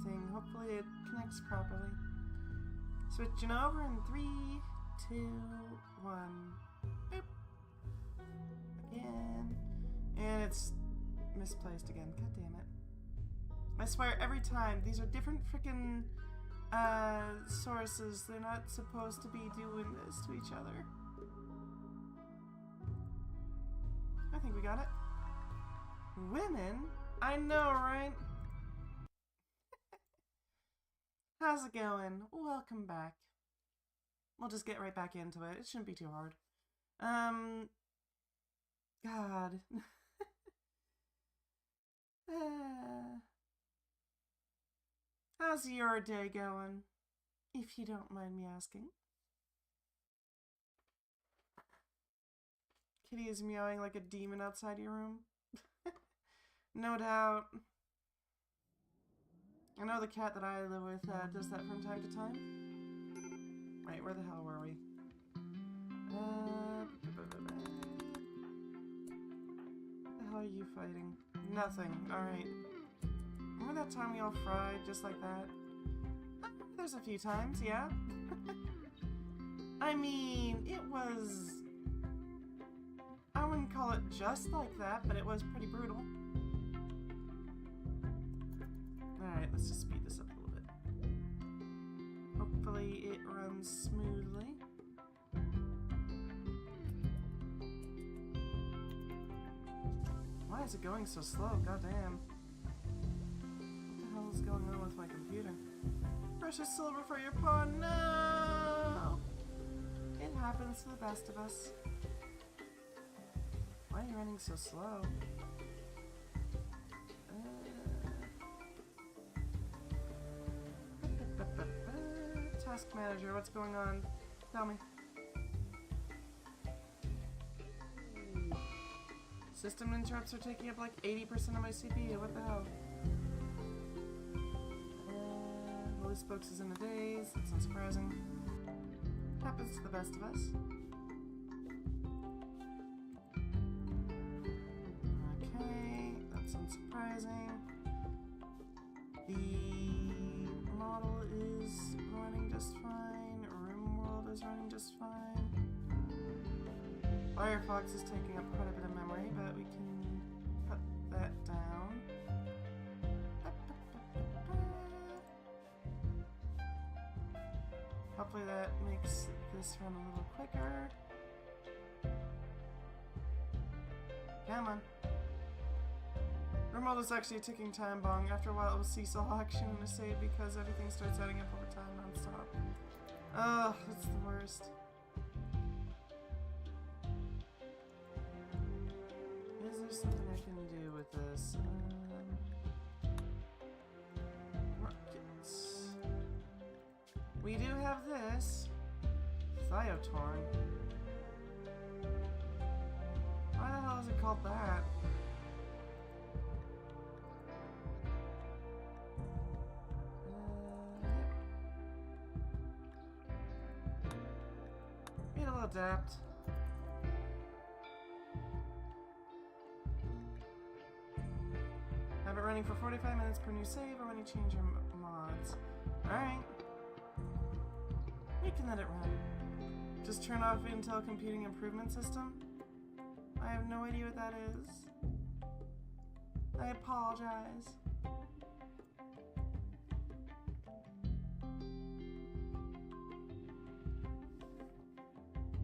thing. Hopefully it connects properly. Switching over in 3, 2, 1. Boop. Again. And it's misplaced again. God damn it. I swear every time. These are different freaking sources. They're not supposed to be doing this to each other. I think we got it. Women? I know, right? How's it going? Welcome back. We'll just get right back into it. It shouldn't be too hard. God. How's your day going? If you don't mind me asking. Kitty is meowing like a demon outside your room. No doubt. I know the cat that I live with does that from time to time. Right, where the hell were we? What the hell are you fighting? Nothing. Alright. Remember that time we all fried just like that? There's a few times, yeah? I mean, it was... I wouldn't call it just like that, but it was pretty brutal. Alright, let's just speed this up a little bit. Hopefully it runs smoothly. Why is it going so slow? Goddamn. What the hell is going on with my computer? Precious silver for your pawn. No! It happens to the best of us. Why are you running so slow? Task manager, what's going on? Tell me. System interrupts are taking up like 80% of my CPU. What the hell? Holy Spokes is in a daze. That's unsurprising. Happens to the best of us. Okay, that's unsurprising. The model is running just fine. Rimworld is running just fine. Firefox is taking up quite a bit of memory, but we can cut that down. Hopefully that makes this run a little quicker. Come on. Rimworld is actually a ticking time bomb. After a while it will cease all action in a save because everything starts adding up over time non-stop. Ugh, it's the worst. Is there something I can do with this? Rockets. We do have this. Thiotorn. Why the hell is it called that? It'll adapt. Have it running for 45 minutes per new save or when you change your mods. Alright. We can let it run. Just turn off Intel Computing Improvement System? I have no idea what that is. I apologize.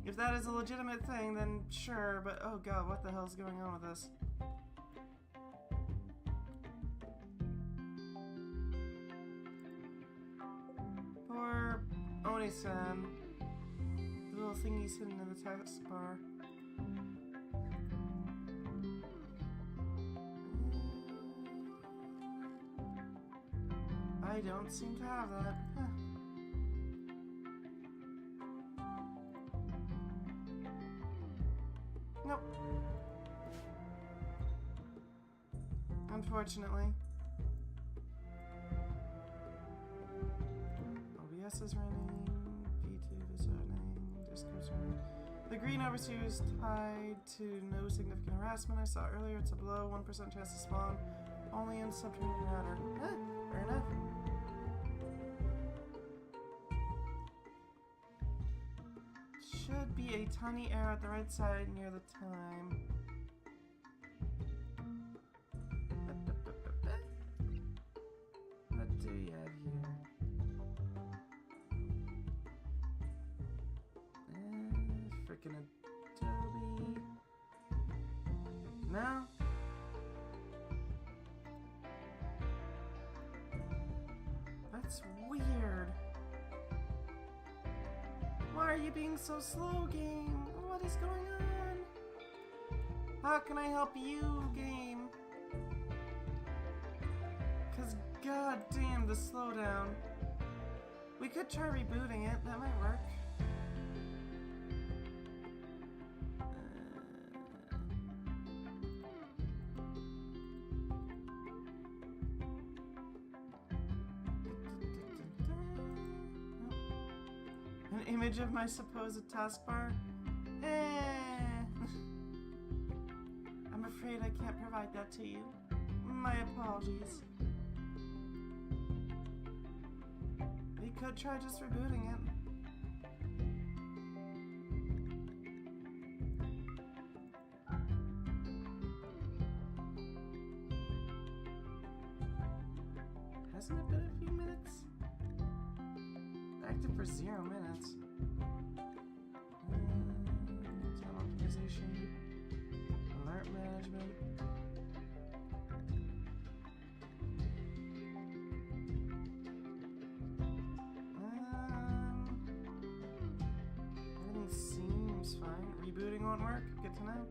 If that is a legitimate thing, then sure, but oh god, what the hell is going on with this? Poor Oni-san. The little thingy's hidden in the taskbar. I don't seem to have that. Huh. Nope. Unfortunately. OBS is running. VTube is running. Discord's running. The green overseer is tied to no significant harassment. I saw earlier it's a below 1% chance to spawn. Only in subterranean matter. Fair enough. should be a tiny arrow at the right side near the time. What do you have here? Freaking Adobe. No? That's weird. Why are you being so slow, game? What is going on? How can I help you, game? Cause goddamn the slowdown. We could try rebooting it, that might work. An image of my supposed taskbar? I'm afraid I can't provide that to you. My apologies. We could try just rebooting it. Hasn't it been a few minutes? Active for 0 minutes. Time optimization. Alert management. Everything seems fine. Rebooting won't work. Good to know.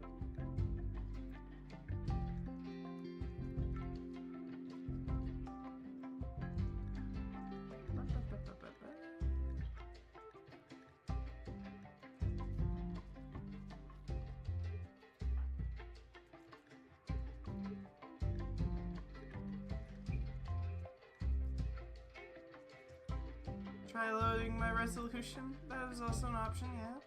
Try loading my resolution. That is also an option, yeah.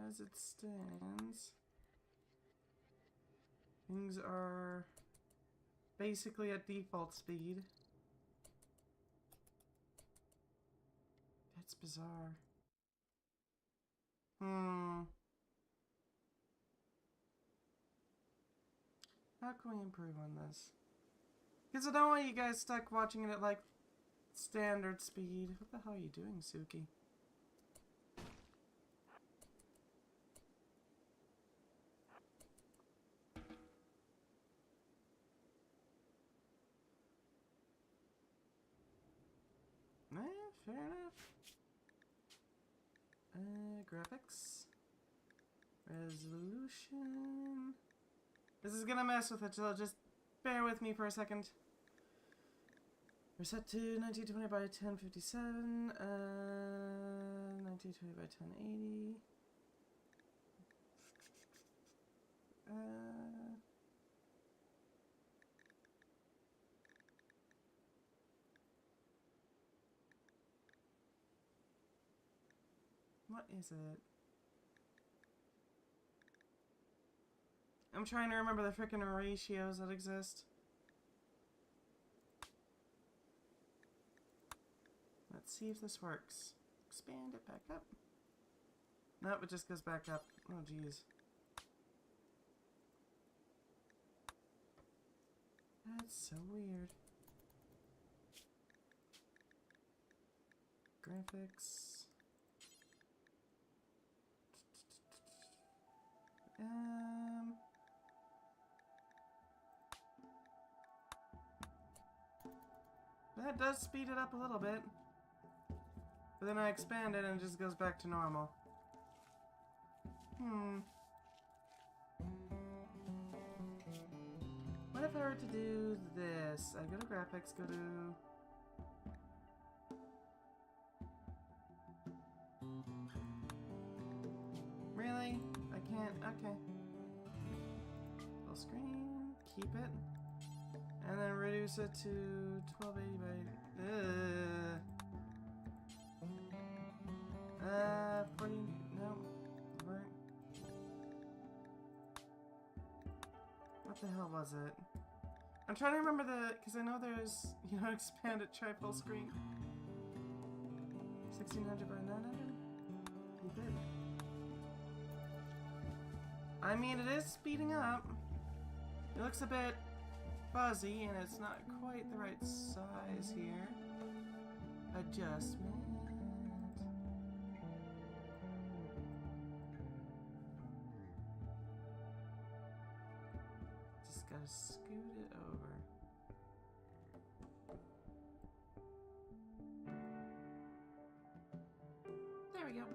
As it stands, things are basically at default speed. That's bizarre. How can we improve on this? Because I don't want you guys stuck watching it at like standard speed. What the hell are you doing, Suki? Fair enough. Graphics. Resolution. This is gonna mess with it, so just bear with me for a second. We're set to 1920 by 1057, 1920 by 1080. What is it? I'm trying to remember the frickin' ratios that exist. Let's see if this works. Expand it back up. Nope, it just goes back up. Oh, jeez. That's so weird. Graphics. That does speed it up a little bit. But then I expand it and it just goes back to normal. What if I were to do this? I go to graphics, go to... Really? I can't? Okay. Full screen, keep it. And then reduce it to 1280 by... 40... No. Right. What the hell was it? I'm I'm trying to remember because I know there's, you know, expanded try full screen. 1600 by 900? You did. I mean, it is speeding up. It looks a bit fuzzy and it's not quite the right size here. Adjustment. Just gotta scoot it over. There we go.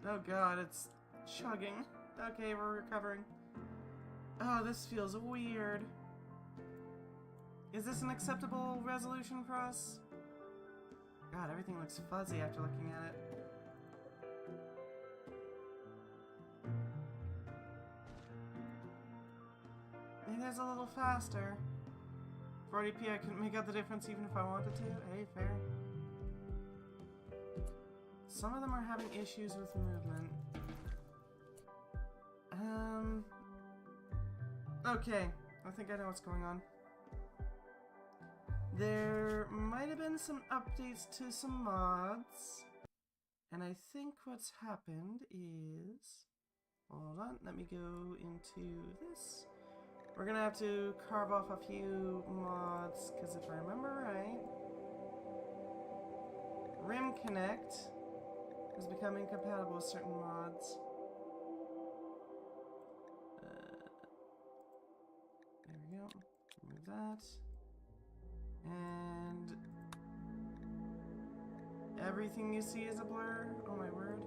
Oh god, it's chugging. Okay, we're recovering. Oh, this feels weird. Is this an acceptable resolution for us? God, everything looks fuzzy after looking at it. Maybe there's a little faster. 40p, I couldn't make out the difference even if I wanted to. Hey, fair. Some of them are having issues with movement. Okay, I think I know what's going on. There might have been some updates to some mods. And I think what's happened is... Hold on, let me go into this. We're gonna have to carve off a few mods, because if I remember right... Rim Connect has become incompatible with certain mods. There we go. Remove that. And everything you see is a blur. Oh my word.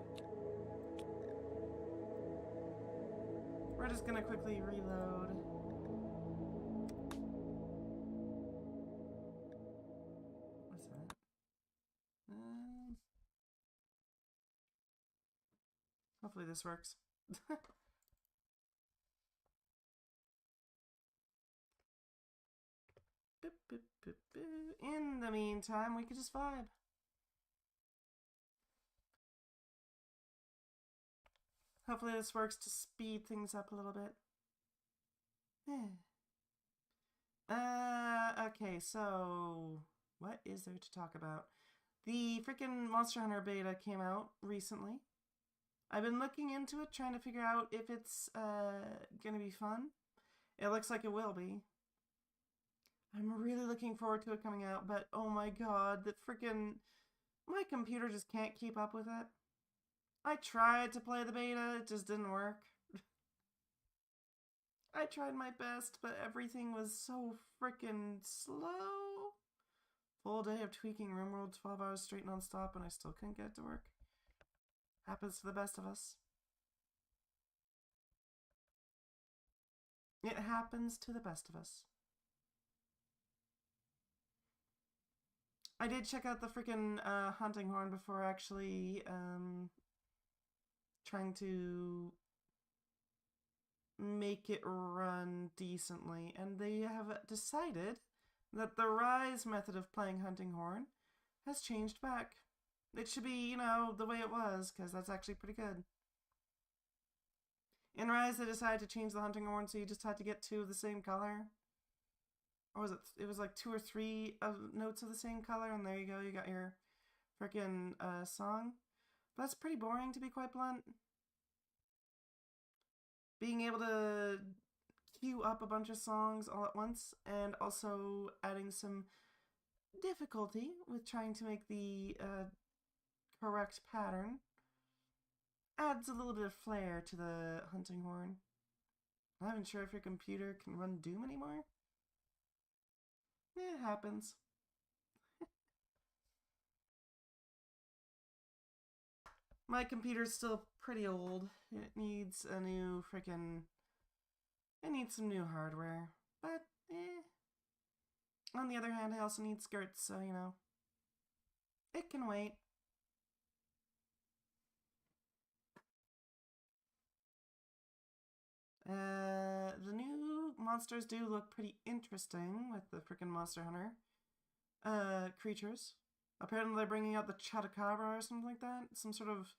We're just gonna quickly reload. What's that? Hopefully this works. Boop, boop, boop, boop. In the meantime, we could just vibe. Hopefully this works to speed things up a little bit. Okay, so what is there to talk about? The freaking Monster Hunter beta came out recently. I've been looking into it, trying to figure out if it's gonna be fun. It looks like it will be. I'm really looking forward to it coming out, but oh my god, the freaking... My computer just can't keep up with it. I tried to play the beta, it just didn't work. I tried my best, but everything was so freaking slow. Full day of tweaking Rimworld, 12 hours straight non-stop, and I still couldn't get it to work. Happens to the best of us. It happens to the best of us. I did check out the freaking hunting horn before actually trying to make it run decently, and they have decided that the Rise method of playing hunting horn has changed back. It should be, you know, the way it was, because that's actually pretty good. In Rise, they decided to change the hunting horn, so you just had to get 2 of the same color. Or was it? It was like 2 or 3 notes of the same color, and there you go, you got your frickin' song. But that's pretty boring, to be quite blunt. Being able to queue up a bunch of songs all at once, and also adding some difficulty with trying to make the correct pattern, adds a little bit of flair to the hunting horn. I'm not even sure if your computer can run Doom anymore. It happens. My computer's still pretty old. It needs a new freaking... It needs some new hardware. But, On the other hand, I also need skirts, so, you know. It can wait. The new monsters do look pretty interesting with the freaking Monster Hunter creatures. Apparently they're bringing out the Chupacabra or something like that. Some sort of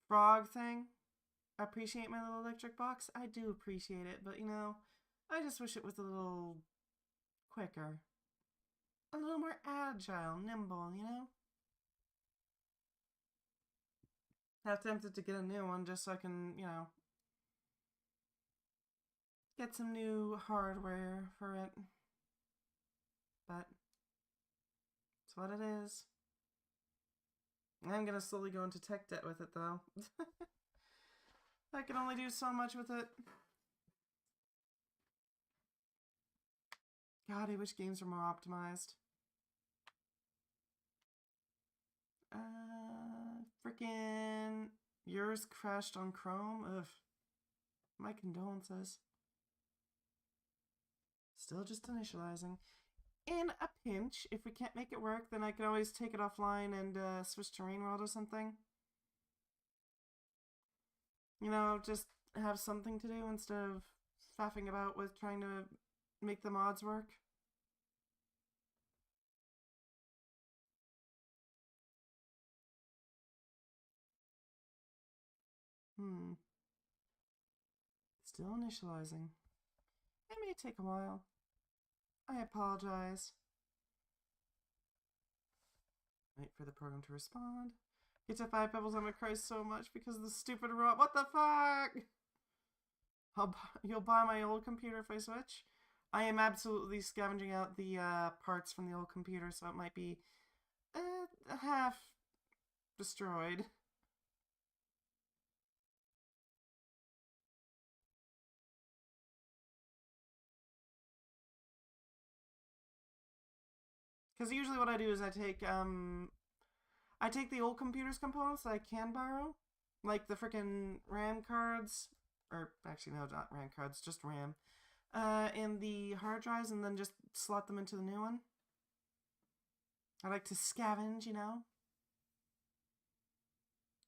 frog thing. appreciate my little electric box. I do appreciate it, but you know, I just wish it was a little quicker. A little more agile, nimble, you know? I'm tempted to get a new one just so I can, you know, get some new hardware for it. But it's what it is. I'm gonna slowly go into tech debt with it though. I can only do so much with it. God, I wish games were more optimized. Freaking yours crashed on Chrome. Ugh. My condolences. Still just initializing. In a pinch, if we can't make it work, then I can always take it offline and switch to Rimworld or something. You know, just have something to do instead of faffing about with trying to make the mods work. Still initializing. It may take a while. I apologize. Wait for the program to respond. Get to 5 pebbles, I'm gonna cry so much because of the stupid robot. What the fuck? You'll buy my old computer if I switch? I am absolutely scavenging out the parts from the old computer, so it might be half destroyed. Because usually what I do is I take the old computer's components that I can borrow, like the freaking RAM cards, or actually no, not RAM cards, just RAM, and the hard drives, and then just slot them into the new one. I like to scavenge, you know?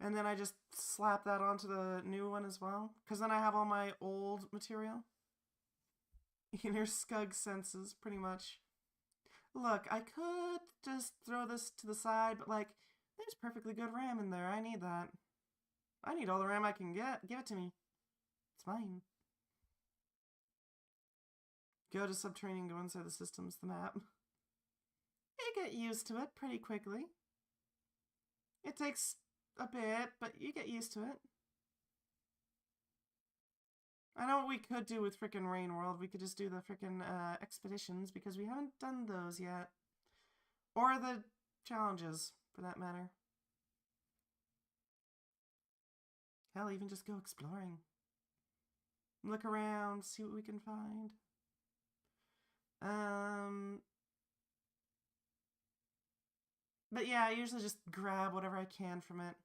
And then I just slap that onto the new one as well, because then I have all my old material. Inner Scug senses, pretty much. Look, I could just throw this to the side, but like, there's perfectly good RAM in there. I need that. I need all the RAM I can get. Give it to me. It's mine. Go to subterranean, go inside the systems, the map. You get used to it pretty quickly. It takes a bit, but you get used to it. I know what we could do with frickin' Rimworld. We could just do the frickin' expeditions, because we haven't done those yet. Or the challenges, for that matter. Hell, even just go exploring. Look around, see what we can find. But yeah, I usually just grab whatever I can from it.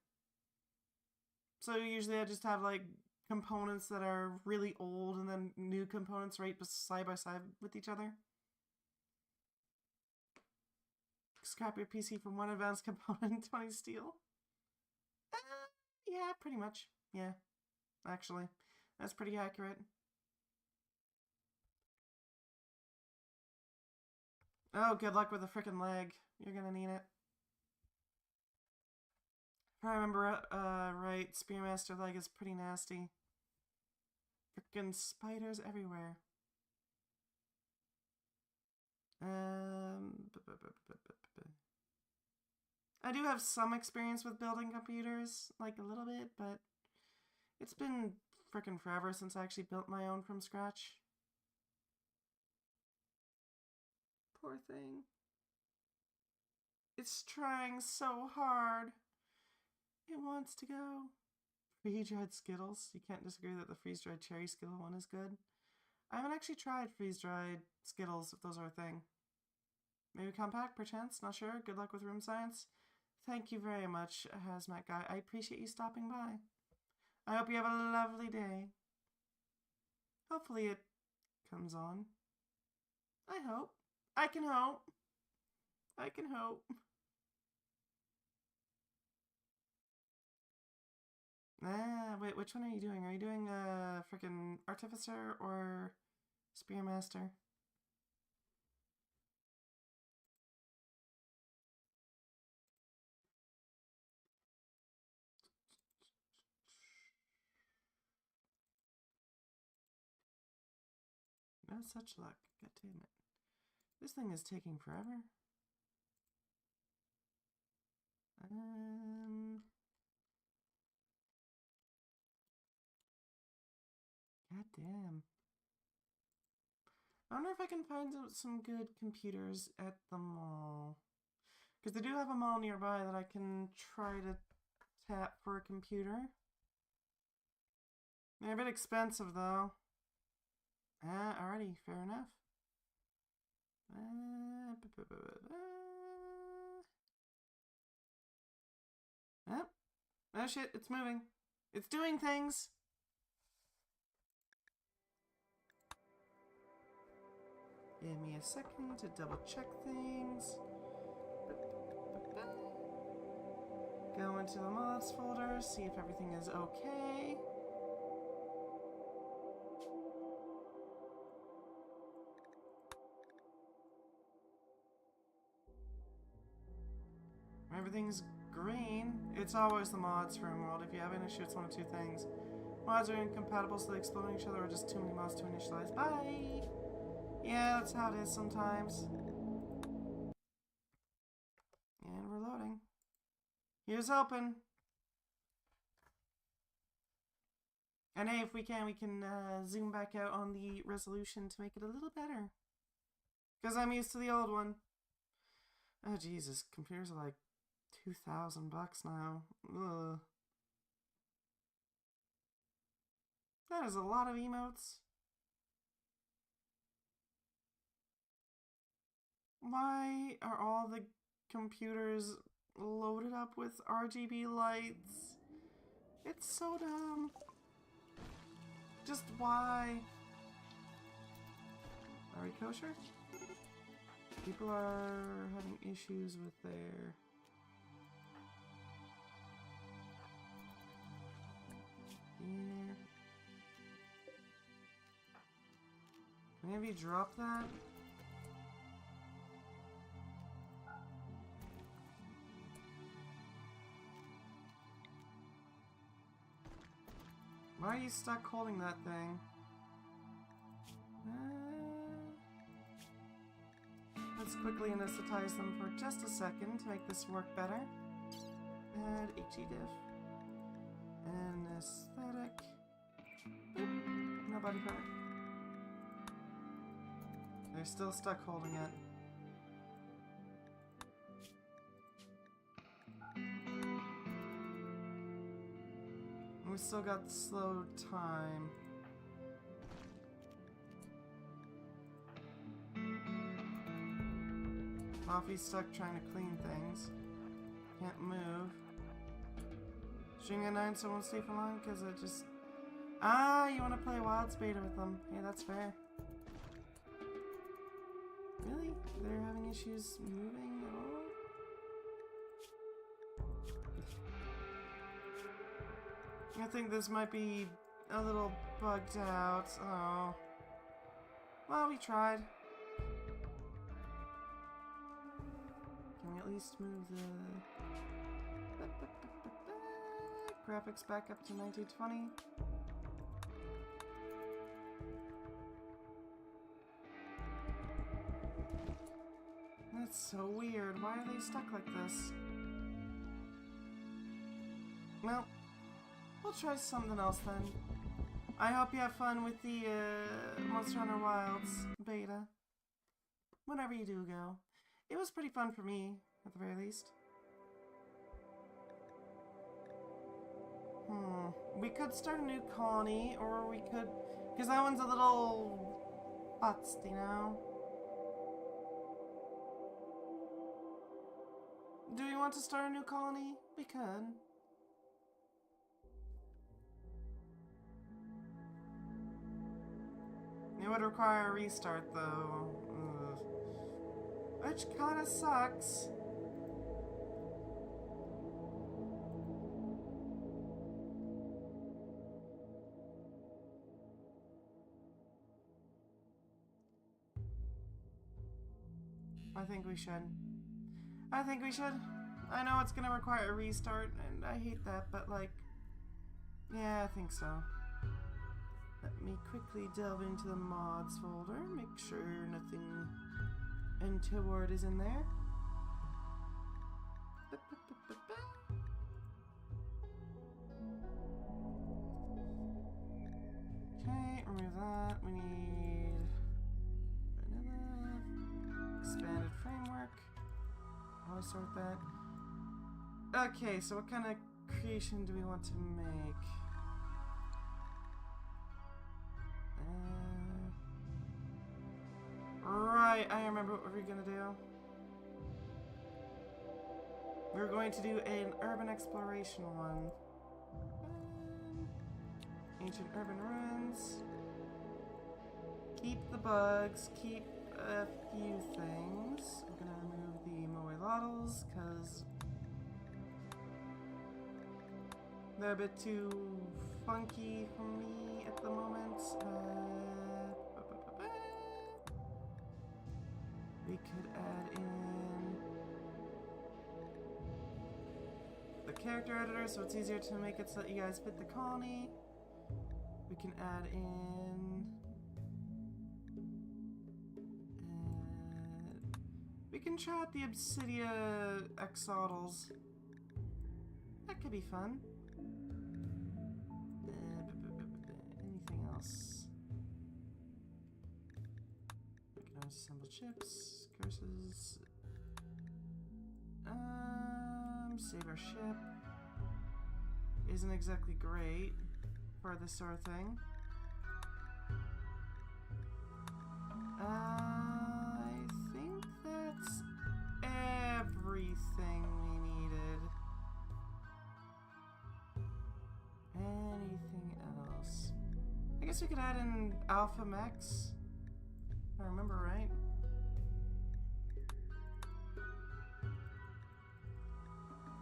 So usually I just have like components that are really old and then new components right side by side with each other. Scrap your PC from 1 advanced component, 20 steel. Yeah, pretty much. Yeah, actually. That's pretty accurate. Oh, good luck with the frickin' leg. You're gonna need it. If I remember right, Spearmaster leg is pretty nasty. Frickin' spiders everywhere. I do have some experience with building computers, like a little bit, but it's been frickin' forever since I actually built my own from scratch. Poor thing. It's trying so hard. It wants to go. Freeze-dried Skittles. You can't disagree that the freeze-dried cherry Skittle one is good. I haven't actually tried freeze-dried Skittles, if those are a thing. Maybe compact, perchance? Not sure. Good luck with room science. Thank you very much, Hazmat Guy. I appreciate you stopping by. I hope you have a lovely day. Hopefully it comes on. I hope. I can hope. I can hope. Wait, which one are you doing? Are you doing freaking Artificer or Spearmaster? No such luck. God damn it. This thing is taking forever. God damn. I wonder if I can find some good computers at the mall. Because they do have a mall nearby that I can try to tap for a computer. They're a bit expensive though. Alrighty, fair enough. Oh shit, it's moving. It's doing things. Give me a second to double check things. Go into the mods folder, see if everything is okay. Everything's green. It's always the mods for Rimworld. If you have an issue, it's one of two things. Mods are incompatible, so they explode each other, or just too many mods to initialize. Bye! Yeah, that's how it is sometimes. And we're loading. Here's open. And hey, if we can zoom back out on the resolution to make it a little better. Because I'm used to the old one. Oh, Jesus. Computers are like $2,000 now. Ugh. That is a lot of emotes. Why are all the computers loaded up with RGB lights? It's so dumb. Just why? Are we kosher? People are having issues with their... Yeah. Maybe drop that? Why are you stuck holding that thing? Let's quickly anesthetize them for just a second to make this work better. Add HEDIF. Anesthetic. Boop. Nobody hurt. They're still stuck holding it. We still got slow time. Coffee's stuck trying to clean things. Can't move. String at 9 so it won't stay for long because it just... Ah, you want to play Wilds Beta with them. Hey, that's fair. Really? They're having issues moving at all? I think this might be a little bugged out. Oh. Well, we tried. Can we at least move the graphics back up to 1920? That's so weird. Why are they stuck like this? Well, we'll try something else then. I hope you have fun with the Monster Hunter Wilds beta. Whenever you do go. It was pretty fun for me, at the very least. We could start a new colony, or we could... Because that one's a little... butzed, you know? Do you want to start a new colony? We could. It would require a restart, though. Ugh. Which kinda sucks. I think we should. I think we should. I know it's gonna require a restart, and I hate that, but like... Yeah, I think so. Let me quickly delve into the mods folder, make sure nothing untoward is in there. Okay, remove that. We need vanilla, expanded framework. How do I sort that? Okay, so what kind of creation do we want to make? Right, I remember what we were gonna do. We're going to do an urban exploration one. Ancient urban ruins. Keep the bugs, keep a few things. We're gonna remove the moelottles because they're a bit too funky for me at the moment. We could add in the character editor so it's easier to make it so that you guys fit the colony. We can add in... we can try out the Obsidia Exodals. That could be fun. Anything else? We can always assemble chips. Curses. Save our ship. Isn't exactly great for this sort of thing. I think that's everything we needed. Anything else? I guess we could add in Alpha Mechs, if I remember right.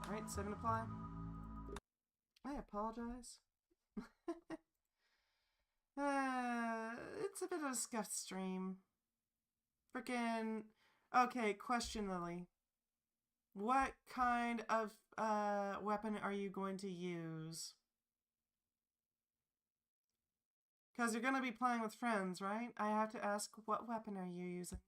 Alright, 7 apply. I apologize. It's a bit of a scuffed stream. Frickin'... Okay, question, Lily. What kind of weapon are you going to use? Because you're going to be playing with friends, right? I have to ask, what weapon are you using?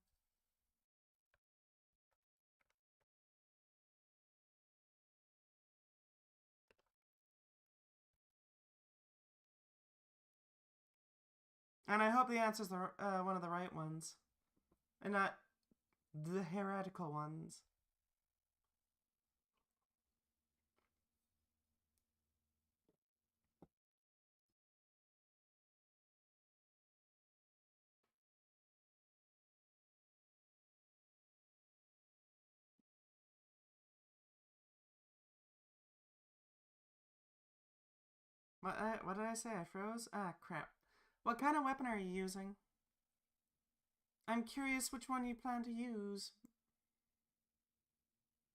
And I hope the answer's one of the right ones. And not the heretical ones. What did I say? I froze? Ah, crap. What kind of weapon are you using? I'm curious which one you plan to use.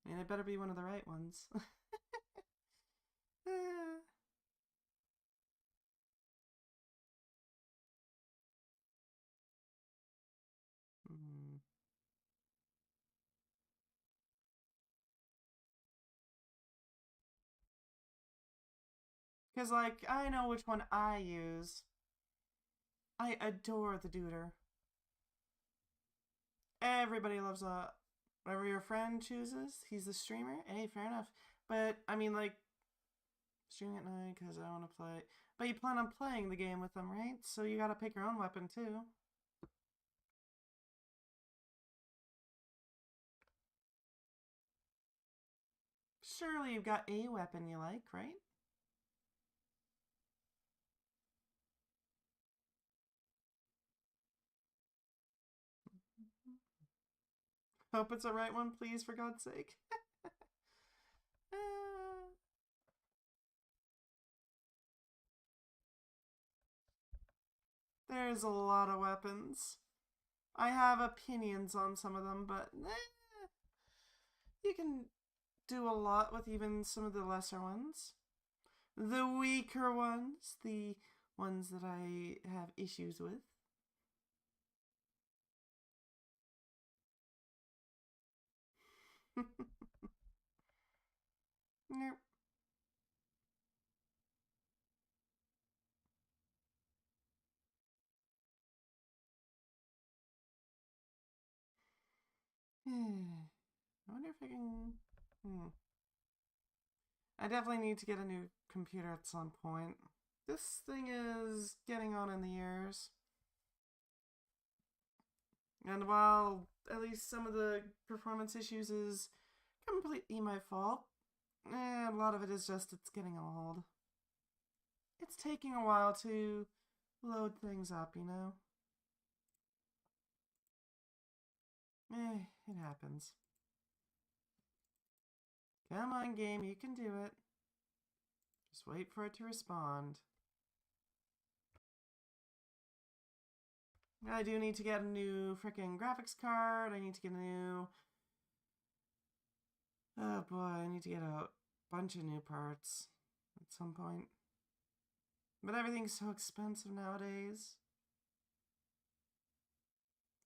I mean, it better be one of the right ones. Because, like, I know which one I use. I adore the Duder. Everybody loves whatever your friend chooses. He's the streamer. Hey, fair enough. But, I mean, like, streaming at night because I want to play. But you plan on playing the game with them, right? So you gotta pick your own weapon, too. Surely you've got a weapon you like, right? Hope it's the right one, please, for God's sake. There's a lot of weapons. I have opinions on some of them, but you can do a lot with even some of the lesser ones. The weaker ones, the ones that I have issues with. Nope. I wonder if I can... I definitely need to get a new computer at some point. This thing is getting on in the years. And while at least some of the performance issues is completely my fault, a lot of it is just it's getting old. It's taking a while to load things up, you know? It happens. Come on, game, you can do it. Just wait for it to respond. I do need to get a new freaking graphics card. I need to get a new... Oh boy, I need to get a bunch of new parts at some point. But everything's so expensive nowadays.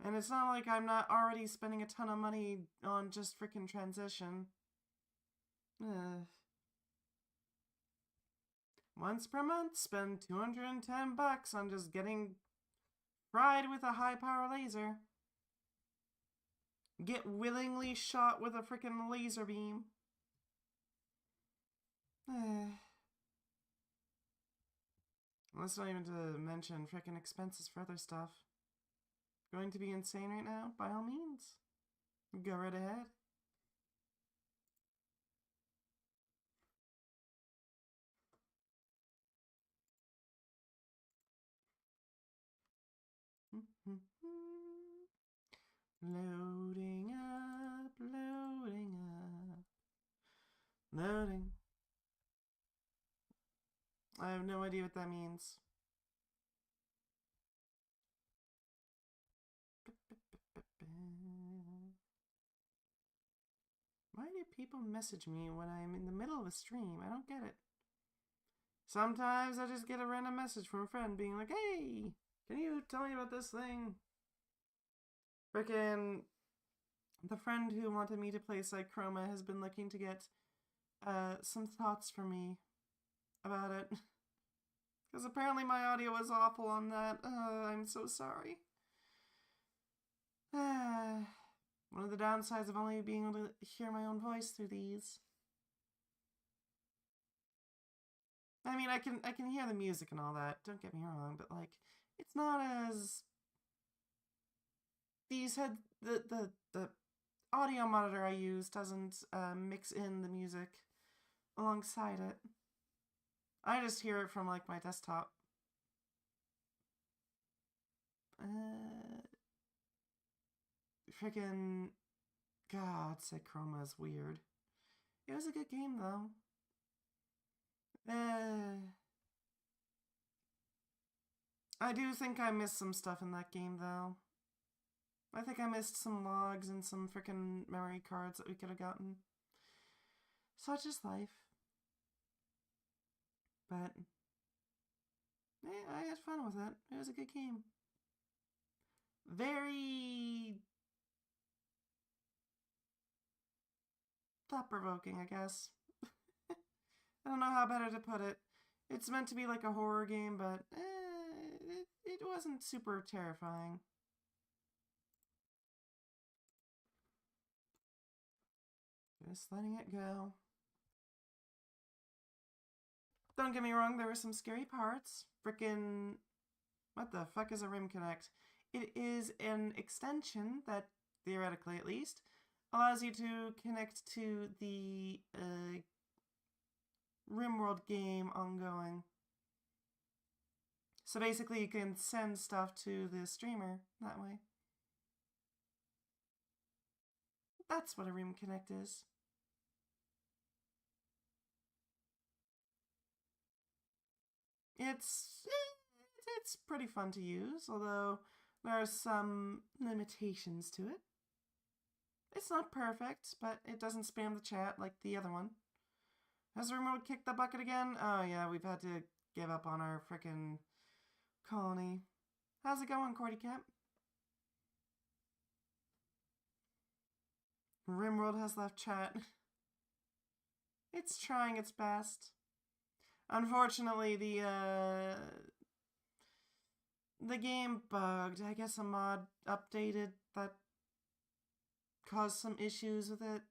And it's not like I'm not already spending a ton of money on just freaking transition. Once per month, spend 210 bucks on just getting fried with a high power laser. Get willingly shot with a freaking laser beam. Let's not even to mention freaking expenses for other stuff. Going to be insane right now? By all means. Go right ahead. Loading up, loading up, loading. I have no idea what that means. Why do people message me when I'm in the middle of a stream? I don't get it. Sometimes I just get a random message from a friend being like, hey, can you tell me about this thing? Frickin' the friend who wanted me to play Chroma has been looking to get some thoughts from me about it. Because apparently my audio was awful on that. I'm so sorry. One of the downsides of only being able to hear my own voice through these. I mean, I can hear the music and all that, don't get me wrong, but like, it's not as... The audio monitor I use doesn't mix in the music alongside it. I just hear it from like my desktop. Freaking... God, Chroma is weird. It was a good game, though. I do think I missed some stuff in that game, though. I think I missed some logs and some freaking memory cards that we could have gotten. Such is life. But, I had fun with it. It was a good game. Very... thought-provoking, I guess. I don't know how better to put it. It's meant to be like a horror game, but it wasn't super terrifying. Just letting it go. Don't get me wrong, there were some scary parts. Frickin'... What the fuck is a Rim Connect? It is an extension that, theoretically at least, allows you to connect to the Rimworld game ongoing. So basically you can send stuff to the streamer that way. That's what a Rim Connect is. It's pretty fun to use, although there are some limitations to it. It's not perfect, but it doesn't spam the chat like the other one. Has Rimworld kicked the bucket again? Oh yeah, we've had to give up on our frickin' colony. How's it going, Cordy Cat? Rimworld has left chat. It's trying its best. Unfortunately, the game bugged. I guess a mod updated that caused some issues with it.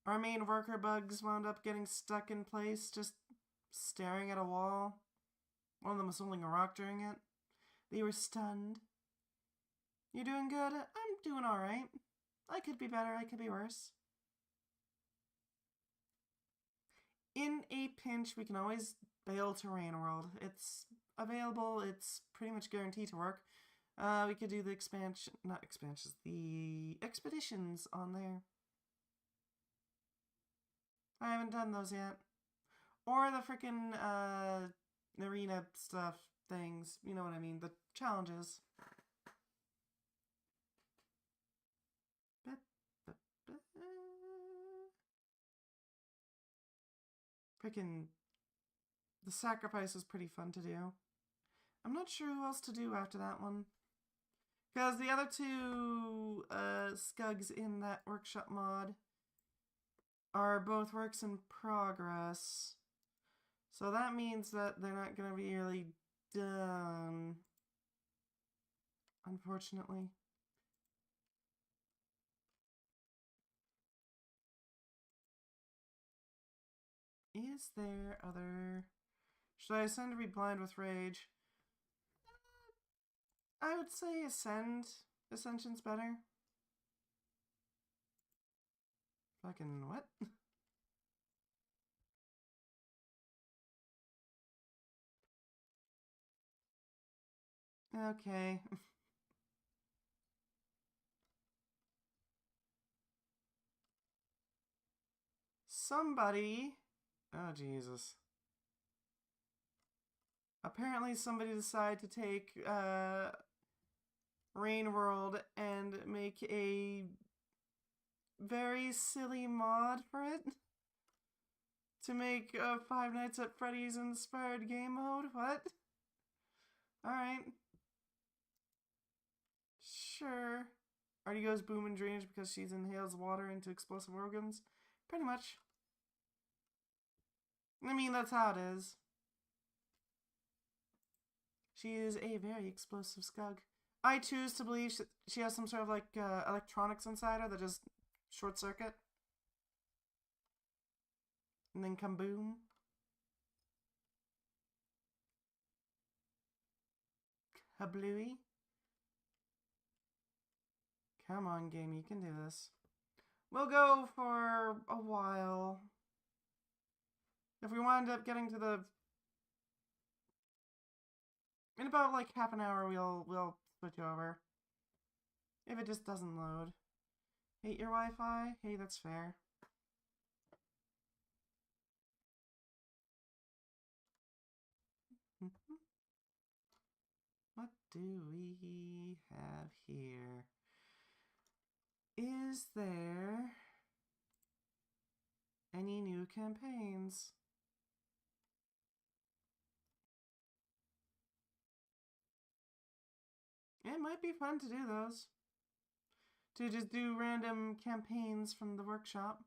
Our main worker bugs wound up getting stuck in place, just staring at a wall. One of them was holding a rock during it. They were stunned. You doing good? I'm doing alright. I could be better, I could be worse. In a pinch, we can always bail to Rimworld. It's available, it's pretty much guaranteed to work. We could do the the expeditions on there. I haven't done those yet. Or the frickin' arena stuff things. You know what I mean, the challenges. Frickin' the sacrifice was pretty fun to do. I'm not sure who else to do after that one. Because the other two scugs in that workshop mod are both works in progress. So that means that they're not going to be really done. Unfortunately. Is there other... Should I ascend to be blind with rage? I would say ascend. Ascension's better. Fucking what? Okay. Somebody... Oh, Jesus. Apparently somebody decided to take Rimworld and make a very silly mod for it. To make Five Nights at Freddy's inspired game mode? What? Alright. Sure. Artie goes boom and drainage because she inhales water into explosive organs. Pretty much. I mean, that's how it is. She is a very explosive skug. I choose to believe she has some sort of like electronics inside her that just short circuit. And then kaboom. Kablooey. Come on, game, you can do this. We'll go for a while. If we wind up getting to the... In about like half an hour, we'll switch over. If it just doesn't load. Hate your Wi-Fi? Hey, that's fair. What do we have here? Is there any new campaigns? It might be fun to do those. To just do random campaigns from the workshop.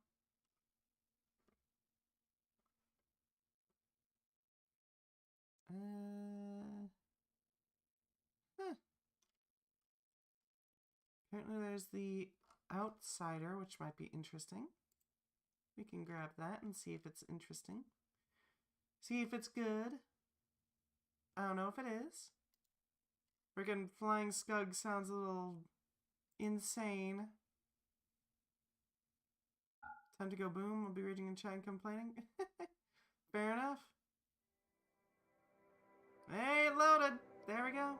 Apparently there's the Outsider, which might be interesting. We can grab that and see if it's interesting. See if it's good. I don't know if it is. Freaking Flying Skug sounds a little insane. Time to go boom. I'll be raging in chat and complaining. Fair enough. Hey, loaded. There we go.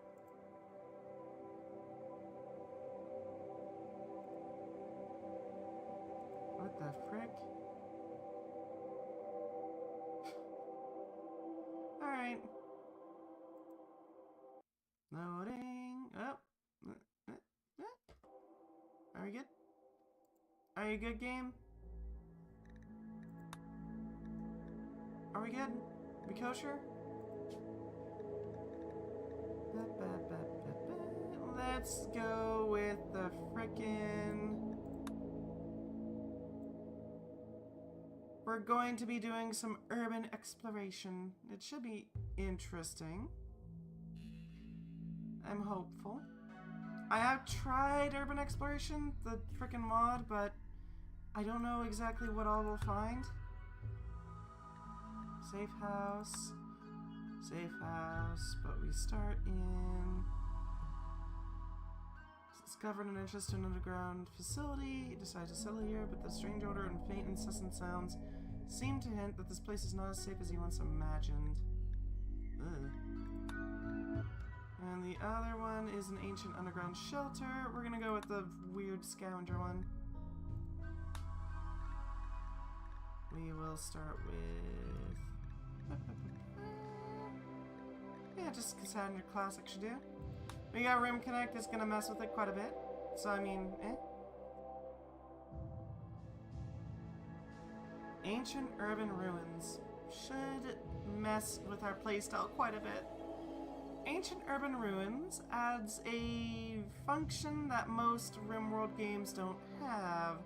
What the frick? Alright. Loading. Oh. Are we good? Are you good, game? Are we good? We kosher? Let's go with the frickin'... We're going to be doing some urban exploration. It should be interesting. I'm hopeful. I have tried urban exploration, the frickin' mod, but I don't know exactly what all we'll find. Safe house, but we start in... Discovered an interest in an underground facility, decided to settle here, but the strange odor and faint incessant sounds seem to hint that this place is not as safe as he once imagined. Ugh. And the other one is an ancient underground shelter. We're gonna go with the weird scavenger one. We will start with... yeah, just standard classic should do. We got Rim Connect that's gonna mess with it quite a bit. So, I mean, eh. Ancient urban ruins should mess with our playstyle quite a bit. Ancient urban ruins adds a function that most Rimworld games don't have,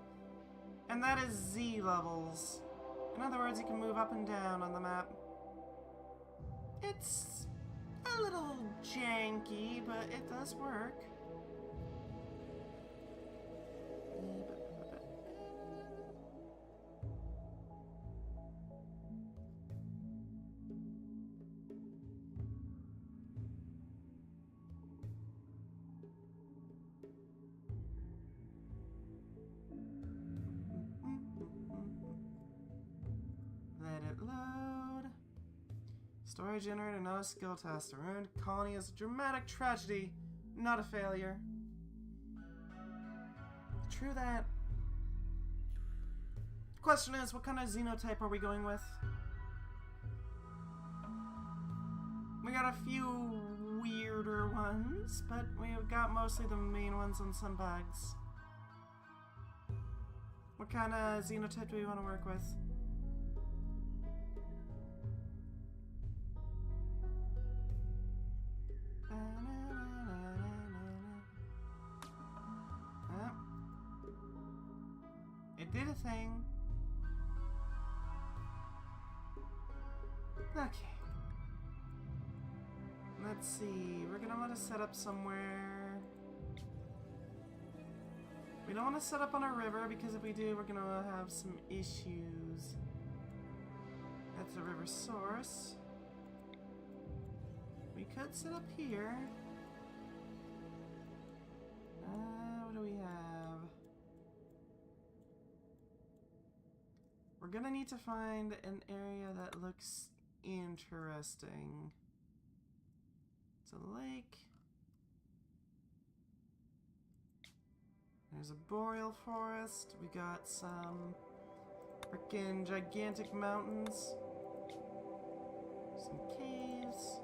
and that is Z levels. In other words, you can move up and down on the map. It's a little janky, but it does work. Let it load. Story generator, not a skill test. The ruined colony is a dramatic tragedy, not a failure. True that. Question is, what kind of xenotype are we going with? We got a few weirder ones, but we've got mostly the main ones and some bugs. What kind of xenotype do we want to work with? It did a thing. Okay. Let's see. We're gonna want to set up somewhere. We don't want to set up on a river because if we do, we're gonna have some issues. That's a river source. We could set up here. What do we have? We're gonna need to find an area that looks interesting. It's a lake. There's a boreal forest. We got some frickin' gigantic mountains. Some caves.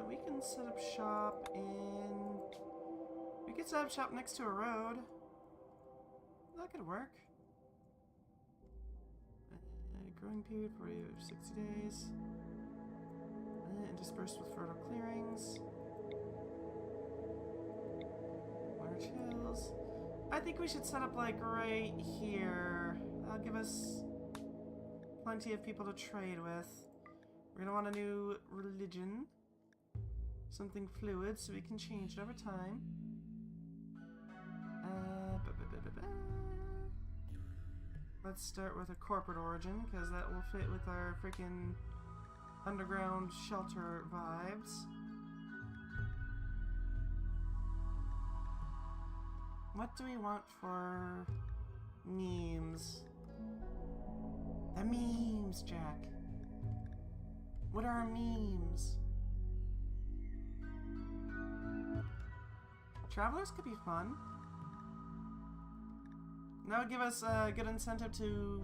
We can set up shop in... We could set up shop next to a road. That could work. Growing period for 60 days. Interspersed with fertile clearings. Water chills. I think we should set up like right here. That'll give us plenty of people to trade with. We're gonna want a new religion. Something fluid so we can change it over time. Let's start with a corporate origin, because that will fit with our freaking underground shelter vibes. What do we want for memes? The memes, Jack. What are our memes? Travelers could be fun. That would give us a good incentive to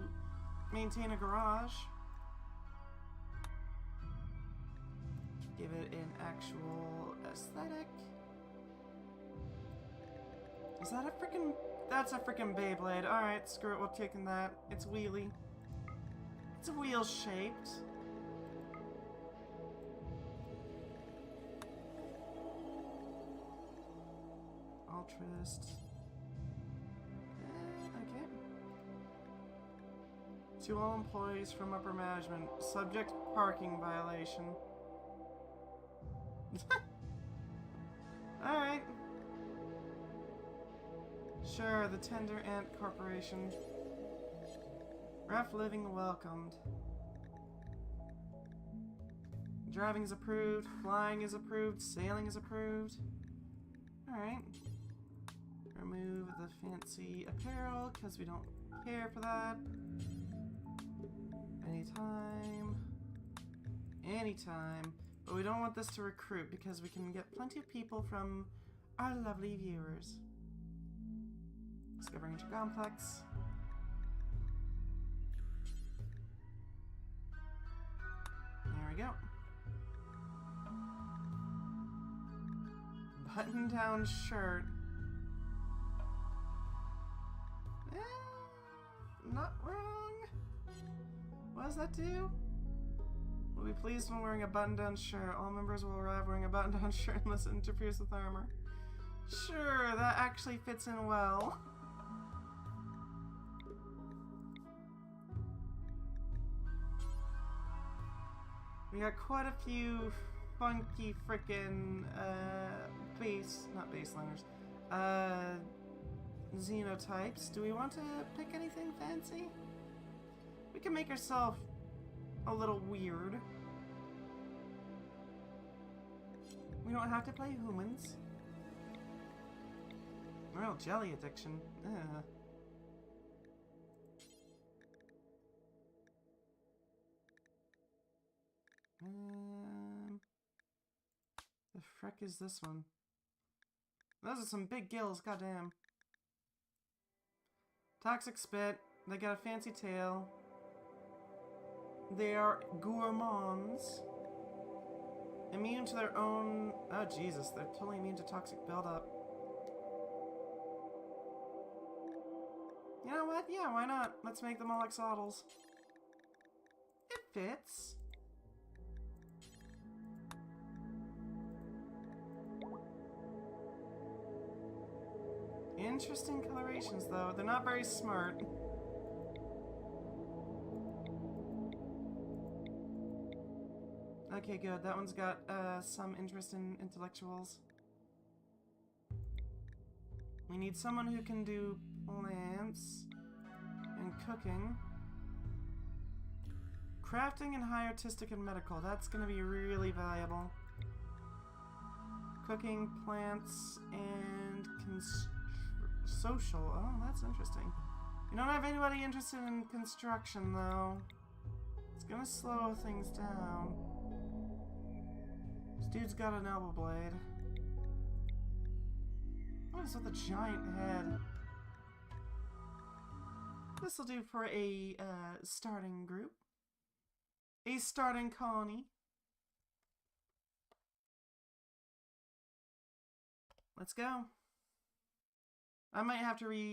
maintain a garage. Give it an actual aesthetic. Is that a freaking... That's a freaking Beyblade. Alright, screw it, we're taking that. It's wheelie. It's wheel-shaped. Altruist. Okay. To all employees from upper management, subject parking violation. Alright. Sure, the Tender Ant Corporation. Rough living welcomed. Driving is approved, flying is approved, sailing is approved. Alright. Remove the fancy apparel, because we don't care for that. Anytime. Anytime. But we don't want this to recruit, because we can get plenty of people from our lovely viewers. Discovering into complex. There we go. Button-down shirt. Not wrong. What does that do? Will be pleased when wearing a button-down shirt. All members will arrive wearing a button-down shirt unless it interferes with armor. Sure, that actually fits in well. We got quite a few funky frickin' not baseliners, xenotypes. Do we want to pick anything fancy? We can make ourselves a little weird. We don't have to play humans. Real jelly addiction. Ugh. The frick is this one? Those are some big gills, goddamn. Toxic spit. They got a fancy tail. They are gourmands. Immune to their own... Oh, Jesus. They're totally immune to toxic buildup. You know what? Yeah, why not? Let's make them all axolotls. It fits. Interesting colorations, though. They're not very smart. Okay, good. That one's got some interest in intellectuals. We need someone who can do plants and cooking. Crafting and high artistic and medical. That's going to be really valuable. Cooking, plants, and social. Oh, that's interesting. We don't have anybody interested in construction, though. It's gonna slow things down. This dude's got an elbow blade. What is with the giant head? This'll do for a starting group. A starting colony. Let's go. I might have to refresh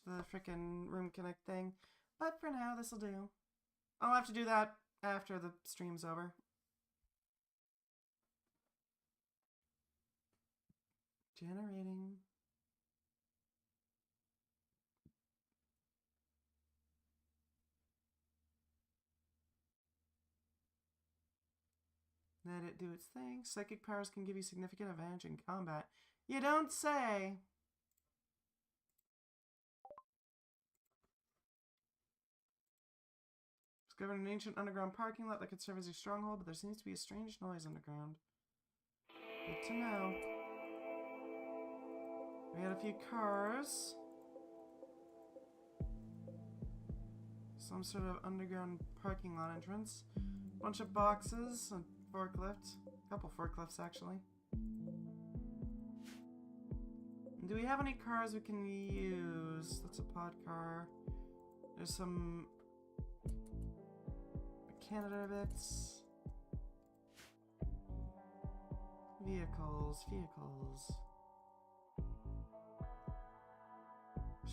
the frickin' Room Connect thing, but for now, this'll do. I'll have to do that after the stream's over. Generating. Let it do its thing. Psychic powers can give you significant advantage in combat. You don't say! Discovered an ancient underground parking lot that could serve as your stronghold, but there seems to be a strange noise underground. Good to know. We got a few cars. Some sort of underground parking lot entrance. Bunch of boxes. Forklift. A couple forklifts, actually. Do we have any cars we can use? That's a pod car. There's some Canada bits. Vehicles.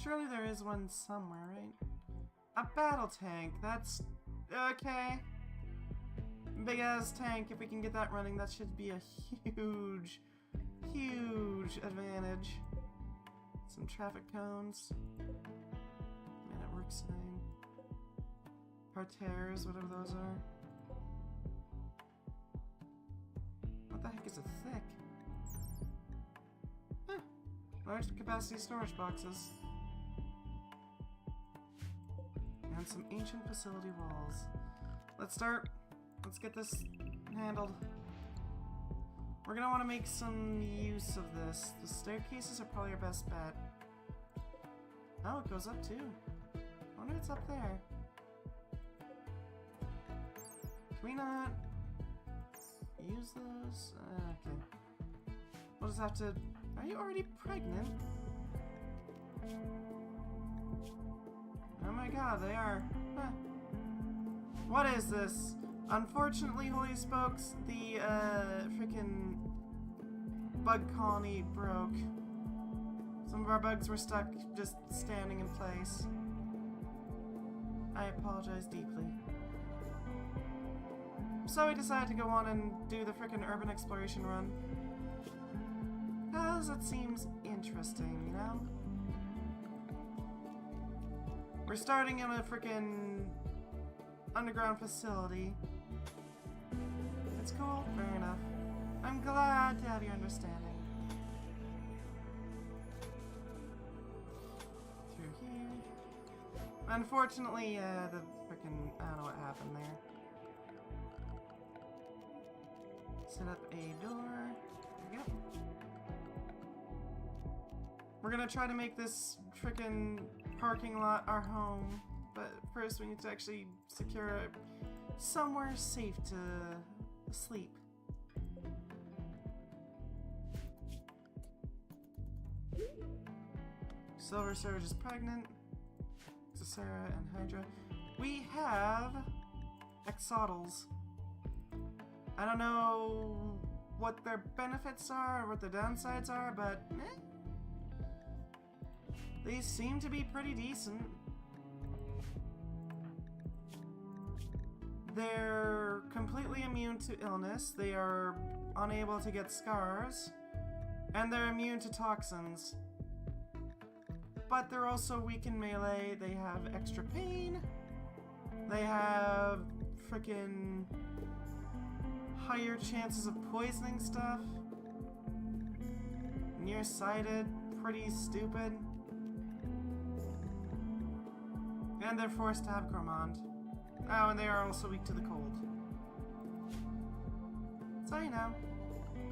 Surely there is one somewhere, right? A battle tank. That's okay. Big ass tank, if we can get that running, that should be a huge advantage. Some traffic cones. Man, it works fine. Parterres, whatever those are. What the heck Large capacity storage boxes. And some ancient facility walls. Let's start. Let's get this handled. We're gonna want to make some use of this. The staircases are probably our best bet. Oh, it goes up too. I wonder what's up there. Can we not use those? Okay. We'll just have to... Are you already pregnant? Oh my god, they are. Huh. What is this? Unfortunately, Holy Spokes, the freaking bug colony broke. Some of our bugs were stuck just standing in place. I apologize deeply. So we decided to go on and do the frickin' urban exploration run. Because it seems interesting, you know? We're starting in a frickin' underground facility. It's cool, fair enough. I'm glad to have your understanding. Through here. Unfortunately, the frickin' I don't know what happened there. Set up a door. There we go. We're gonna try to make this frickin' parking lot our home, but first we need to actually secure somewhere safe to sleep. Silver Surge is pregnant. Sarah and Hydra. We have Exodals. I don't know what their benefits are or what the downsides are, but they seem to be pretty decent. They're completely immune to illness, they are unable to get scars, and they're immune to toxins. But they're also weak in melee, they have extra pain, they have frickin' higher chances of poisoning stuff, nearsighted, pretty stupid, and they're forced to have Gourmand. Oh, and they are also weak to the cold. So, you know,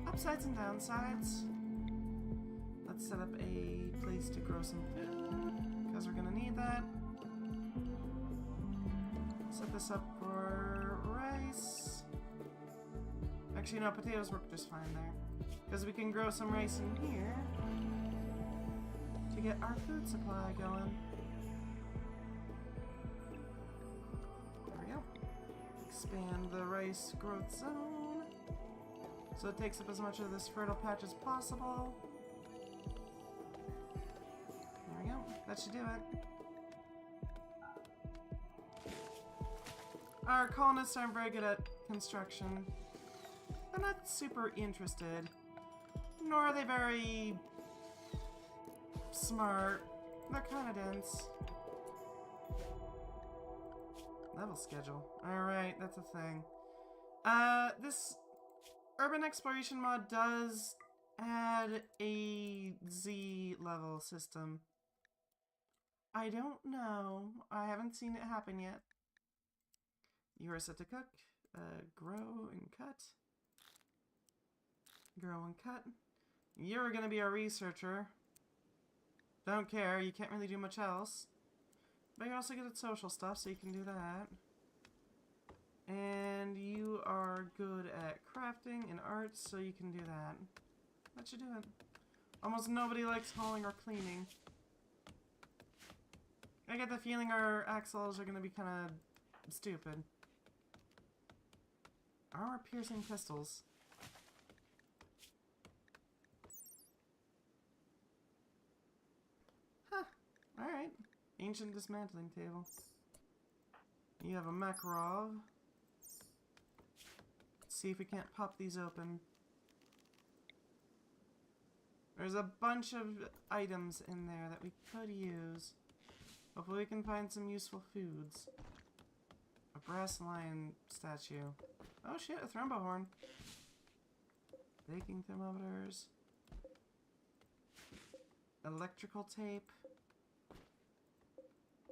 upsides and downsides. Let's set up a place to grow some food, because we're gonna need that. Set this up for rice. Actually, no, potatoes work just fine there. Because we can grow some rice in here to get our food supply going. Expand the rice growth zone so it takes up as much of this fertile patch as possible. There we go. That should do it. Our colonists aren't very good at construction. They're not super interested, nor are they very smart. They're kind of dense. Level schedule. Alright, that's a thing. This urban exploration mod does add a Z level system. I don't know. I haven't seen it happen yet. You are set to cook. Grow and cut. Grow and cut. You're gonna be a researcher. Don't care, you can't really do much else. But you're also good at social stuff, so you can do that. And you are good at crafting and art, so you can do that. That should do it. Almost nobody likes hauling or cleaning. I get the feeling our axles are going to be kind of stupid. Armor-piercing pistols. Huh. Alright. Ancient dismantling table. You have a Makarov. Let's see if we can't pop these open. There's a bunch of items in there that we could use. Hopefully we can find some useful foods. A brass lion statue. Oh shit, a thrombo horn. Baking thermometers. electrical tape.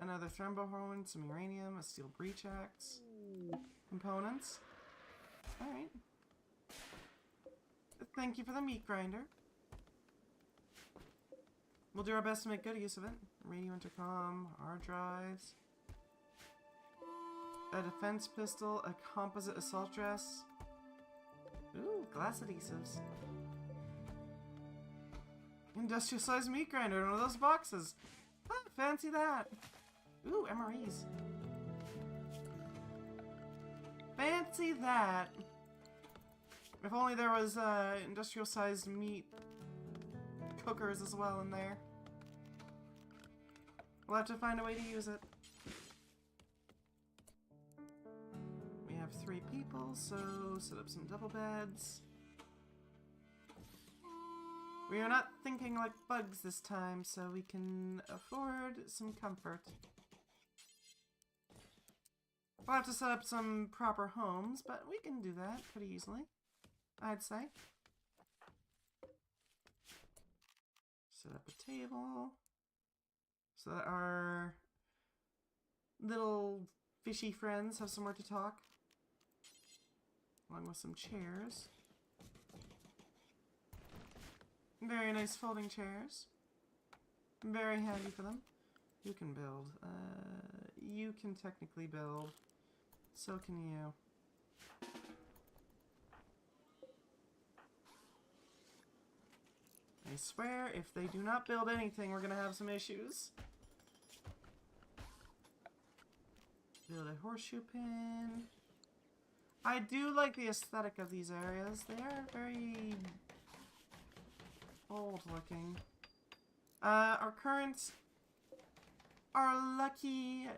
Another thrombohorn, some uranium, a steel breach axe. Components. Alright. Thank you for the meat grinder. We'll do our best to make good use of it. Radio intercom, hard drives. A defense pistol, a composite assault dress. Ooh, glass adhesives. Industrial sized meat grinder in one of those boxes. Ah, fancy that. Ooh, MREs. Fancy that. If only there was industrial sized meat cookers as well in there. We'll have to find a way to use it. We have 3 people, so set up some double beds. We are not thinking like bugs this time, so we can afford some comfort. We'll have to set up some proper homes, but we can do that pretty easily, I'd say. Set up a table so that our little fishy friends have somewhere to talk, along with some chairs. Very nice folding chairs. I'm very happy for them. You can build. You can technically build. So can you. I swear, if they do not build anything, we're gonna have some issues. Build a horseshoe pin. I do like the aesthetic of these areas. They are very old looking. Our lucky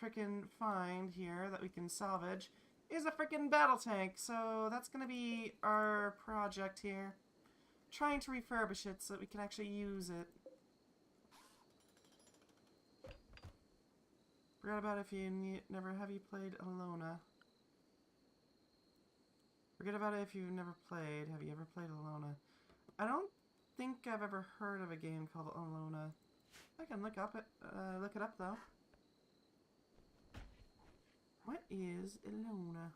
frickin' find here that we can salvage is a frickin' battle tank. So that's gonna be our project here. Trying to refurbish it so that we can actually use it. Forgot about if you have you played Alona? Forget about it if you've never played. Have you ever played Alona? I don't think I've ever heard of a game called Alona. I can look it up though. What is Alona?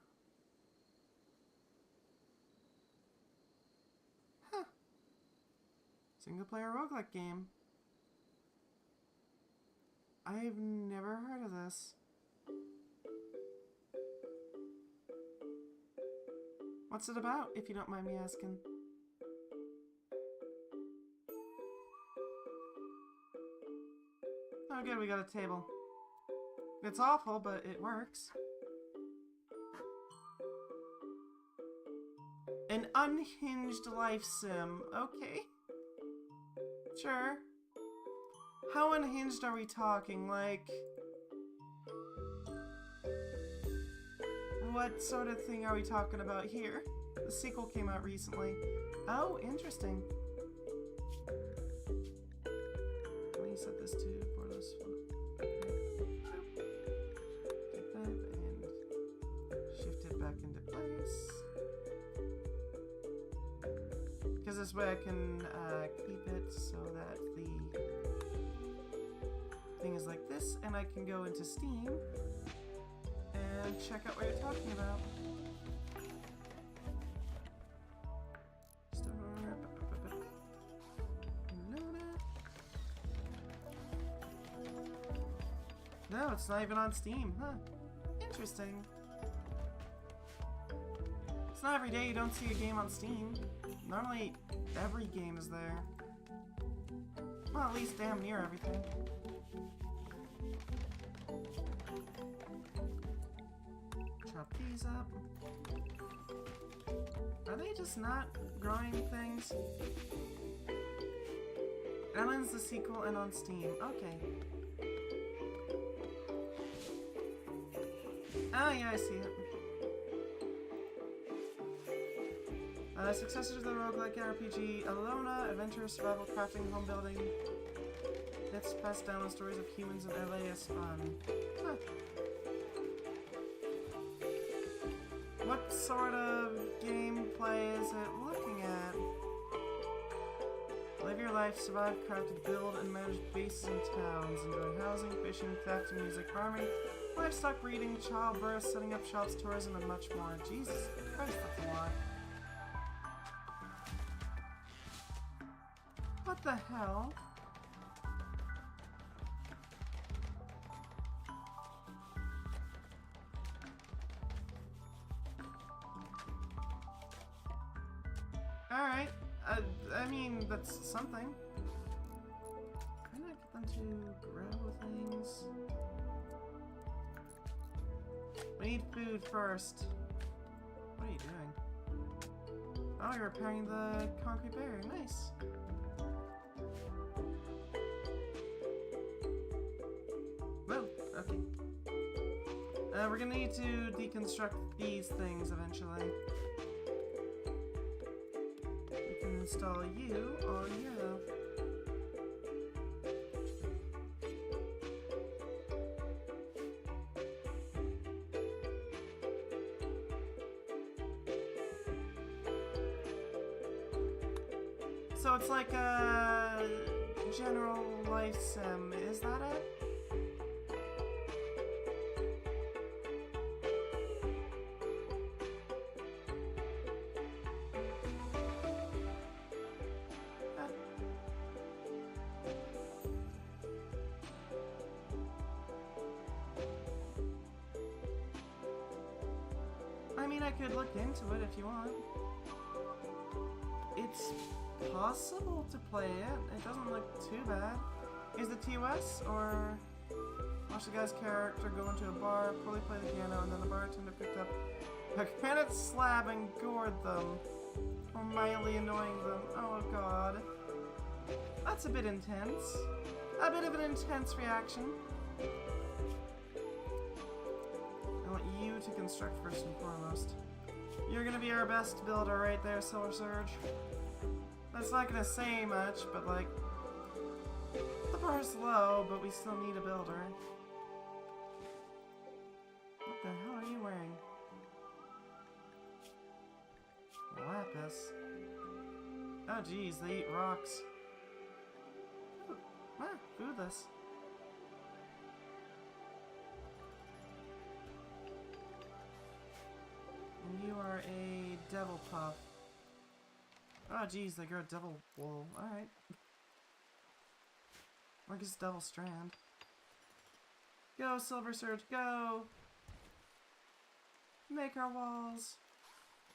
Huh. Single player roguelike game. I've never heard of this. What's it about, if you don't mind me asking? Oh good, we got a table. It's awful, but it works. An unhinged life sim. Okay. Sure. How unhinged are we talking? Like, what sort of thing are we talking about here? The sequel came out recently. Oh, interesting. Let me set this to for this one. Take that and shift it back into place. Because this way I can keep it so that the thing is like this, and I can go into Steam and check out what you're talking about. No, it's not even on Steam, huh? Interesting. It's not every day you don't see a game on Steam. Normally, every game is there. Well, at least damn near everything. Chop these up. Are they just not growing things? Ellen's the sequel and on Steam. Okay. Oh yeah, I see it. Successor to the roguelike RPG, Alona, adventure, survival, crafting, home building. It's passed down the stories of humans in LA is fun. Huh. What sort of gameplay is it looking at? Live your your life, survive, craft, build, and manage bases and towns. Enjoy housing, fishing, theft, music, farming, livestock breeding, childbirth, setting up shops, tourism, and much more. Jesus Christ, that's a lot. What the hell? Alright. I mean, that's something. Can I get them to grow things? We need food first. What are you doing? Oh, you're repairing the concrete barrier. Nice. Whoa, okay. We're gonna need to deconstruct these things eventually. We can install you on here. So it's like a general life sim, is that it? I mean, I could look into it if you want. It's possible to play it. It doesn't look too bad. Is the TOS or watch the guy's character go into a bar, poorly play the piano, and then the bartender picked up a granite slab and gored them, or mildly annoying them. Oh god. That's a bit intense. A bit of an intense reaction. I want you to construct first and foremost. You're gonna be our best builder right there, Solar Surge. That's not gonna say much, but like, the bar's low, but we still need a builder. What the hell are you wearing? Lapis. Oh geez, they eat rocks. Ooh, foodless. And you are a devil puff. Oh geez, they grow devil wool. Alright. Or just devil strand. Go, Silver Surge, go! Make our walls!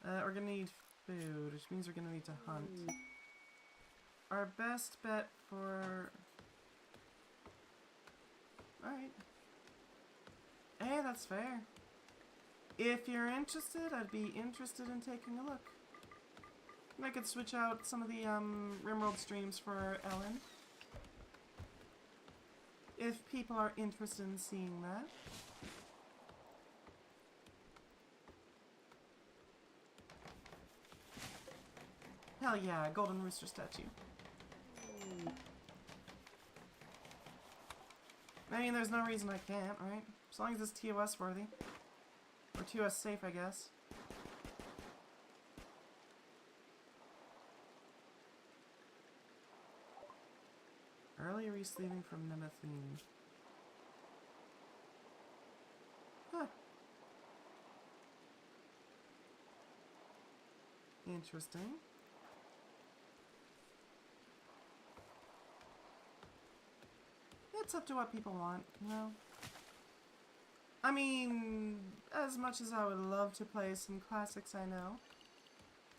We're gonna need food, which means we're gonna need to hunt. Our best bet for... Alright. Hey, that's fair. If you're interested, I'd be interested in taking a look. I could switch out some of the Rimworld streams for Ellen. If people are interested in seeing that. Hell yeah, golden rooster statue. I mean, there's no reason I can't, right? As long as it's TOS worthy. Or TOS safe, I guess. Early re-sleeving from Nemethyne. Huh. Interesting. It's up to what people want, you know? I mean, as much as I would love to play some classics I know,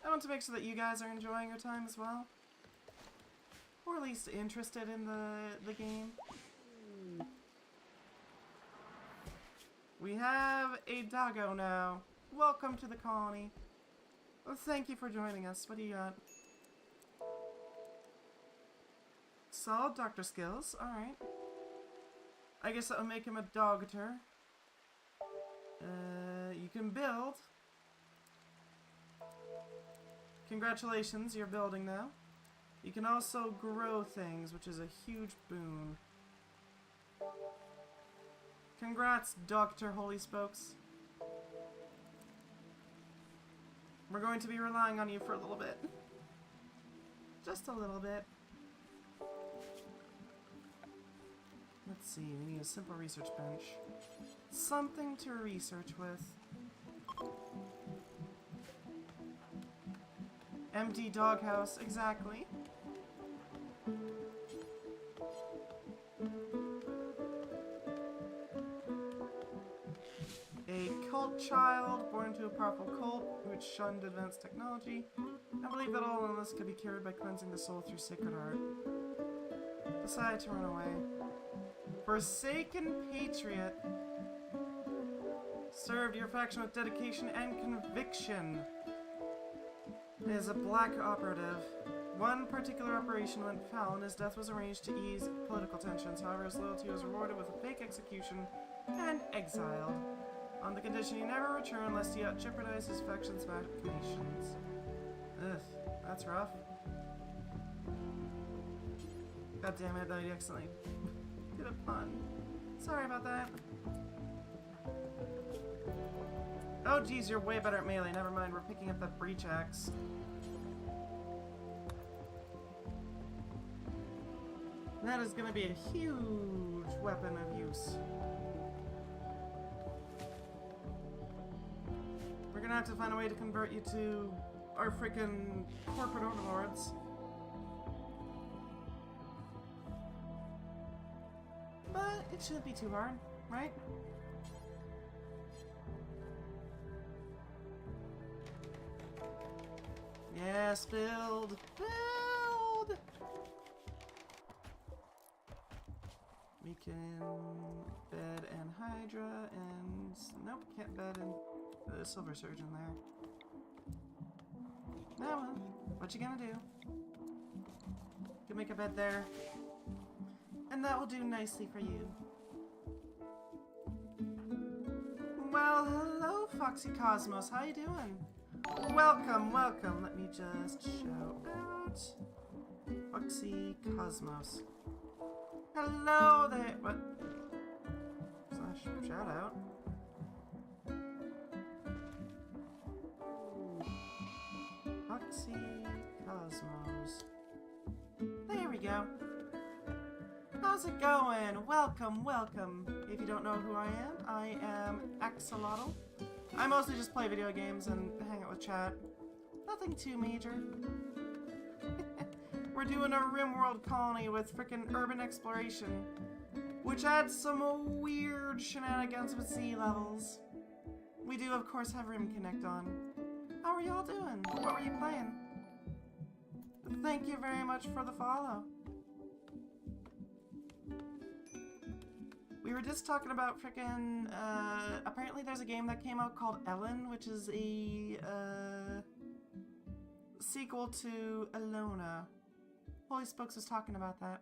I want to make sure that you guys are enjoying your time as well. Or at least interested in the game. We have a doggo now. Welcome to the colony. Well, thank you for joining us. What do you got? Solid doctor skills. Alright. I guess that'll make him a dogter. You can build. Congratulations, you're building now. You can also grow things, which is a huge boon. Congrats, Dr. Holy Spokes. We're going to be relying on you for a little bit. Just a little bit. Let's see, we need a simple research bench. Something to research with. Empty doghouse, exactly. A cult child born to a powerful cult which shunned advanced technology. I believe that all illness could be cured by cleansing the soul through sacred art. Decided to run away. Forsaken patriot. Served your faction with dedication and conviction. Is a black operative. One particular operation went foul and his death was arranged to ease political tensions. However, his loyalty was rewarded with a fake execution and exiled. On the condition he never return lest he jeopardize his faction's machinations. Ugh, that's rough. God damn it, I accidentally did a pun. Sorry about that. Oh geez, you're way better at melee. Never mind, we're picking up that breach axe. That is gonna be a huge weapon of use. We're gonna have to find a way to convert you to our freaking corporate overlords. But it shouldn't be too hard, right? Yes, build! Build! We can bed and Hydra and... Nope, can't bed and the Silver Surge in there. Now, well, what you gonna do? You can make a bed there. And that will do nicely for you. Well, hello, Foxy Cosmos. How you doing? Welcome, welcome. Let me just shout out. Foxy Cosmos. Hello there. What? Slash shout out. Foxy Cosmos. There we go. How's it going? Welcome, welcome. If you don't know who I am Axolotl. I mostly just play video games and hang out with chat. Nothing too major. We're doing a Rimworld colony with frickin' urban exploration, which adds some weird shenanigans with sea levels. We do, of course, have Rim Connect on. How are y'all doing? What were you playing? Thank you very much for the follow. We were just talking about frickin', apparently there's a game that came out called Ellen, which is a, sequel to Alona. Holy Spokes was talking about that.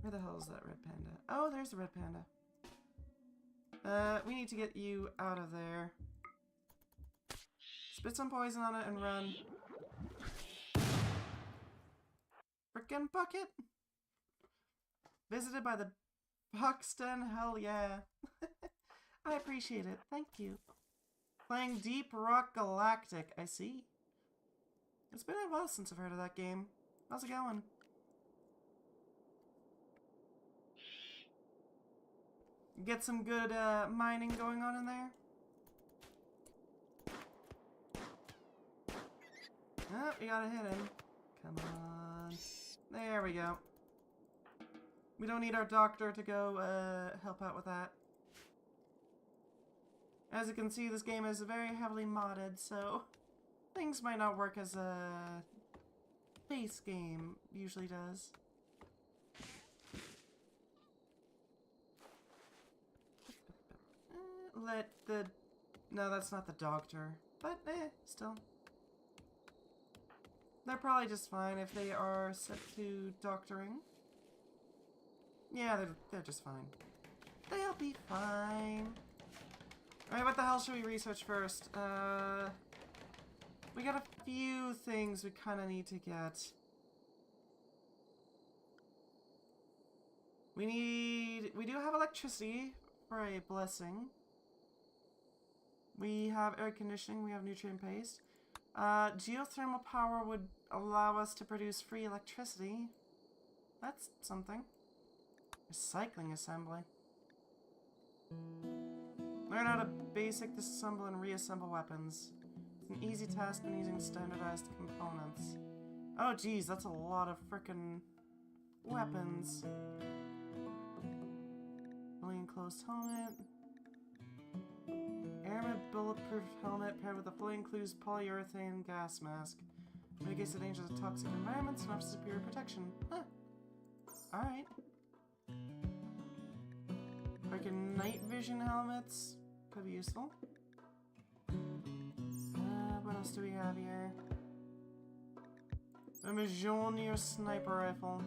Where the hell is that red panda? Oh, there's the red panda. We need to get you out of there. Spit some poison on it and run. Frickin' bucket! Visited by the Buxton, hell yeah. I appreciate it, thank you. Playing Deep Rock Galactic, I see. It's been a while since I've heard of that game. How's it going? Get some good mining going on in there? Oh, we gotta hit him. Come on. There we go. We don't need our doctor to go help out with that. As you can see, this game is very heavily modded, so things might not work as a base game usually does. No, that's not the doctor, but still. They're probably just fine if they are set to doctoring. Yeah, they're just fine. They'll be fine. Alright, what the hell should we research first? We got a few things we kind of need to get. We do have electricity for a blessing. We have air conditioning, we have nutrient paste. Geothermal power would allow us to produce free electricity. That's something. Recycling assembly. Learn how to basic disassemble and reassemble weapons. It's an easy task when using standardized components. Oh geez, that's a lot of frickin' weapons. Fully enclosed helmet. Airman bulletproof helmet paired with a fully enclosed polyurethane gas mask. Mitigates the dangers of toxic environments and offers superior protection. Huh. Alright. Freaking night vision helmets. Could be useful. What else do we have here? A Mjolnir sniper rifle.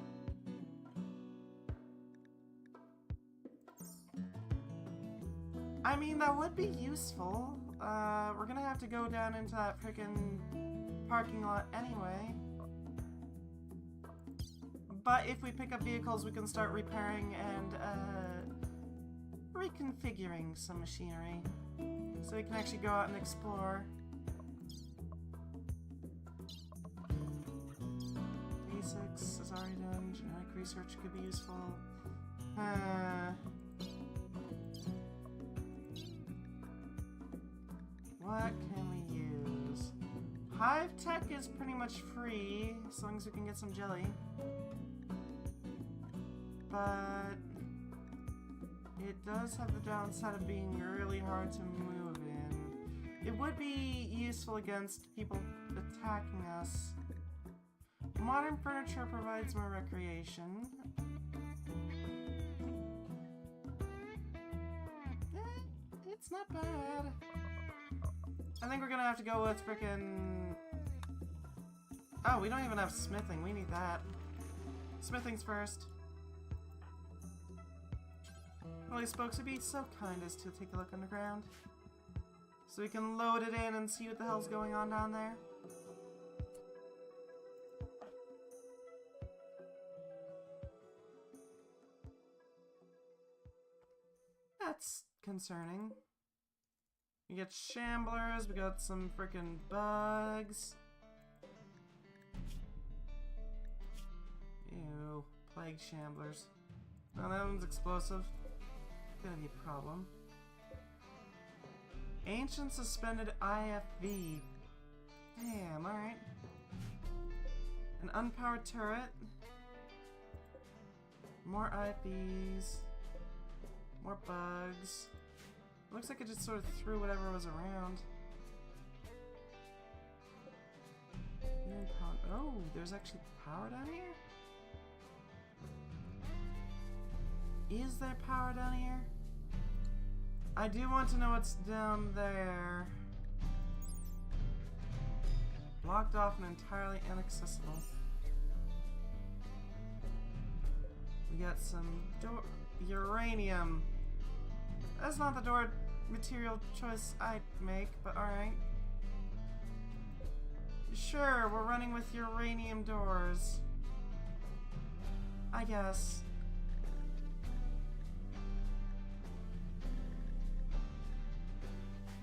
I mean, that would be useful. We're gonna have to go down into that freaking parking lot anyway. But if we pick up vehicles, we can start repairing and reconfiguring some machinery. So we can actually go out and explore. Basics is already done. Genetic research could be useful. What can we use? Hive Tech is pretty much free, as long as we can get some jelly. But it does have the downside of being really hard to move in. It would be useful against people attacking us. Modern furniture provides more recreation. It's not bad. I think we're gonna have to go with frickin'... Oh, we don't even have smithing. We need that. Smithing's first. Well, these folks would be so kind as to take a look underground. So we can load it in and see what the hell's going on down there. That's concerning. We got shamblers, we got some frickin' bugs. Ew, plague shamblers. Oh, that one's explosive. Gonna be a problem. Ancient suspended IFV. Damn, alright. An unpowered turret. More IFVs. More bugs. Looks like it just sort of threw whatever was around. Oh, there's actually power down here? Is there power down here? I do want to know what's down there. Blocked off and entirely inaccessible. We got some uranium. That's not the door material choice I'd make, but alright. Sure, we're running with uranium doors. I guess.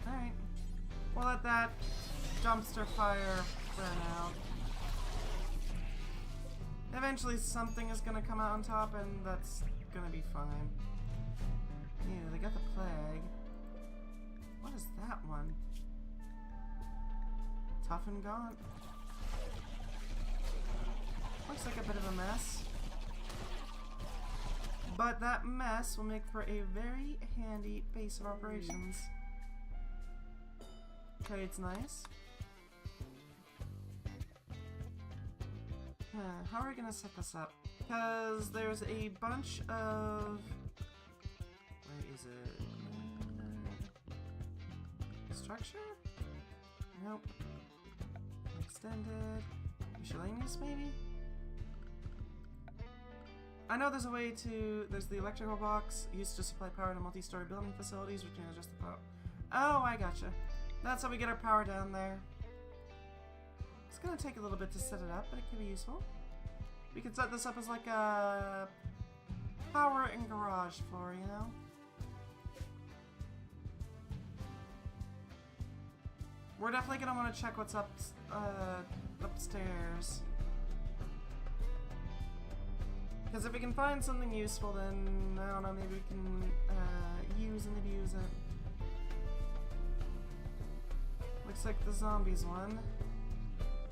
Alright. We'll let that dumpster fire burn out. Eventually something is gonna come out on top and that's gonna be fine. Ew, they got the plague. What is that one? Tough and gaunt. Looks like a bit of a mess. But that mess will make for a very handy base of operations. Okay, it's nice. How are we gonna set this up? Because there's a bunch of... Where is it? Structure? Nope. Extended. Miscellaneous, maybe? I know there's a way to... There's the electrical box used to supply power to multi-story building facilities, which is just the power. Oh, I gotcha. That's how we get our power down there. It's gonna take a little bit to set it up, but it could be useful. We could set this up as like a power and garage floor, you know? We're definitely gonna want to check what's up upstairs. Because if we can find something useful, then, I don't know, maybe we can use and abuse it. Looks like the zombies one.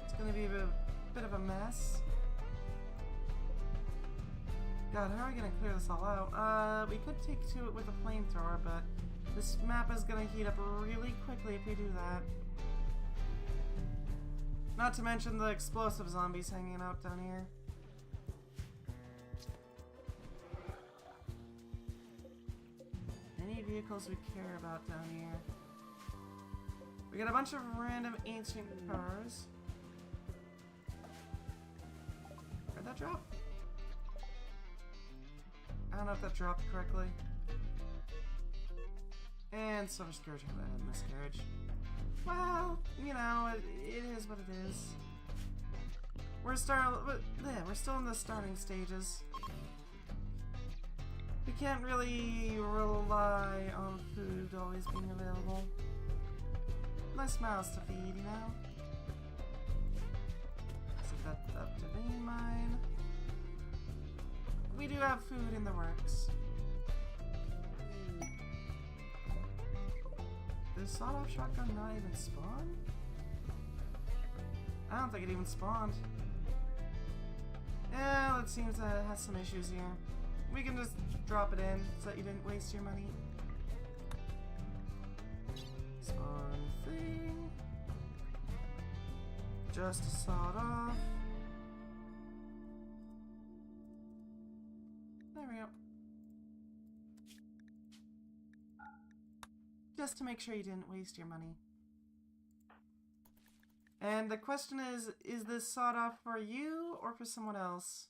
It's gonna be a bit of a mess. God, how are we gonna clear this all out? We could take to it with a flamethrower, but this map is gonna heat up really quickly if we do that. Not to mention the explosive zombies hanging out down here. Any vehicles we care about down here? We got a bunch of random ancient cars. Where'd that drop? I don't know if that dropped correctly. And Silver Scourge had a miscarriage. Well, you know, it is what it is. We're still in the starting stages. We can't really rely on food always being available. Less mouths to feed, you know? So that's up to vein mine. We do have food in the works. Did sawed-off shotgun not even spawn? I don't think it even spawned. Yeah, it seems that it has some issues here. We can just drop it in so that you didn't waste your money. Spawn thing. Just sawed off. There we go. Just to make sure you didn't waste your money. And the question is this sawed off for you or for someone else?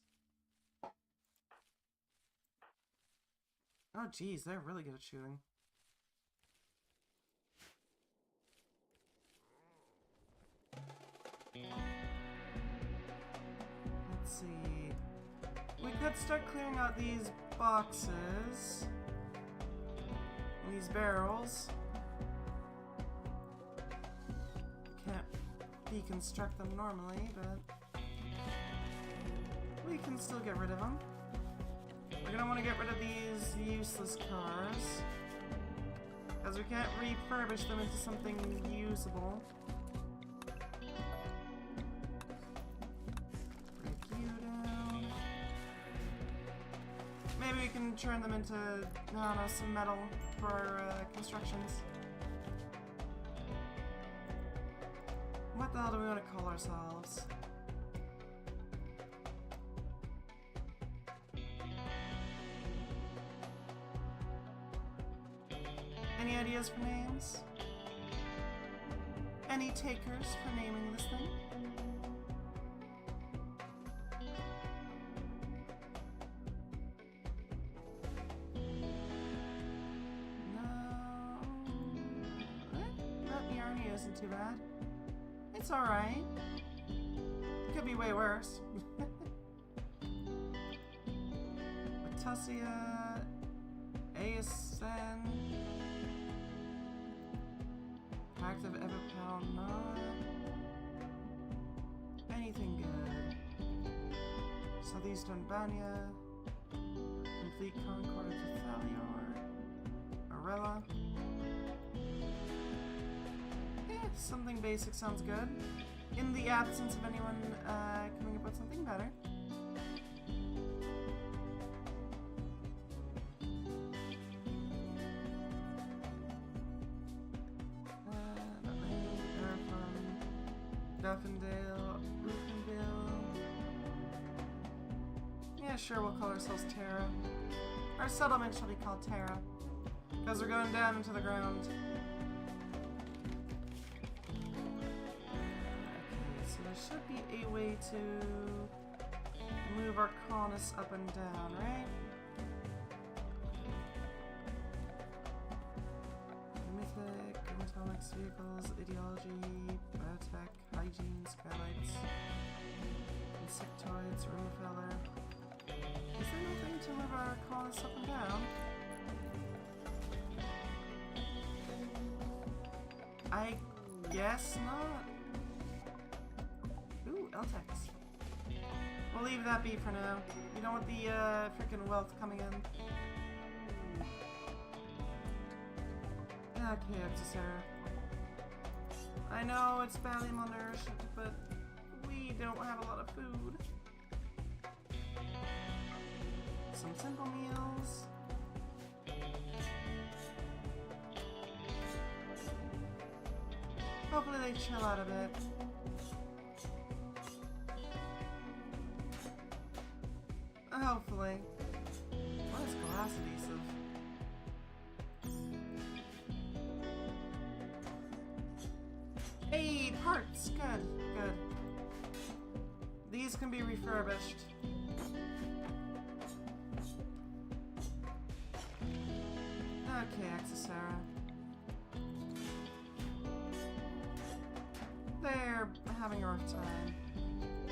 Oh geez, they're really good at shooting. Let's see. We could start clearing out these boxes. These barrels. Can't deconstruct them normally, but we can still get rid of them. We're gonna want to get rid of these useless cars, because we can't refurbish them into something usable. Break you down. Maybe we can turn them into, I don't know, some metal for our constructions. What the hell do we want to call ourselves? Any ideas for names? Any takers for naming this thing? Isn't too bad. It's alright. Could be way worse. Batussia, ASN, Active Everpound Mod. Anything good. Southeastern Banya, Complete Concord of Thalior, Arella. Something basic sounds good. In the absence of anyone coming up with something better. Duffendale, Roofinville. Yeah, sure, we'll call ourselves Terra. Our settlement shall be called Terra, because we're going down into the ground. Should be a way to move our colonists up and down, right? Mythic, atomics, vehicles, ideology, biotech, hygiene, skylights, insectoids, Rimworld. Is there nothing to move our colonists up and down? I guess not. Eltex. We'll leave that be for now. We don't want the freaking wealth coming in. Okay, Sarah. I know it's badly malnourished, but we don't have a lot of food. Some simple meals. Hopefully they chill out a bit. Hopefully. What is glass adhesive? Hey, parts! Good, good. These can be refurbished. Okay, Accessara. They're having a rough time.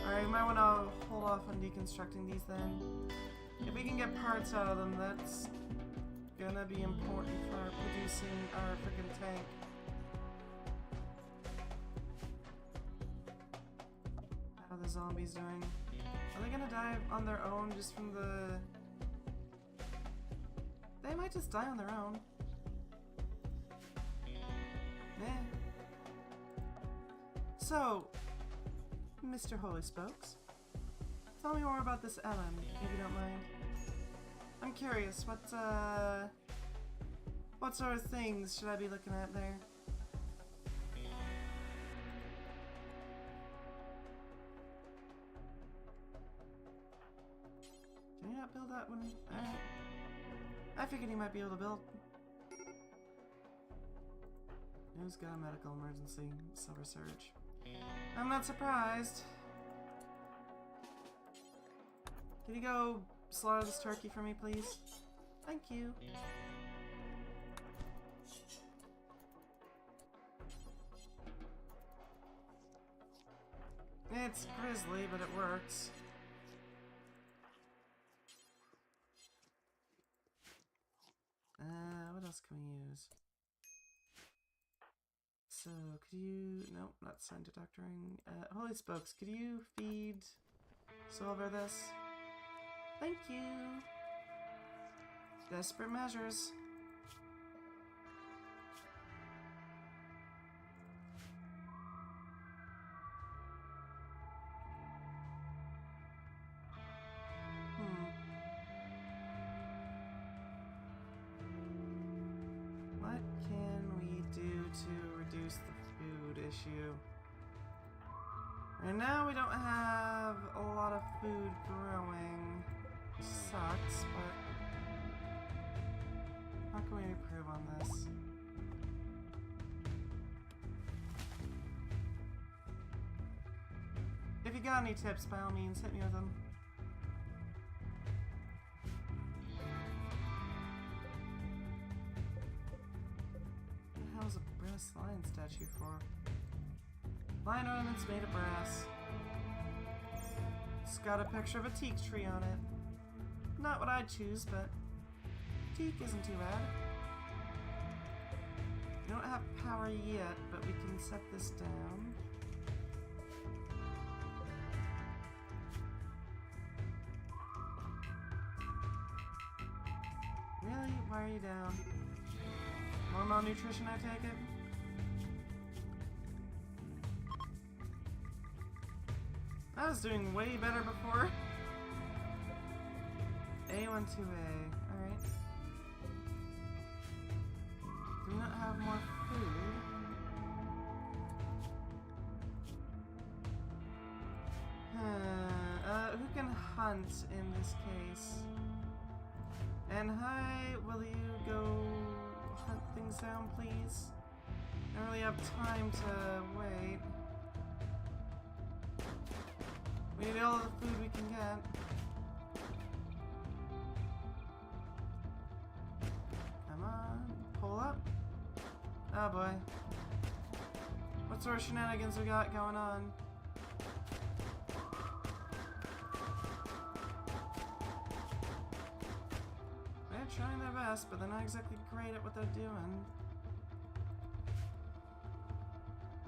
Alright, we might want to hold off on deconstructing these then. If we can get parts out of them, that's gonna be important for producing our freaking tank. How are the zombies doing? Are they gonna die on their own just from the... They might just die on their own. Eh. So, Mr. Holy Spokes, tell me more about this Ellen, if you don't mind. I'm curious, what sort of things should I be looking at there? Can you not build that one? Alright. I figured he might be able to build. Who's got a medical emergency? Silver Surge. I'm not surprised. Can you go slaughter this turkey for me, please? Thank you. It's grisly, but it works. What else can we use? So, could you... Nope, not signed to doctoring. Holy Spokes, could you feed Silver this? Thank you! Desperate measures. What can we do to reduce the food issue? Right now we don't have a lot of food growing. Sucks, but how can we improve on this? If you got any tips, by all means, hit me with them. What the hell's a brass lion statue for? Lion ornaments made of brass. It's got a picture of a teak tree on it. Not what I'd choose, but teak isn't too bad. We don't have power yet, but we can set this down. Really? Why are you down? More malnutrition, I take it? I was doing way better before. A12A. Alright. Do we not have more food? Who can hunt in this case? And hi, will you go hunt things down, please? I don't really have time to wait. We need all the food we can get. Come on, pull up. Oh boy. What sort of shenanigans we got going on? They're trying their best, but they're not exactly great at what they're doing.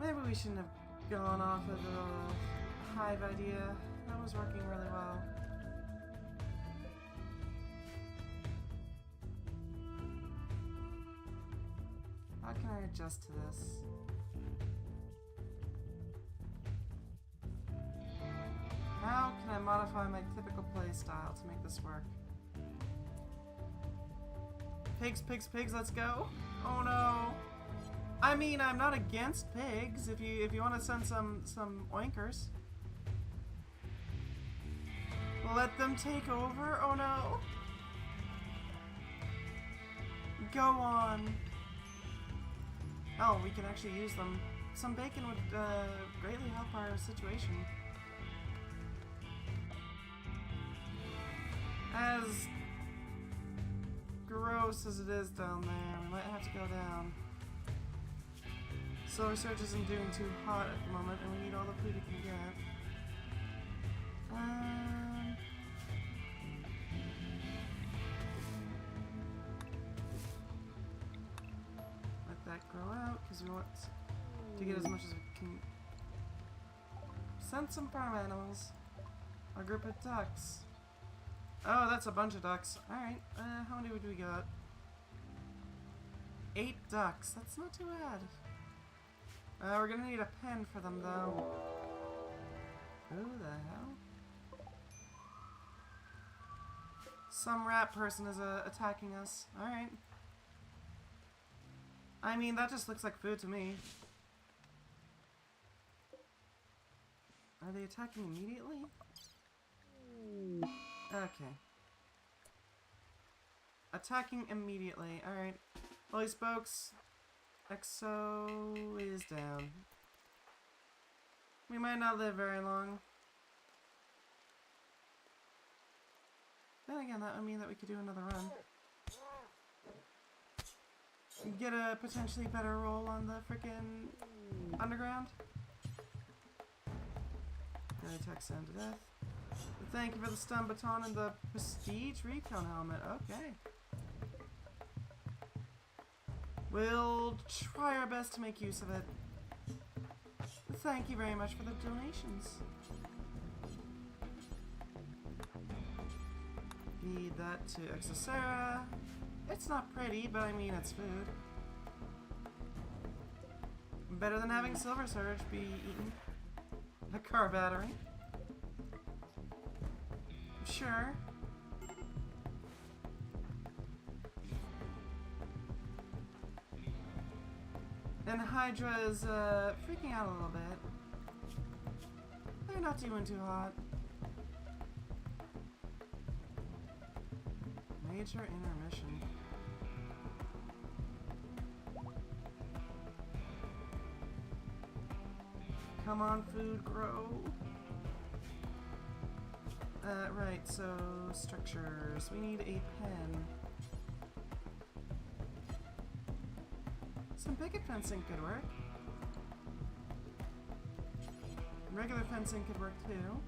Maybe we shouldn't have gone off of the hive idea. That was working really well. How can I adjust to this? How can I modify my typical playstyle to make this work? Pigs, pigs, pigs, let's go. Oh no. I mean, I'm not against pigs if you want to send some oinkers. Let them take over? Oh no. Go on. Oh, we can actually use them. Some bacon would greatly help our situation. As gross as it is down there, we might have to go down. So research isn't doing too hot at the moment, and we need all the food we can get. Let that grow out, because we want to get as much as we can. Send some farm animals. A group of ducks. Oh, that's a bunch of ducks. Alright, how many would we got? 8 ducks. That's not too bad. We're gonna need a pen for them, though. Who the hell? Some rat person is attacking us. Alright. I mean, that just looks like food to me. Are they attacking immediately? Okay. Attacking immediately. Alright. Holy spokes. EXO is down. We might not live very long. Then again, that would mean that we could do another run. Get a potentially better roll on the frickin' underground. Really attack sound to death. But thank you for the stun baton and the prestige recon helmet. Okay. We'll try our best to make use of it. Thank you very much for the donations. Feed that to Exocera. It's not pretty, but I mean it's food. Better than having Silver Surge be eaten. A car battery. Sure. And Hydra is freaking out a little bit. They're not doing too hot. Major intermission. Come on, food, grow. Right, so structures. We need a pen. Some picket fencing could work. Regular fencing could work too.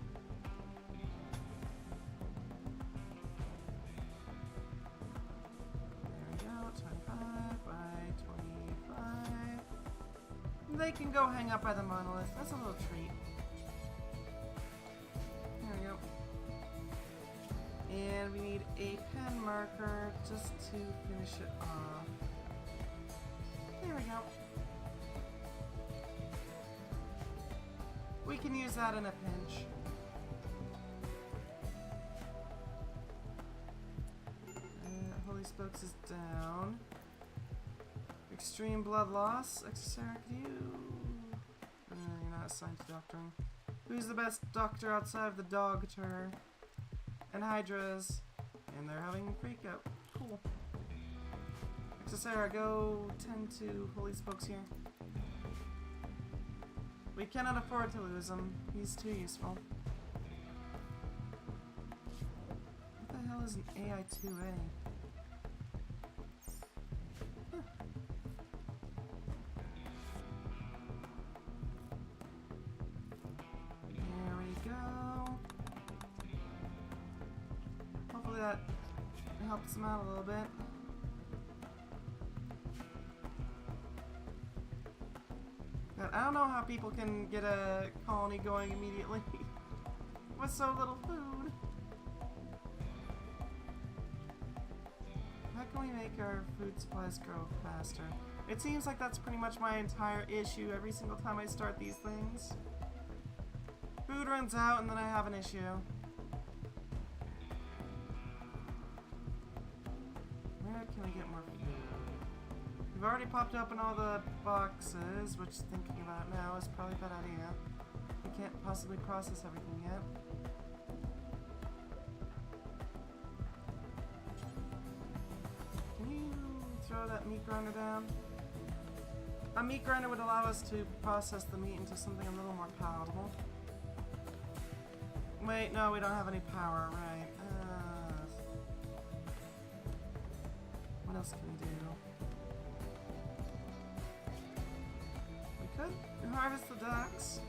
There we go, 25 by 25. They can go hang up by the monolith. That's a little treat. There we go. And we need a pen marker just to finish it off. There we go. We can use that in a pinch. Holy Spokes is down. Extreme blood loss. Exocera, could you... you're not assigned to doctoring. Who's the best doctor outside of the Doctor? And Hydras. And they're having freak out. Cool. Exocera, go tend to Holy Spokes here. We cannot afford to lose him. He's too useful. What the hell is an AI2A? Huh. There we go. Hopefully that helps him out a little bit. I don't know how people can get a colony going immediately. with so little food. How can we make our food supplies grow faster? It seems like that's pretty much my entire issue every single time I start these things. Food runs out and then I have an issue. Where can we get more food? We've already popped open all the boxes, which thinking about it now is probably a bad idea. We can't possibly process everything yet. Can you throw that meat grinder down? A meat grinder would allow us to process the meat into something a little more palatable. Wait, no, we don't have any power, right. What else can we do? We could harvest the ducks.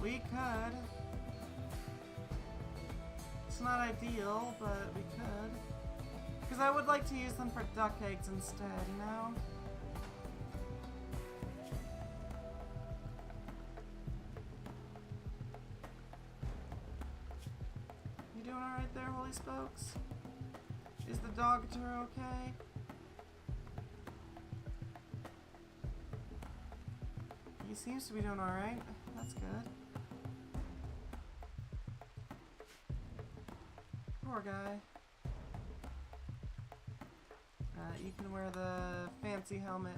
We could. It's not ideal, but we could. Because I would like to use them for duck eggs instead, you know? You doing alright there, Holy Spokes? Is the doctor okay? He seems to be doing alright. That's good. Poor guy. You can wear the fancy helmet.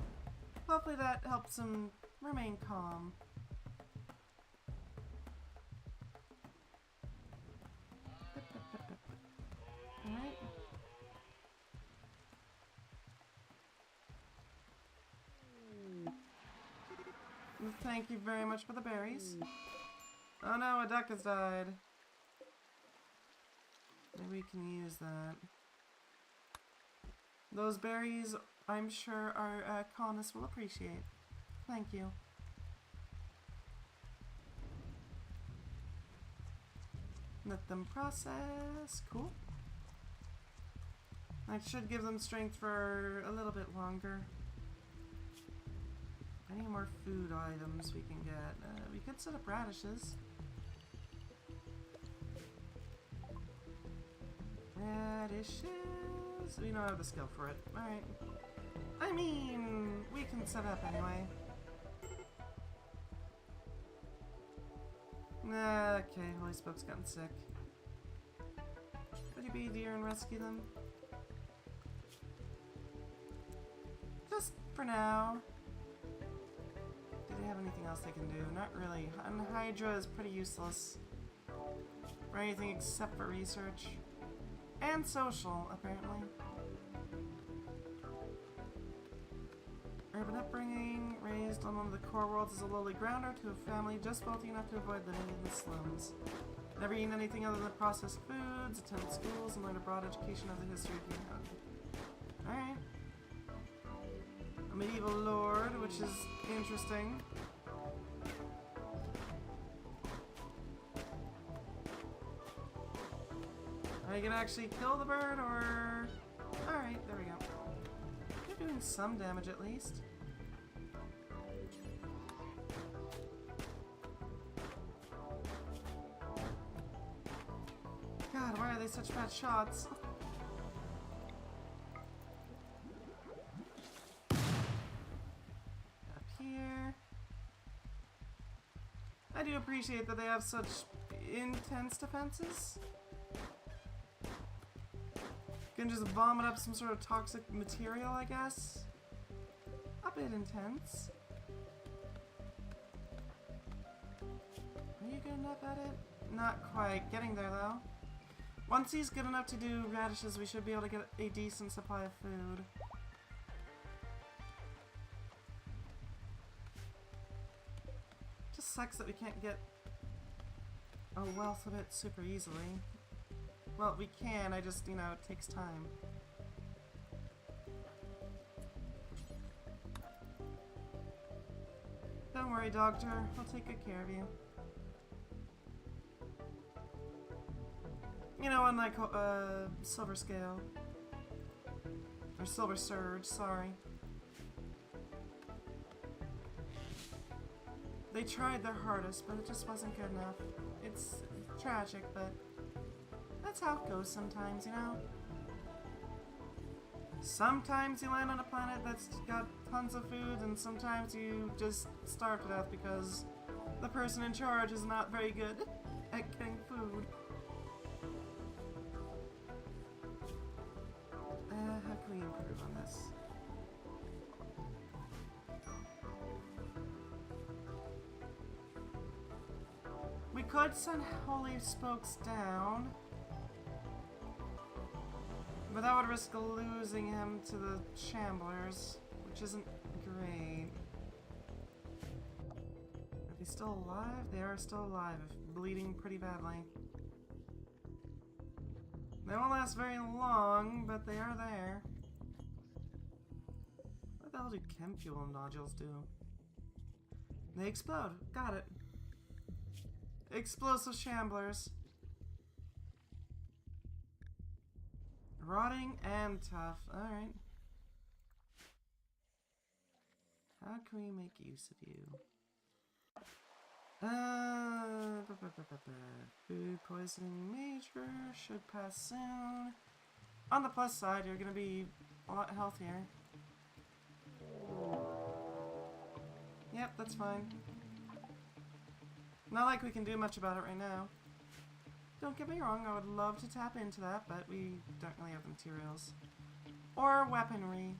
Hopefully that helps him remain calm. Alright. Thank you very much for the berries. Oh no, a duck has died. Maybe we can use that. Those berries, I'm sure our colonists will appreciate. Thank you. Let them process. Cool. That should give them strength for a little bit longer. Any more food items we can get? We could set up radishes. Radishes. We don't have the skill for it. Alright. I mean, we can set up anyway. Okay, Holy Spoke's gotten sick. Would you be dear and rescue them? Just for now. Do they have anything else they can do? Not really. And Hydra is pretty useless for anything except for research. And social, apparently. Urban upbringing, raised on one of the core worlds as a lowly grounder to a family just wealthy enough to avoid living in the slums. Never eaten anything other than processed foods, attended schools, and learned a broad education of the history of humanity. Alright. A medieval lord, which is interesting. Are you gonna actually kill the bird, or... Alright, there we go. You're doing some damage at least. God, why are they such bad shots? Up here. I do appreciate that they have such intense defenses. You can just vomit up some sort of toxic material, I guess. A bit intense. Are you good enough at it? Not quite. Getting there, though. Once he's good enough to do radishes, we should be able to get a decent supply of food. Just sucks that we can't get a wealth of it super easily. Well, we can, I just, you know, it takes time. Don't worry, Doctor. I'll take good care of you. You know, unlike, Silver Scale. Or Silver Surge, sorry. They tried their hardest, but it just wasn't good enough. It's tragic, but that's how it goes sometimes, you know? Sometimes you land on a planet that's got tons of food, and sometimes you just starve to death because the person in charge is not very good at getting food. How can we improve on this? We could send holy spokes down, but that would risk losing him to the Shamblers, which isn't great. Are they still alive? They are still alive, bleeding pretty badly. They won't last very long, but they are there. What the hell do chem fuel nodules do? They explode. Got it. Explosive Shamblers. Rotting and tough. Alright. How can we make use of you? Food poisoning major. Should pass soon. On the plus side, you're gonna be a lot healthier. Yep, that's fine. Not like we can do much about it right now. Don't get me wrong, I would love to tap into that, but we don't really have the materials. Or weaponry.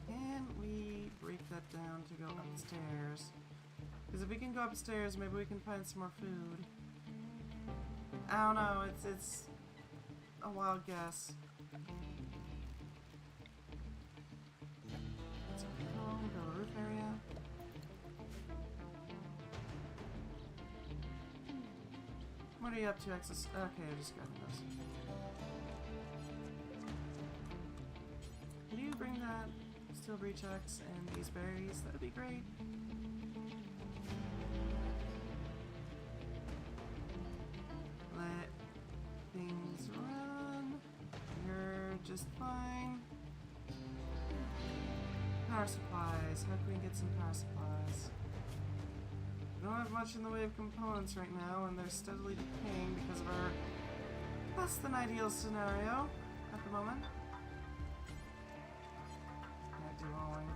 Can we break that down to go upstairs? Because if we can go upstairs, maybe we can find some more food. I don't know, it's a wild guess. Let's go to the roof area. What are you up to, Exus? Okay, I'm just grabbing those. Can you bring that steel breach axe and these berries? That'd be great. Let things run. You're just fine. Power supplies. How can we get some power supplies? We don't have much in the way of components right now, and they're steadily decaying because of our less than ideal scenario at the moment. Can't do hauling.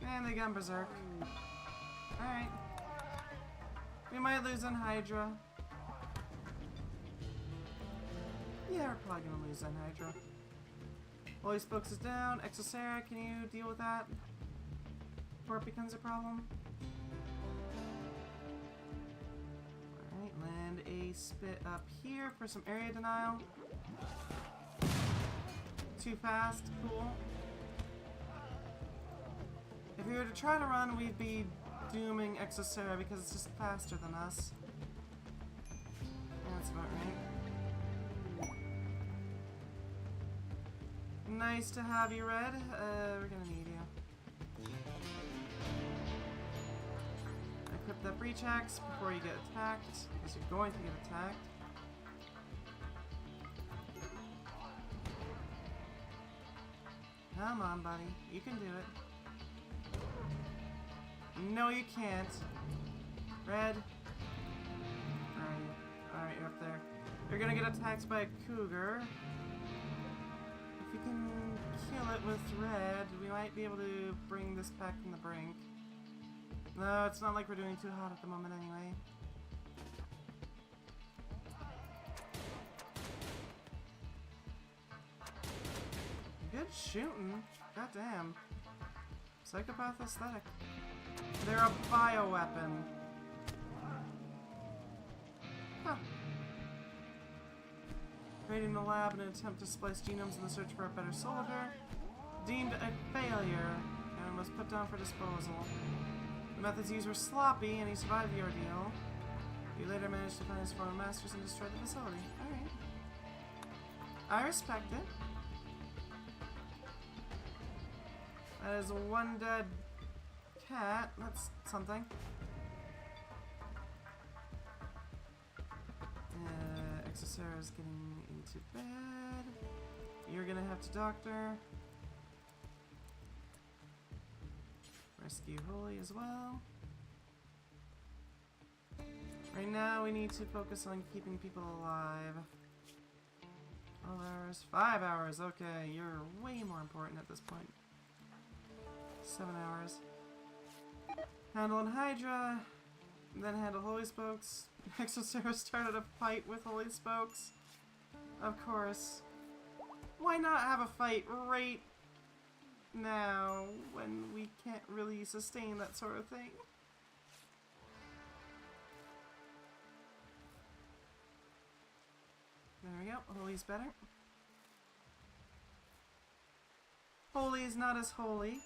And they got berserk. Alright. We might lose on Hydra. Yeah, we're probably gonna lose on Hydra. Holy Spokes is down. Exocera, can you deal with that before it becomes a problem? Alright, land a spit up here for some area denial. Too fast, cool. If we were to try to run, we'd be dooming Exocera because it's just faster than us. Yeah, that's about right. Nice to have you, Red. We're gonna need you. Equip that breach axe before you get attacked, because you're going to get attacked. Come on, buddy. You can do it. No, you can't. Red. Alright, you're up there. You're gonna get attacked by a cougar. If we can kill it with red, we might be able to bring this back from the brink. No, it's not like we're doing too hot at the moment anyway. Good shooting. Goddamn. Psychopath aesthetic. They're a bioweapon. Huh. Creating a lab in an attempt to splice genomes in the search for a better soldier. Deemed a failure and was put down for disposal. The methods used were sloppy and he survived the ordeal. He later managed to find his former masters and destroy the facility. Alright. I respect it. That is one dead cat. That's something. Exocera is getting into bed. You're gonna have to doctor. Rescue Holy as well. Right now we need to focus on keeping people alive. 12 hours, 5 hours, okay, you're way more important at this point. 7 hours. Handle and Hydra, then handle Holy Spokes. Exosera started a fight with Holy Spokes. Of course. Why not have a fight right now when we can't really sustain that sort of thing? There we go. Holy's better. Holy is not as holy,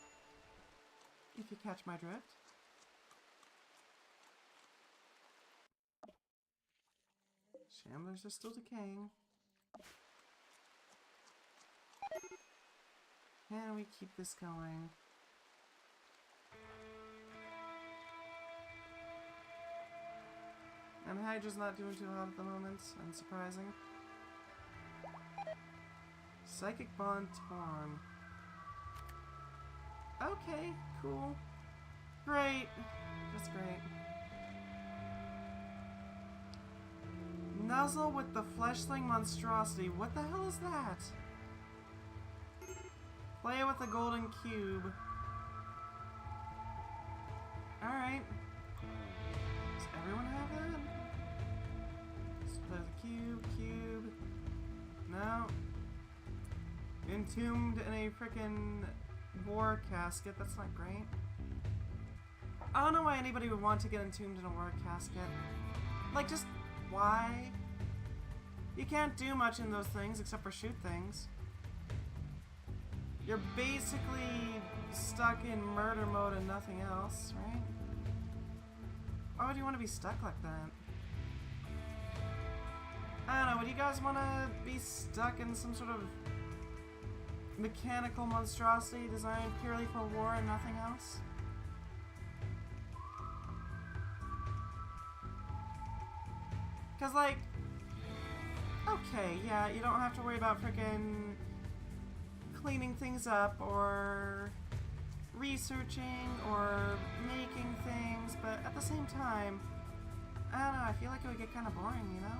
if you catch my drift. Shamblers are still decaying. Can we keep this going? And Hydra's not doing too hot at the moment, unsurprising. Psychic Bond torn. Okay, cool. Great. Just great. Nuzzle with the Fleshling Monstrosity. What the hell is that? Play with the golden cube. Alright. Does everyone have that? Let's play with the cube. No. Entombed in a frickin' war casket. That's not great. I don't know why anybody would want to get entombed in a war casket. Like, just why? You can't do much in those things except for shoot things. You're basically stuck in murder mode and nothing else, right? Why would you want to be stuck like that? I don't know, would you guys want to be stuck in some sort of mechanical monstrosity designed purely for war and nothing else? Because, like, okay, yeah, you don't have to worry about frickin' cleaning things up or researching or making things, but at the same time, I don't know, I feel like it would get kind of boring, you know?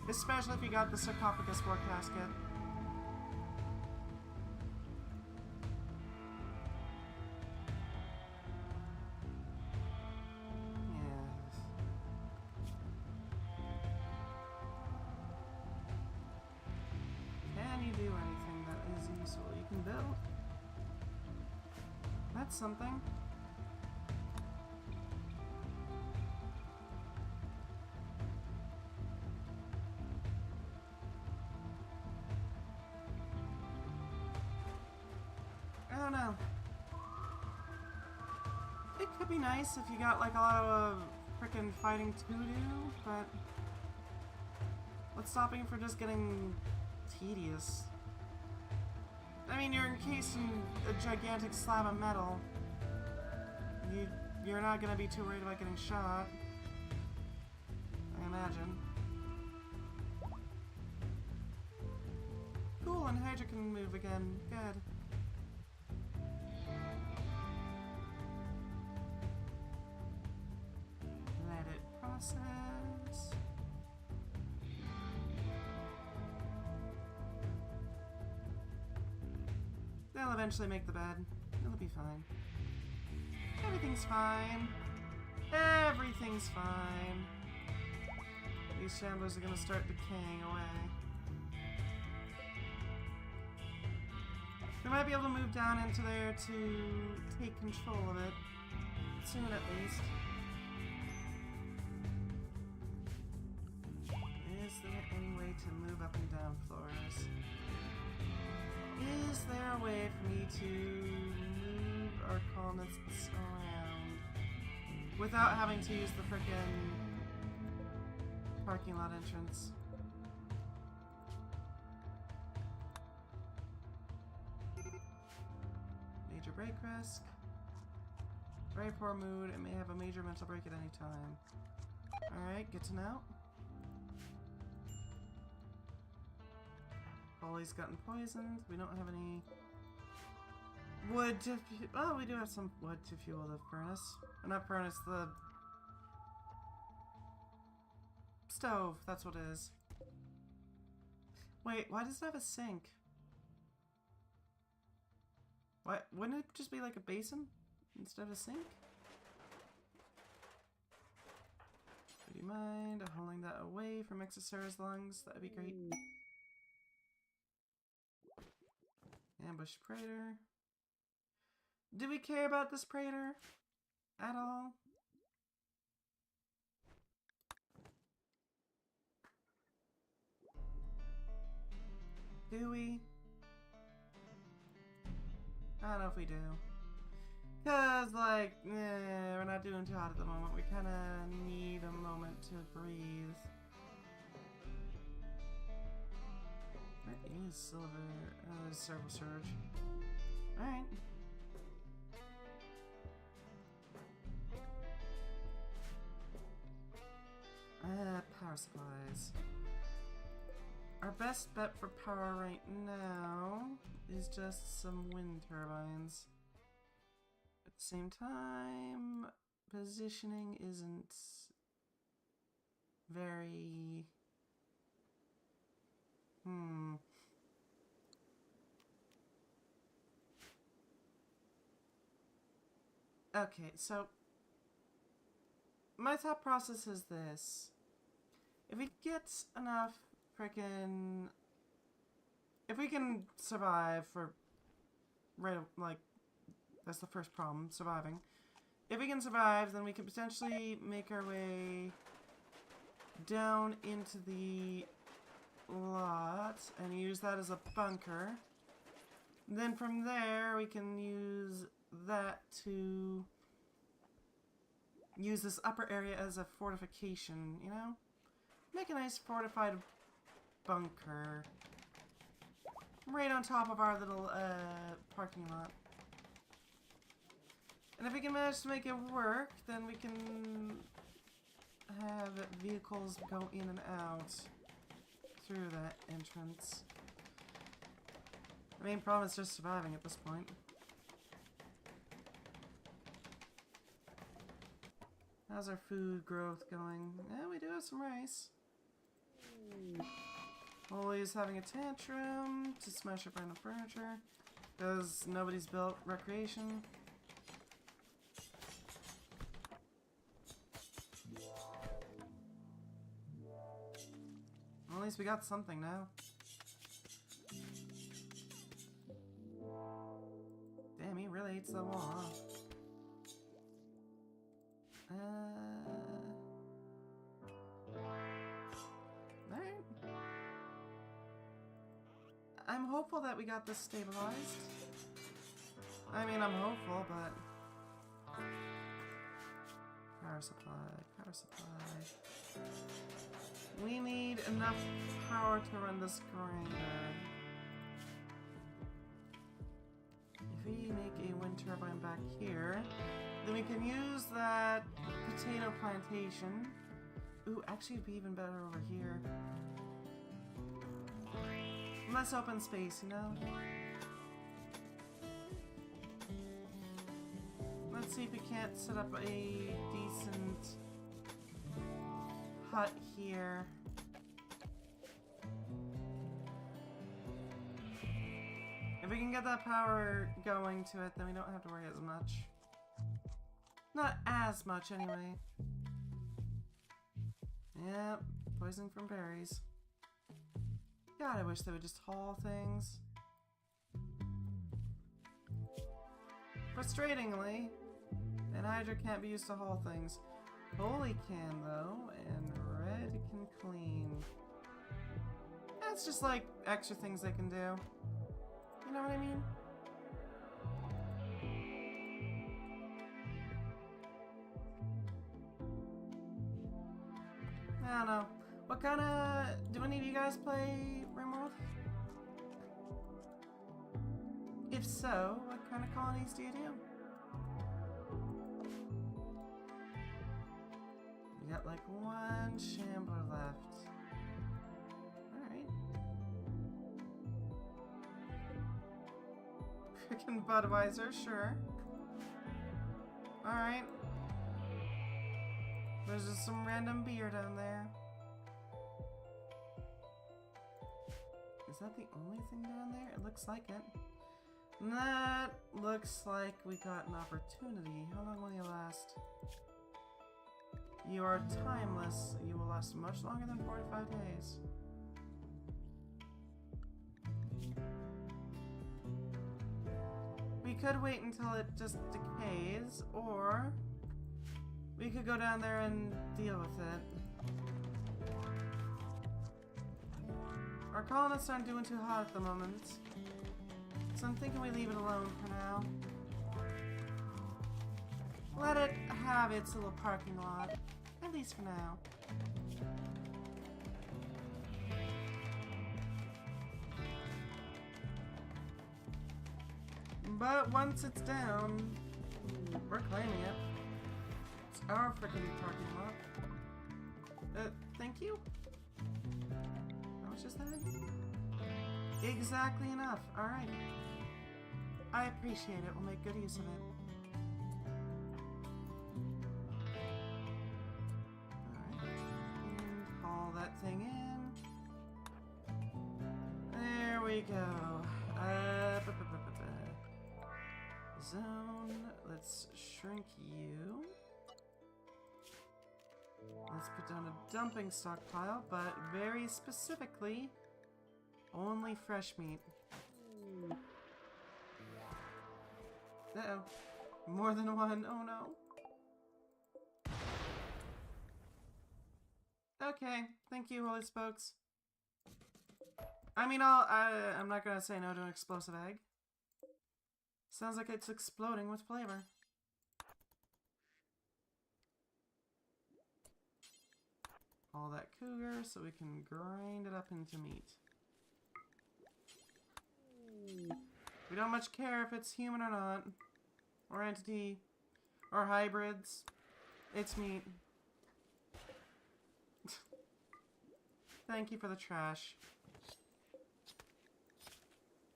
Especially if you got the sarcophagus war casket. Something. I don't know. It could be nice if you got like a lot of frickin' fighting to do, but what's stopping you from just getting tedious? I mean, you're encased in a gigantic slab of metal. You're not gonna be too worried about getting shot. I imagine. Cool, and Hydra can move again. Good. Let it process. They'll eventually make the bed. It'll be fine. Everything's fine. Everything's fine. These shamblers are gonna start decaying away. We might be able to move down into there to take control of it. Soon at least. Is there any way to move up and down floors? Is there a way for me to move our colonists around without having to use the frickin' parking lot entrance? Major break risk. Very poor mood. It may have a major mental break at any time. Alright, good to know. Holly's gotten poisoned. We don't have any wood to... Oh, we do have some wood to fuel the furnace. Or not furnace, the... stove. That's what it is. Wait, why does it have a sink? Why, wouldn't it just be like a basin instead of a sink? Would you mind hauling that away from Exosaurus lungs? That would be great. Ambush Praetor. Do we care about this Praetor at all? Do we? I don't know if we do. Cause like, we're not doing too hot at the moment. We kind of need a moment to breathe. Where is Silver? Oh, there's Serval Surge. Alright. Power supplies. Our best bet for power right now is just some wind turbines. At the same time, positioning isn't very... Okay, so my thought process is this. If we get enough frickin'... If we can survive for... Right, like, that's the first problem, surviving. If we can survive, then we can potentially make our way down into the lot and use that as a bunker. Then from there, we can use that to use this upper area as a fortification, you know? Make a nice fortified bunker right on top of our little parking lot. And if we can manage to make it work, then we can have vehicles go in and out through that entrance. The main problem is just surviving at this point. How's our food growth going? Yeah, we do have some rice. Holly's having a tantrum to smash up random furniture because nobody's built recreation. Well, at least we got something now. Damn, he really eats the wall, huh? Alright. I'm hopeful that we got this stabilized. I mean, I'm hopeful, but... Power supply, power supply. We need enough power to run this grinder. If we make a wind turbine back here, then we can use that potato plantation. Ooh, actually it'd be even better over here. Less open space, you know? Let's see if we can't set up a decent hut here. If we can get that power going to it, then we don't have to worry as much. Not as much, anyway. Yep, poison from berries. God, I wish they would just haul things. Frustratingly, an Hydra can't be used to haul things. Holy can, though, and Red can clean. That's just like extra things they can do. You know what I mean? I don't know. What kind of... Do any of you guys play Rimworld? If so, what kind of colonies do you do? We got like one shambler left. Alright. Frickin' Budweiser, sure. Alright. There's just some random beer down there. Is that the only thing down there? It looks like it. That looks like we got an opportunity. How long will you last? You are timeless. You will last much longer than 45 days. We could wait until it just decays, or we could go down there and deal with it. Our colonists aren't doing too hot at the moment, so I'm thinking we leave it alone for now. Let it have its little parking lot, at least for now. But once it's down, we're claiming it. It's our freaking parking lot. Thank you? How much is that? Exactly enough. Alright. I appreciate it. We'll make good use of it. Alright. And haul that thing in. There we go. Zone. Let's shrink you. Let's put down a dumping stockpile, but very specifically, only fresh meat. Uh-oh. More than one. Oh no. Okay. Thank you, Holy Spokes. I mean, I'm not gonna say no to an explosive egg. Sounds like it's exploding with flavor. All that cougar so we can grind it up into meat. We don't much care if it's human or not, or entity, or hybrids. It's meat. Thank you for the trash.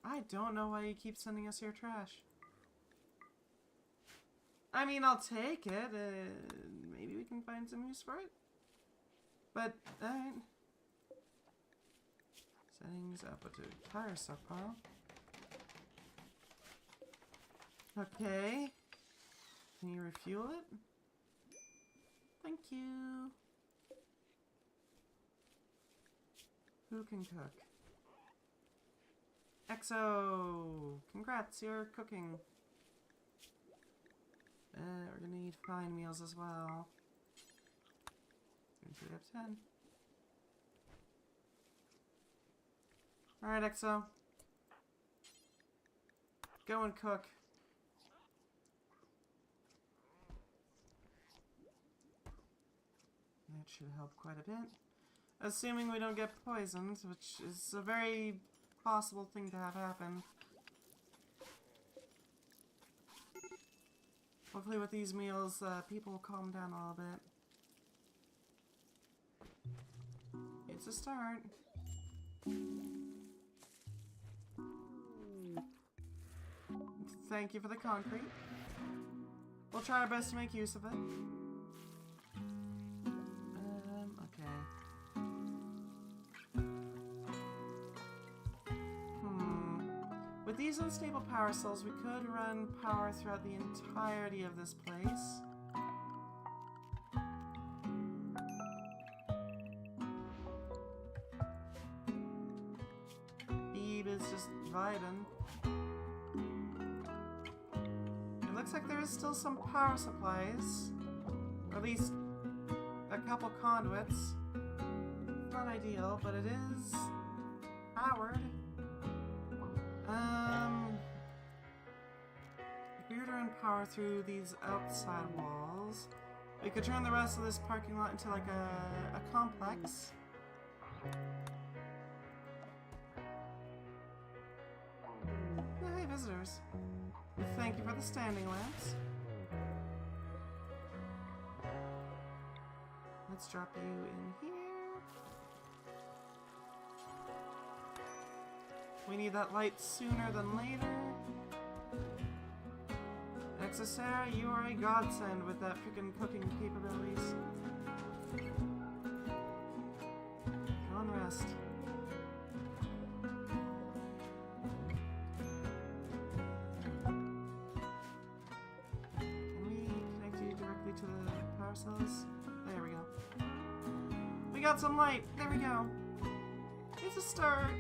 I don't know why you keep sending us your trash. I mean, I'll take it. Maybe we can find some use for it. But, alright. Settings up to tire stockpile. Okay. Can you refuel it? Thank you. Who can cook? EXO! Congrats, you're cooking. We're gonna need fine meals as well. We have 10. Alright, EXO. Go and cook. That should help quite a bit. Assuming we don't get poisoned, which is a very possible thing to have happen. Hopefully with these meals, people will calm down a little bit. It's a start. Thank you for the concrete. We'll try our best to make use of it. Okay. With these unstable power cells, we could run power throughout the entirety of this place. Beeb is just vibing. It looks like there is still some power supplies, or at least a couple conduits. Not ideal, but it is powered. If we were to run power through these outside walls, we could turn the rest of this parking lot into like a complex. Oh, hey, visitors. Thank you for the standing lamps. Let's drop you in here. We need that light sooner than later. Alright, so Sarah, you are a godsend with that freaking cooking capabilities. Go and rest. Can we connect you directly to the power cells? There we go. We got some light! There we go! It's a start!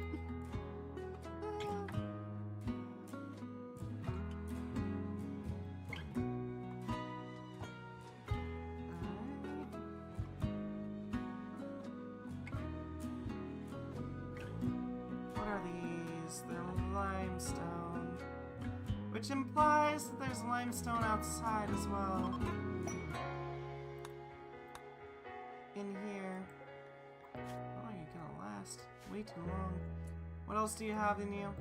Limestone, which implies that there's limestone outside as well. In here. Oh, you're gonna last way too long. What else do you have in you?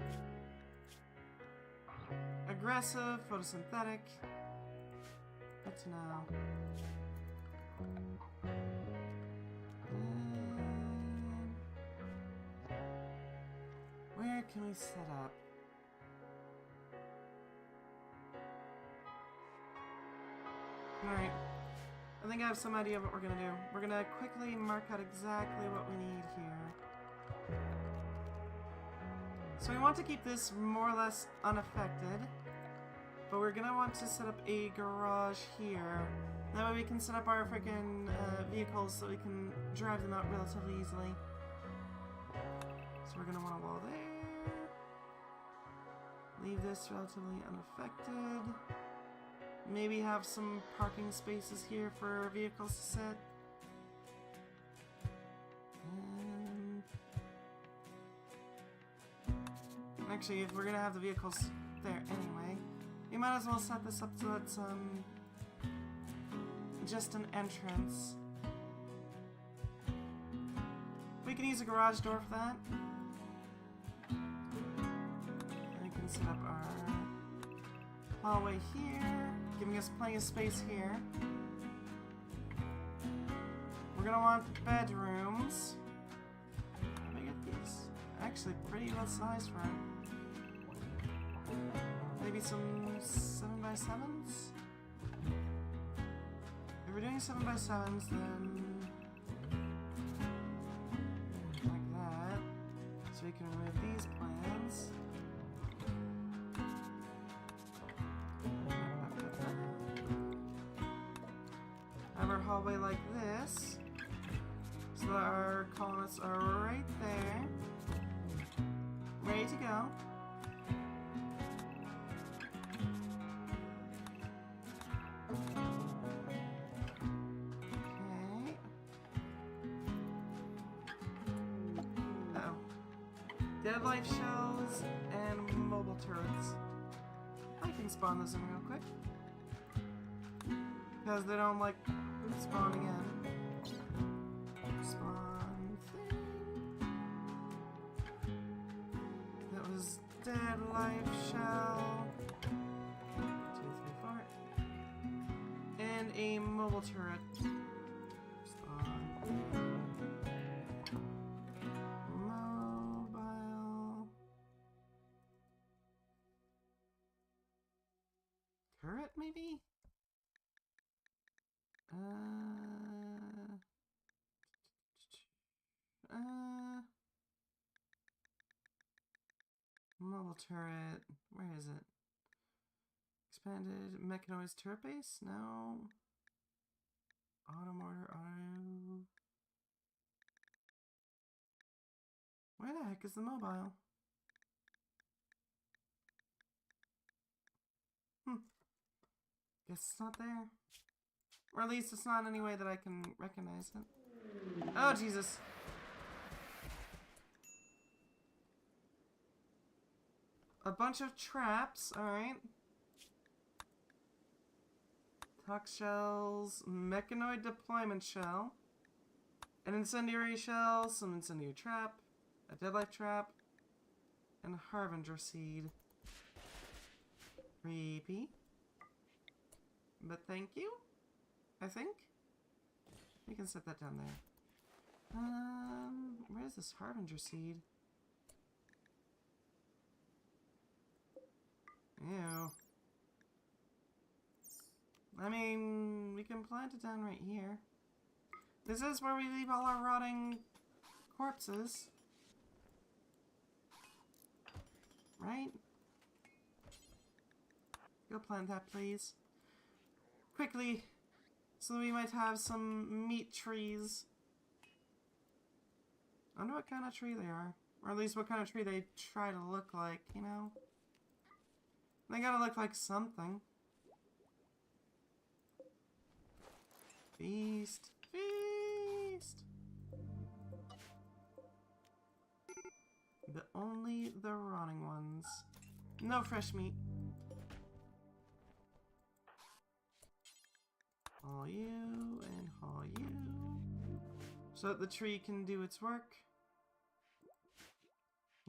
Aggressive, photosynthetic. Good to know. Where can we set up? Alright. I think I have some idea of what we're gonna do. We're gonna quickly mark out exactly what we need here. So we want to keep this more or less unaffected. But we're gonna want to set up a garage here. That way we can set up our freaking vehicles so we can drive them out relatively easily. So we're gonna want a wall there. Leave this relatively unaffected. Maybe have some parking spaces here for vehicles to sit. And actually, if we're gonna have the vehicles there anyway, we might as well set this up so it's just an entrance. We can use a garage door for that. Set up our hallway here, giving us plenty of space here. We're gonna want bedrooms. How big are these? Actually, pretty well sized for it. Maybe some 7x7s? If we're doing 7x7s, then like that, so we can remove these plans. Hallway like this, so that our colonists are right there, ready to go. Okay. Uh-oh. Dead life shells and mobile turrets. I can spawn those in real quick, because they don't like spawn again. Spawn thing. That was dead life shell. 2, 3, 4. And a mobile turret. Spawn. Mobile. Turret, maybe? Mobile turret. Where is it? Expanded mechanized turret base? No. Auto mortar, auto. Where the heck is the mobile? Guess it's not there. Or at least it's not any way that I can recognize it. Oh, Jesus. A bunch of traps, alright. Tox shells, mechanoid deployment shell, an incendiary shell, some incendiary trap, a deadlife trap, and a harbinger seed. Creepy. But thank you, I think. We can set that down there. Where's this harbinger seed? Ew. mean, we can plant it down right here. This is where we leave all our rotting corpses. Right? Go plant that, please. Quickly, so that we might have some meat trees. I wonder what kind of tree they are. Or at least what kind of tree they try to look like, you know? They gotta look like something. Feast. Feast! But only the rotting ones. No fresh meat. Haul you and haul you. So that the tree can do its work.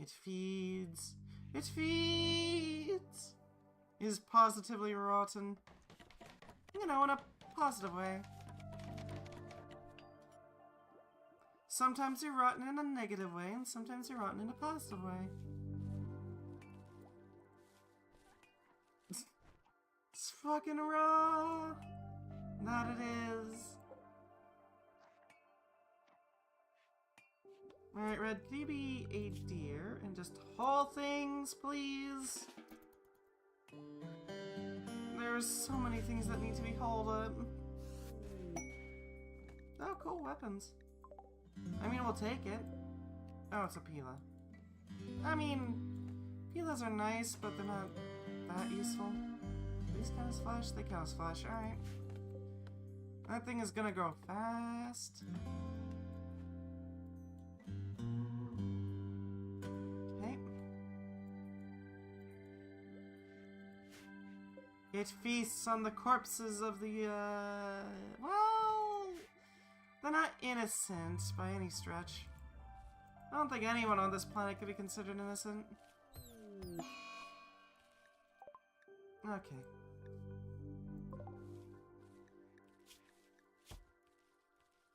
It feeds. It feeds! It is positively rotten. You know, in a positive way. Sometimes you're rotten in a negative way, and sometimes you're rotten in a positive way. It's fucking raw! That it is. Alright, Red, can you be a deer and just haul things, please? There's so many things that need to be hauled up. Oh, cool, weapons. I mean, we'll take it. Oh, it's a Pila. I mean, Pilas are nice, but they're not that useful. These count as flesh? They count as flesh, alright. That thing is gonna grow fast. Okay. It feasts on the corpses of the, well, they're not innocent by any stretch. I don't think anyone on this planet could be considered innocent. Okay.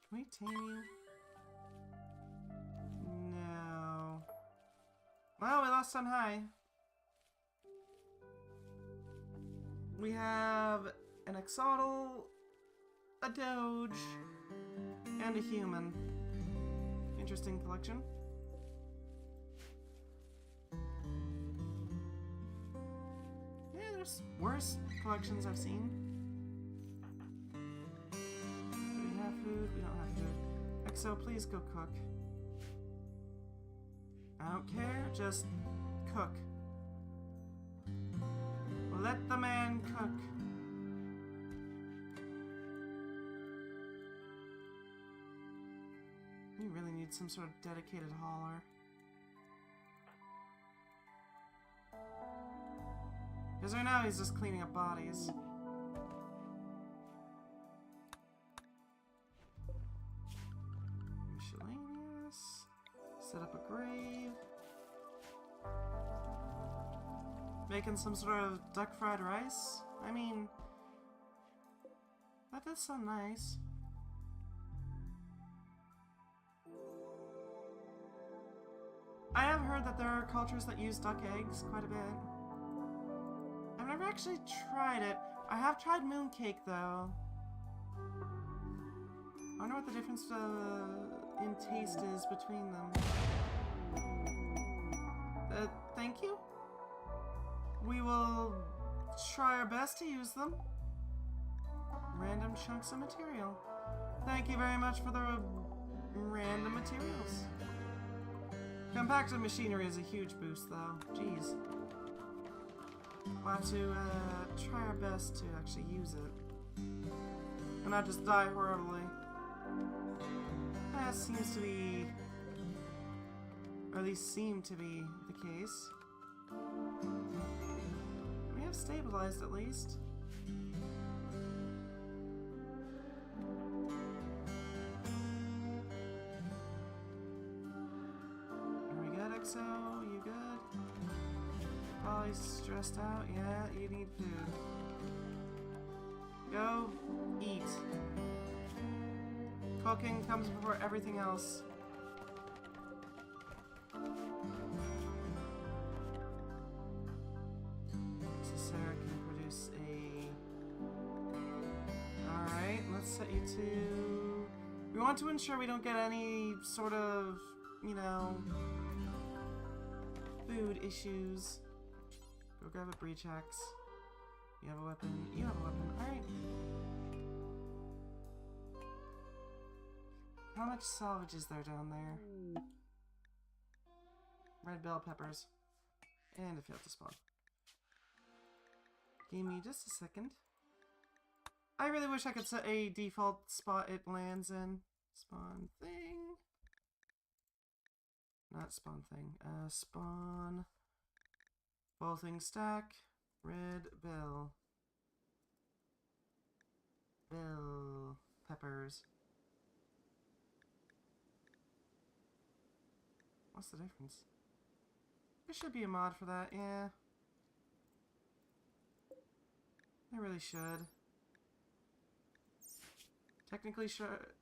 Can we tame you? No. Well, we lost on high. We have an axolotl, a doge, and a human. Interesting collection. Yeah, there's worse collections I've seen. Do we have food? We don't have food. Exo, please go cook. I don't care, just cook. Let the man cook. You really need some sort of dedicated hauler. Because right now he's just cleaning up bodies. Miscellaneous. Set up a grave. Making some sort of duck fried rice? I mean, that does sound nice. I have heard that there are cultures that use duck eggs quite a bit. I've never actually tried it. I have tried mooncake though. I wonder what the difference in taste is between them. Thank you? We will try our best to use them. Random chunks of material. Thank you very much for the random materials. Compacted machinery is a huge boost though. Jeez. We'll have to try our best to actually use it. And not just die horribly. That seems to be, or at least seem to be, the case. We have stabilized at least. Are we good, Exo? You good? Probably stressed out? Yeah, you need food. Go eat. Cooking comes before everything else. So Sarah can produce a want to ensure we don't get any sort of, you know, food issues. Go grab a breach axe. You have a weapon. You have a weapon. Alright. How much salvage is there down there? Red bell peppers. And it failed to spawn. Give me just a second. I really wish I could set a default spot it lands in. Spawn thing. Not spawn thing. Spawn. Full thing stack. Red bell. Bell peppers. What's the difference? There should be a mod for that, yeah. They really should. Technically,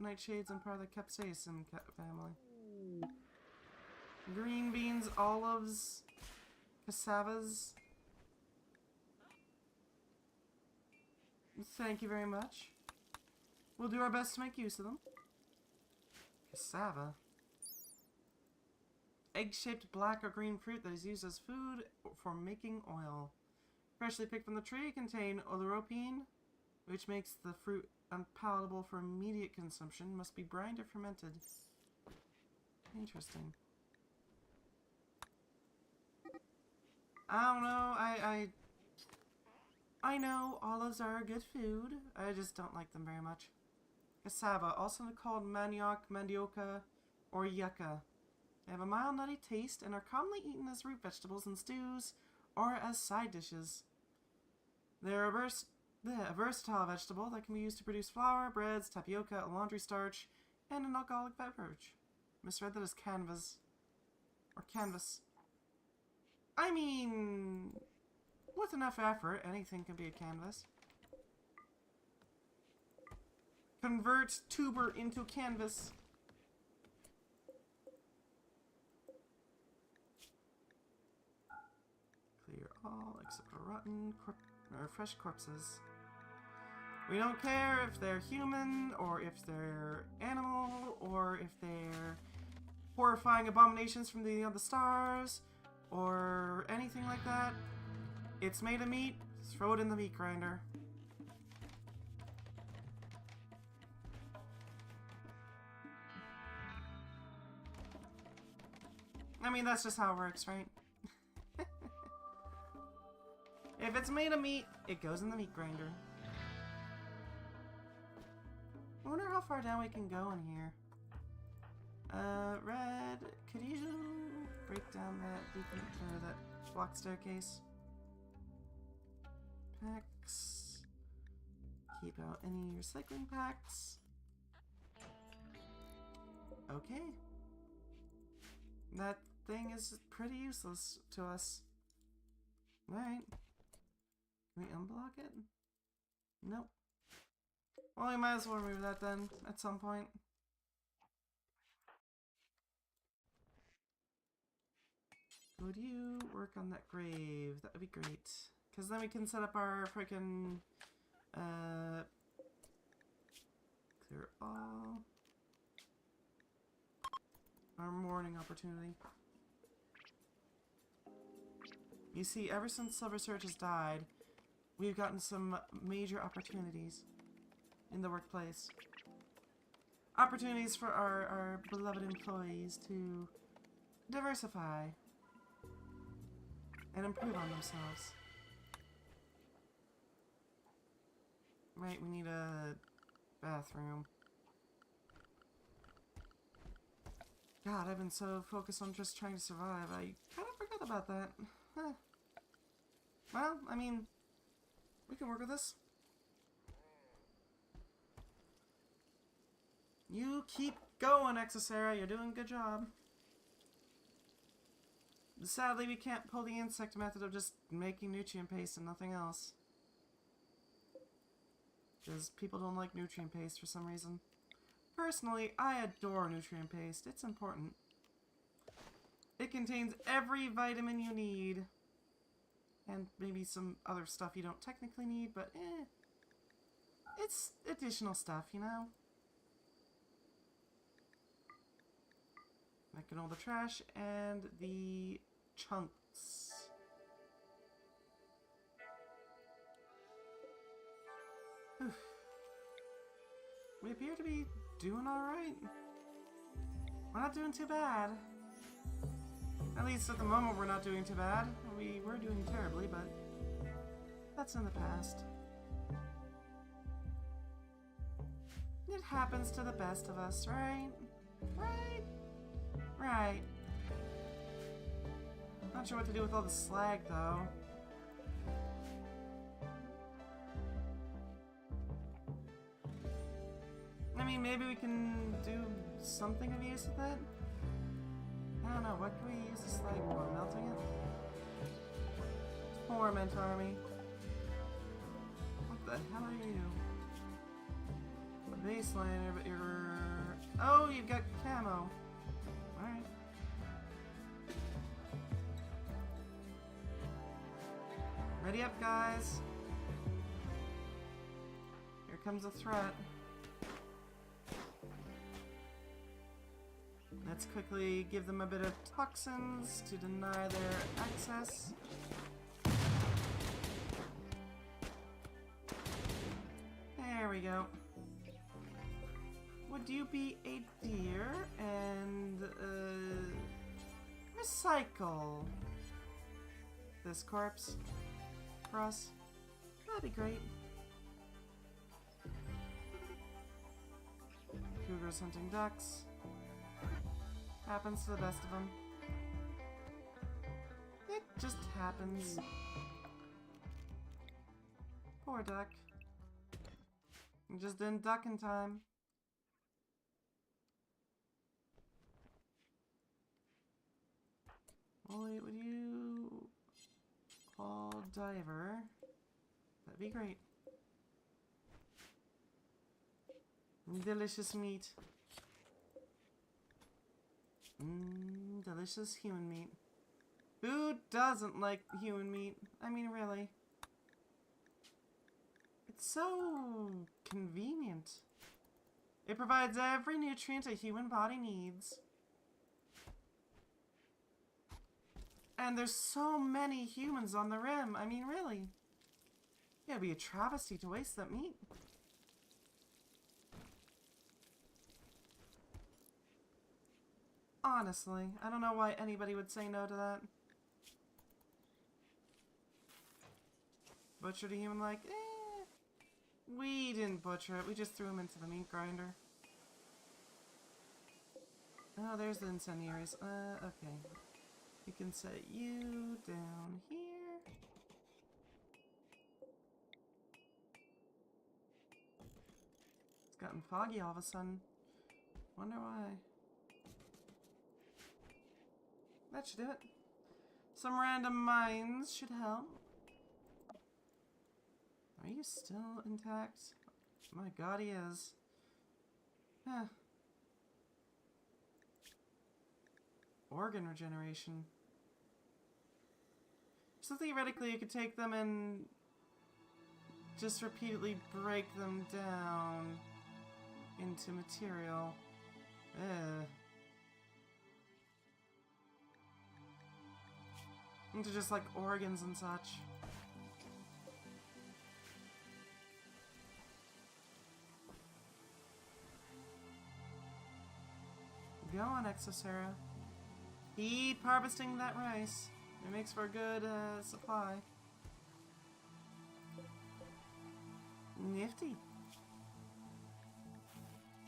nightshades and part of the capsaicin family. Green beans, olives, cassavas. Thank you very much. We'll do our best to make use of them. Cassava. Egg-shaped black or green fruit that is used as food for making oil. Freshly picked from the tree contain oleuropein, which makes the fruit unpalatable for immediate consumption. Must be brined or fermented. Interesting. I don't know. I know olives are good food. I just don't like them very much. Cassava, also called manioc, mandioca, or yucca. They have a mild nutty taste and are commonly eaten as root vegetables in stews or as side dishes. They're a versatile vegetable that can be used to produce flour, breads, tapioca, a laundry starch, and an alcoholic beverage. Misread that as canvas. Or canvas. I mean, with enough effort, anything can be a canvas. Convert tuber into canvas. Clear all except for rotten or fresh corpses. We don't care if they're human, or if they're animal, or if they're horrifying abominations from the other stars, or anything like that. It's made of meat, throw it in the meat grinder. I mean, that's just how it works, right? If it's made of meat, it goes in the meat grinder. I wonder how far down we can go in here. Red, could you break down that block staircase? Packs. Keep out any recycling packs. Okay. That thing is pretty useless to us. Alright. Can we unblock it? Nope. Well, we might as well remove that then, at some point. Would you work on that grave? That would be great. Because then we can set up our freaking, clear all. Our morning opportunity. You see, ever since Silver Surge has died, we've gotten some major opportunities in the workplace. Opportunities for our beloved employees to diversify and improve on themselves. Right, we need a bathroom. God, I've been so focused on just trying to survive, I kind of forgot about that. Huh. Well, I mean, we can work with this. You keep going, Exocera. You're doing a good job. Sadly, we can't pull the insect method of just making nutrient paste and nothing else. Because people don't like nutrient paste for some reason. Personally, I adore nutrient paste. It's important. It contains every vitamin you need. And maybe some other stuff you don't technically need, but it's additional stuff, you know? Making all the trash and the chunks. Oof. We appear to be doing alright. We're not doing too bad. At least at the moment we're not doing too bad. We were doing terribly, but that's in the past. It happens to the best of us, right? Right? Right. Not sure what to do with all the slag, though. I mean, maybe we can do something of use with it? I don't know, what can we use the slag for? Melting it? Torment army. What the hell are you? A baseliner, but you're... Oh, you've got camo. Alright. Ready up, guys. Here comes a threat. Let's quickly give them a bit of toxins to deny their access. There we go. Would you be a dear and recycle this corpse for us? That'd be great. Cougars hunting ducks. Happens to the best of them. It just happens. Poor duck. You just didn't duck in time. Wait, would you call diver? That'd be great. Delicious meat. Delicious human meat. Who doesn't like human meat? I mean, really. It's so convenient. It provides every nutrient a human body needs. And there's so many humans on the rim. I mean, really. It'd be a travesty to waste that meat. Honestly, I don't know why anybody would say no to that. Butchered a human like, we didn't butcher it, we just threw him into the meat grinder. Oh, there's the incendiaries. Okay. We can set you down here. It's gotten foggy all of a sudden. Wonder why. That should do it. Some random mines should help. Are you still intact? My god, he is. Huh. Organ regeneration. So theoretically you could take them and just repeatedly break them down into material. Into just like organs and such. Go on, Exosera. Keep harvesting that rice. It makes for a good supply. Nifty.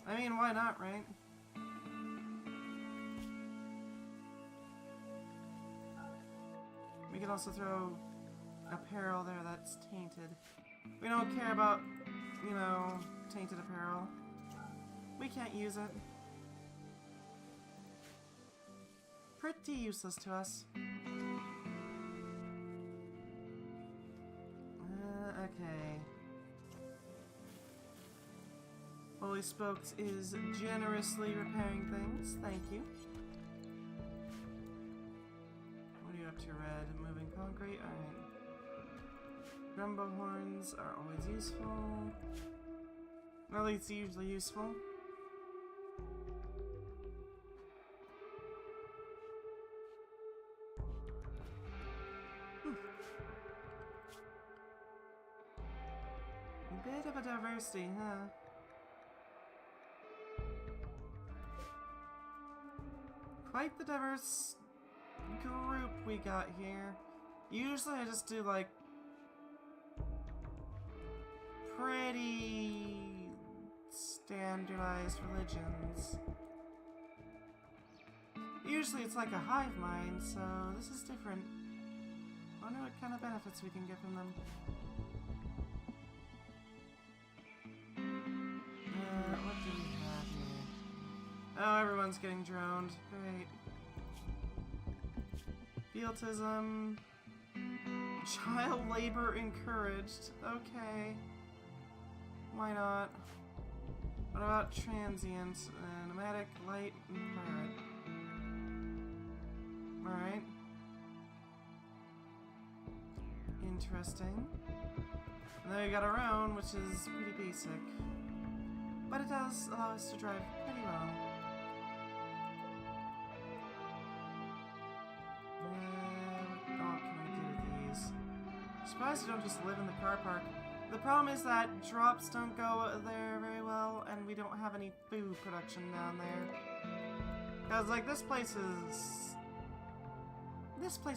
I mean, why not, right? We can also throw apparel there that's tainted. We don't care about, you know, tainted apparel. We can't use it. Pretty useless to us. Okay. Holy Spokes is generously repairing things. Thank you. What are you up to, Red? Moving concrete? Alright. Grumbo horns are always useful. Or at least usually useful. Bit of a diversity, huh? Quite the diverse group we got here. Usually I just do like pretty standardized religions. Usually it's like a hive mind, so this is different. I wonder what kind of benefits we can get from them. What do we have here? Oh, everyone's getting droned. Great. Fieldism. Child labor encouraged. Okay. Why not? What about transient? Nomadic, light, and pirate. Alright. Interesting. And then we got our own, which is pretty basic. But it does allow us to drive pretty well. What all can we do with these? Surprised you don't just live in the car park. The problem is that drops don't go there very well, and we don't have any food production down there. Because, like, this place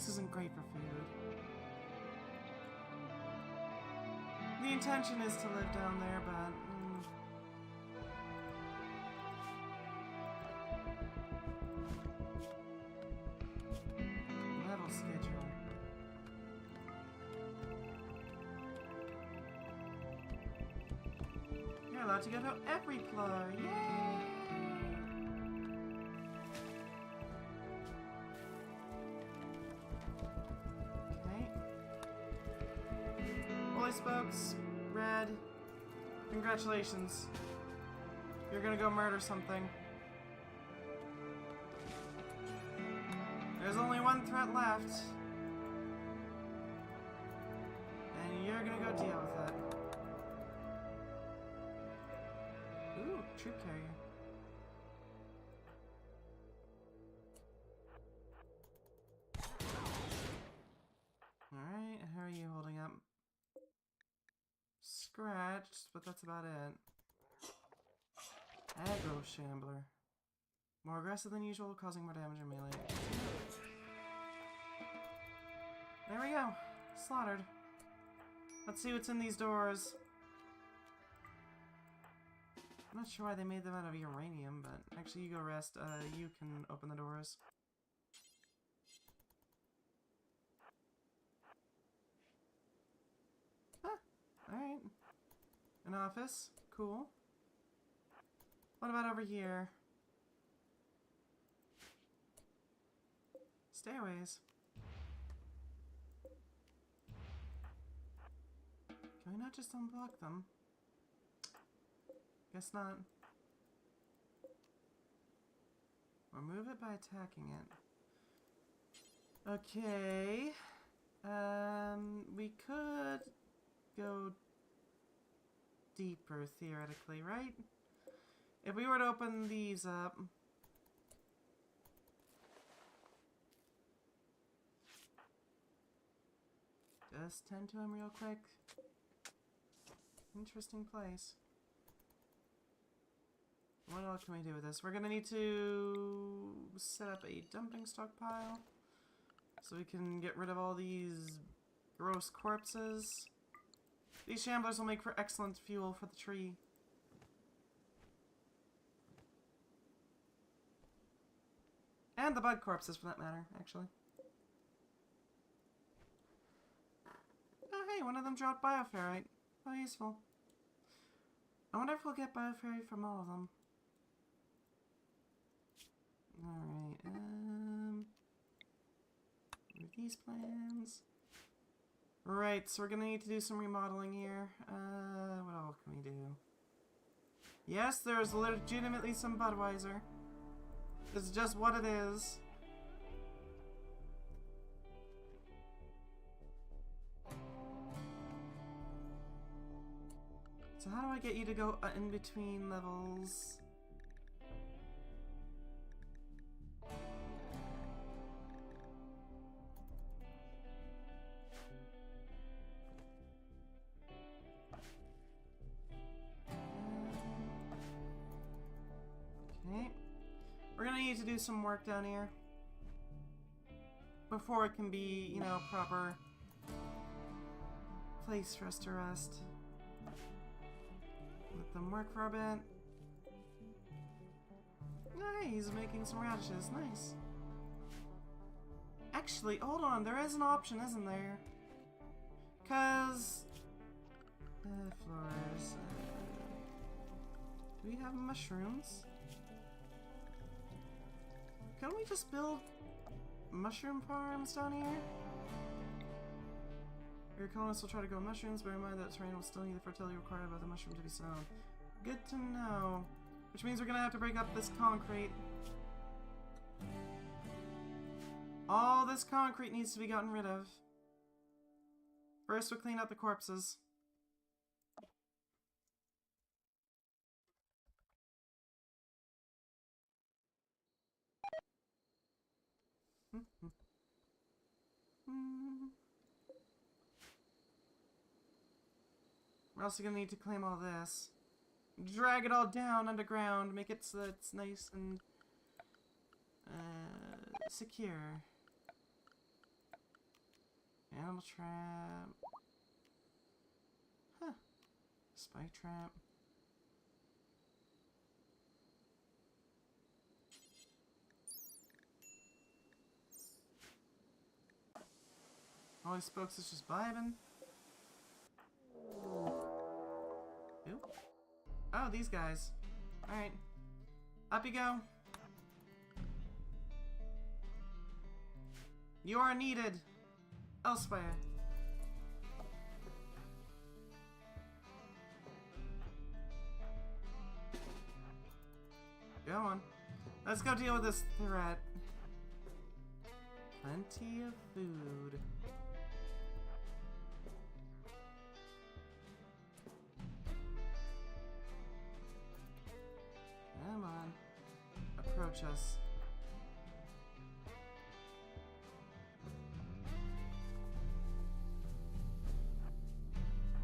isn't great for food. The intention is to live down there, but... Level schedule. You're allowed to go to every floor. Yay! Holy Spokes, Red, congratulations. You're gonna go murder something. There's only one threat left. And you're gonna go deal with it. Ooh, troop carrier. Alright, how are you holding up? Scratched, but that's about it. Aggro Shambler. More aggressive than usual, causing more damage in melee. There we go. Slaughtered. Let's see what's in these doors. I'm not sure why they made them out of uranium, but actually you go rest. You can open the doors. Huh. Alright. An office. Cool. What about over here? Stairways. Can we not just unblock them? Guess not. Or move it by attacking it. Okay. We could go deeper, theoretically, right? If we were to open these up... Just tend to him real quick. Interesting place. What else can we do with this? We're gonna need to set up a dumping stockpile so we can get rid of all these gross corpses. These shamblers will make for excellent fuel for the tree. And the bug corpses, for that matter, actually. Oh, hey, one of them dropped bioferrite. How useful. I wonder if we'll get bioferrite from all of them. Alright, read these plans. Right, so we're gonna need to do some remodeling here. What else can we do? Yes, there's legitimately some Budweiser. It's just what it is. So how do I get you to go in between levels? some work down here. Before it can be, you know, proper place for us to rest. Let them work for a bit. Hey, he's making some radishes. Nice. Actually, hold on. There is an option, isn't there? Because... flowers. Do we have mushrooms? Can we just build mushroom farms down here? Your colonists will try to grow mushrooms, bear in mind that terrain will still need the fertility required by the mushroom to be sown. Good to know. Which means we're gonna have to break up this concrete. All this concrete needs to be gotten rid of. First, we'll clean out the corpses. We're also gonna need to claim all this. Drag it all down underground, make it so that it's nice and secure. Animal trap. Huh. Spike trap. Holy spokes is just vibing. Who? Oh, these guys. Alright. Up you go. You are needed elsewhere. Go on. Let's go deal with this threat. Plenty of food. Come on. Approach us.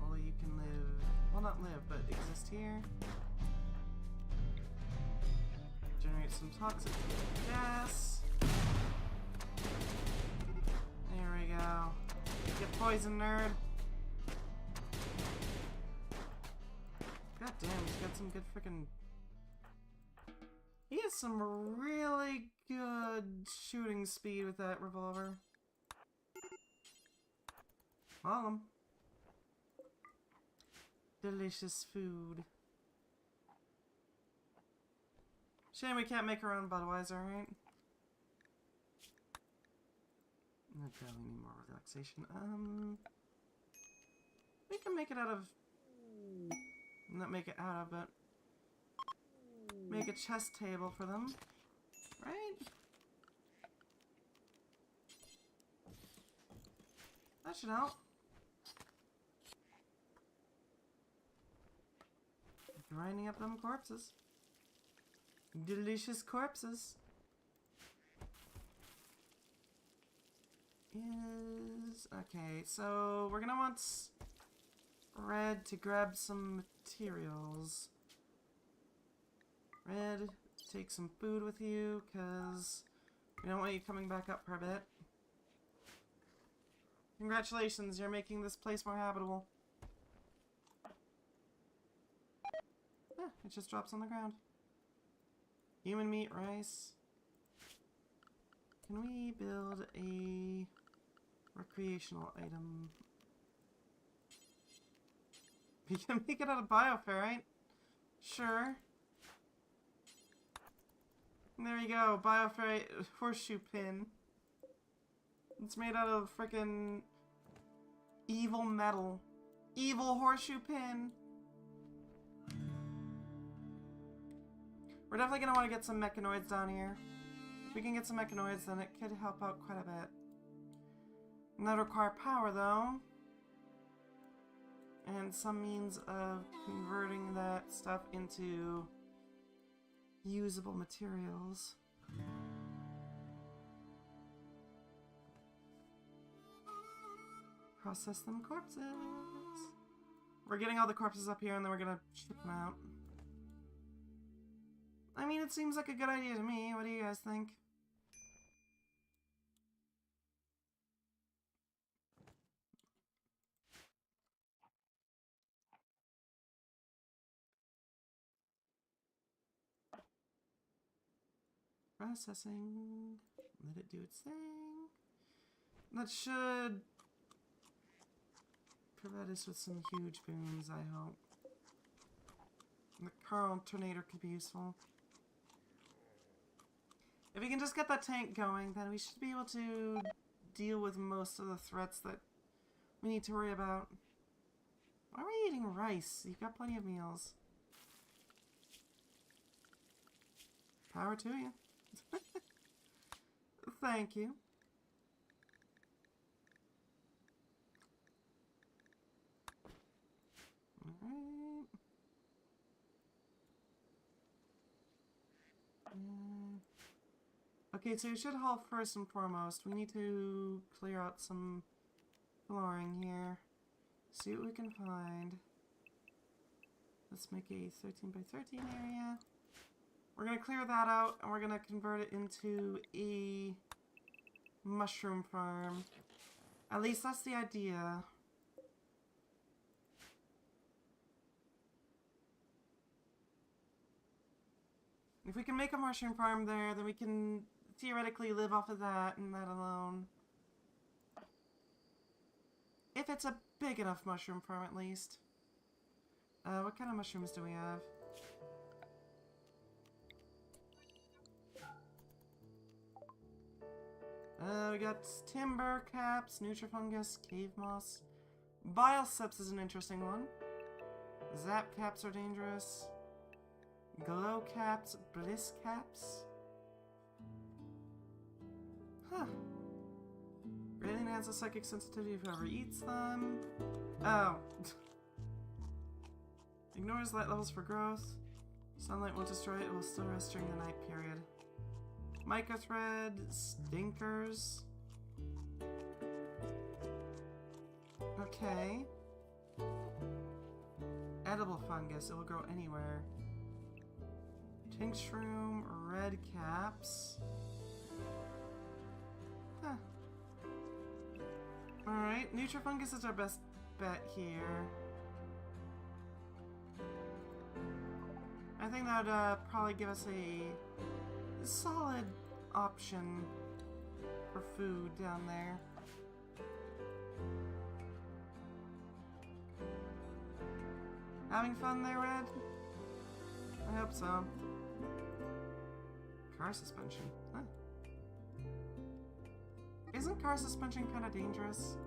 Only you can live... Well, not live, but exist here. Generate some toxic gas. There we go. Get poisoned, nerd. God damn, he's got some good freaking... He has some really good shooting speed with that revolver. Well, delicious food. Shame we can't make our own Budweiser, right? Okay, we need more relaxation. We can make it out of... Not make it out of, but... Make a chest table for them. Right? That should help. Grinding up them corpses. Delicious corpses. Okay, so we're gonna want Red to grab some materials. Red, take some food with you, because we don't want you coming back up for a bit. Congratulations, you're making this place more habitable. Ah, it just drops on the ground. Human meat, rice. Can we build a recreational item? We can make it out of bioferrite. Sure. And there you go, bioferrite horseshoe pin. It's made out of frickin' evil metal. Evil horseshoe pin. We're definitely gonna want to get some mechanoids down here. If we can get some mechanoids, then it could help out quite a bit. And that require power, though. And some means of converting that stuff into usable materials. Process them corpses. We're getting all the corpses up here and then we're gonna ship them out. I mean, it seems like a good idea to me. What do you guys think? Processing. Let it do its thing. That should provide us with some huge boons, I hope. The car alternator could be useful. If we can just get that tank going, then we should be able to deal with most of the threats that we need to worry about. Why are we eating rice? You've got plenty of meals. Power to you. Thank you. Alright. Okay, so we should haul first and foremost. We need to clear out some flooring here. See what we can find. Let's make a 13 by 13 area. We're going to clear that out and we're going to convert it into a mushroom farm. At least that's the idea. If we can make a mushroom farm there, then we can theoretically live off of that and that alone. If it's a big enough mushroom farm, at least. What kind of mushrooms do we have? We got timber caps, nutrifungus, cave moss. Bile seps is an interesting one. Zap caps are dangerous. Glow caps, bliss caps. Huh. Greatly enhances psychic sensitivity of whoever eats them. Oh. Ignores light levels for growth. Sunlight won't destroy it, it will still rest during the night period. Microthread, stinkers. Okay. Edible fungus, it will grow anywhere. Pink shroom, red caps. Huh. Alright, nutrifungus is our best bet here. I think that would probably give us a solid option for food down there. Having fun there, Red? I hope so. Car suspension. Huh. Isn't car suspension kind of dangerous?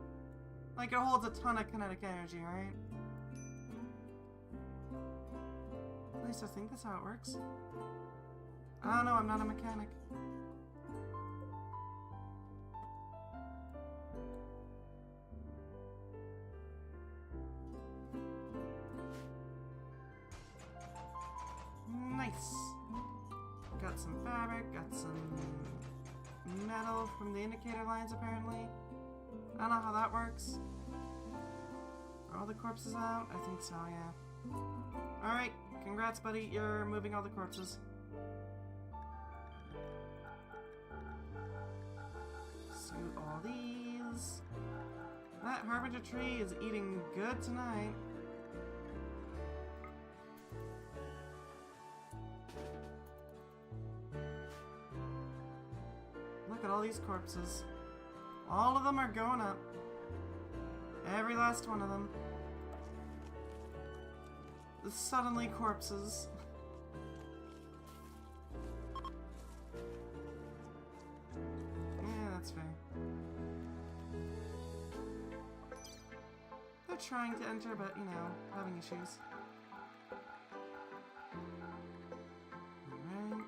Like, it holds a ton of kinetic energy, right? At least I think that's how it works. I don't know, I'm not a mechanic. Nice! Got some fabric, got some metal from the indicator lines apparently. I don't know how that works. Are all the corpses out? I think so, yeah. Alright, congrats buddy, you're moving all the corpses. Scoot all these. That harbinger tree is eating good tonight. Look at all these corpses. All of them are going up. Every last one of them. The suddenly corpses. Yeah, that's fair. They're trying to enter, but, you know, having issues. Alright.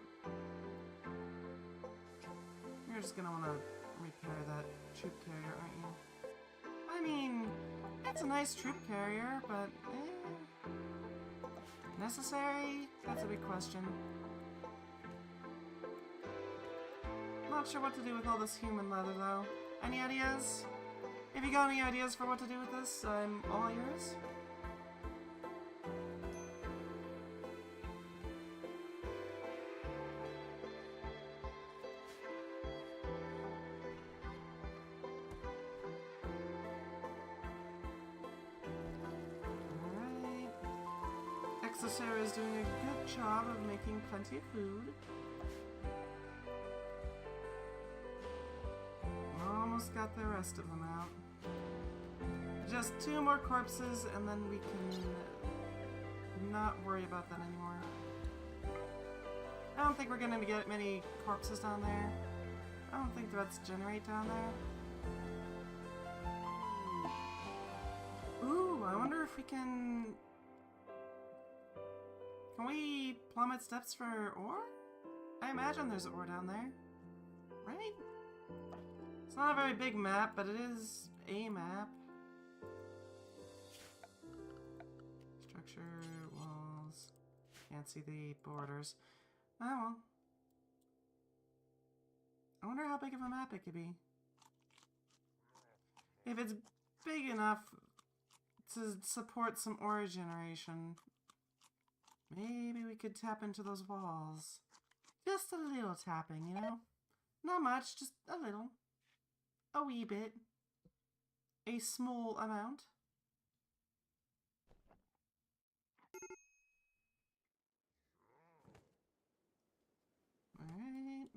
You're just gonna want to repair that troop carrier, aren't you? I mean, it's a nice troop carrier, but necessary? That's a big question. Not sure what to do with all this human leather, though. Any ideas? If you got any ideas for what to do with this, I'm all yours. So Sarah is doing a good job of making plenty of food. Almost got the rest of them out. Just 2 more corpses and then we can not worry about that anymore. I don't think we're gonna get many corpses down there. I don't think threats generate down there. Ooh, I wonder if we can... Can we plummet steps for ore? I imagine there's ore down there. Right? It's not a very big map, but it is a map. Structure, walls. Can't see the borders. Oh well. I wonder how big of a map it could be. If it's big enough to support some ore generation, maybe we could tap into those walls. Just a little tapping, you know? Not much, just a little. A wee bit. A small amount. Alright.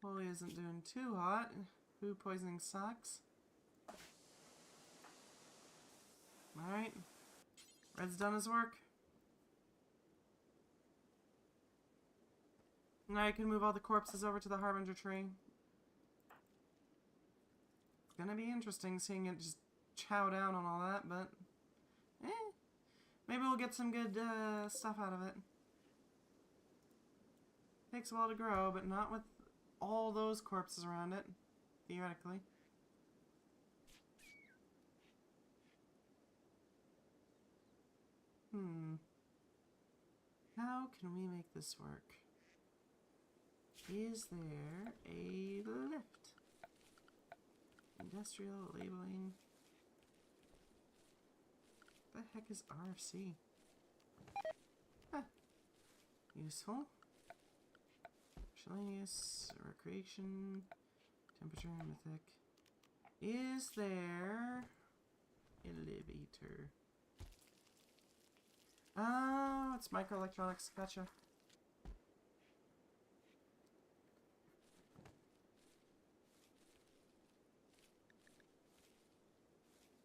Holy isn't doing too hot. Food poisoning sucks. Alright. Red's done his work. Now I can move all the corpses over to the Harbinger tree. It's gonna be interesting seeing it just chow down on all that, but... maybe we'll get some good stuff out of it. Takes a while to grow, but not with all those corpses around it, theoretically. How can we make this work? Is there a lift? Industrial labeling. What the heck is RFC? Huh. Useful. Miscellaneous, recreation, temperature, mythic. Is there elevator? Oh, it's microelectronics. Gotcha.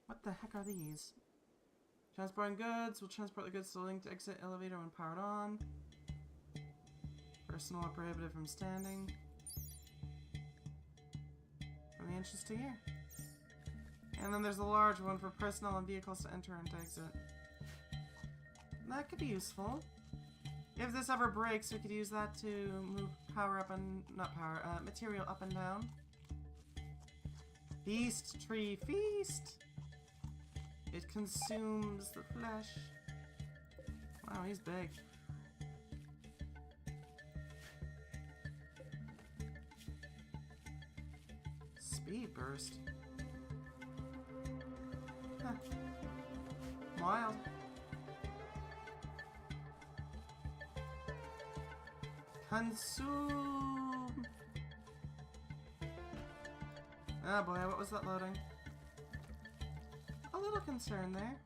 What the heck are these? Transporting goods. We'll transport the goods to the linked exit elevator when powered on. Personal or prohibited from standing. From the entrance to here. And then there's a large one for personnel and vehicles to enter and to exit. That could be useful. If this ever breaks, we could use that to move power up and... not power, material up and down. Feast, tree, feast! It consumes the flesh. Wow, he's big. Speed burst. Huh. Wild. Consume. Oh boy, what was that loading? A little concern there.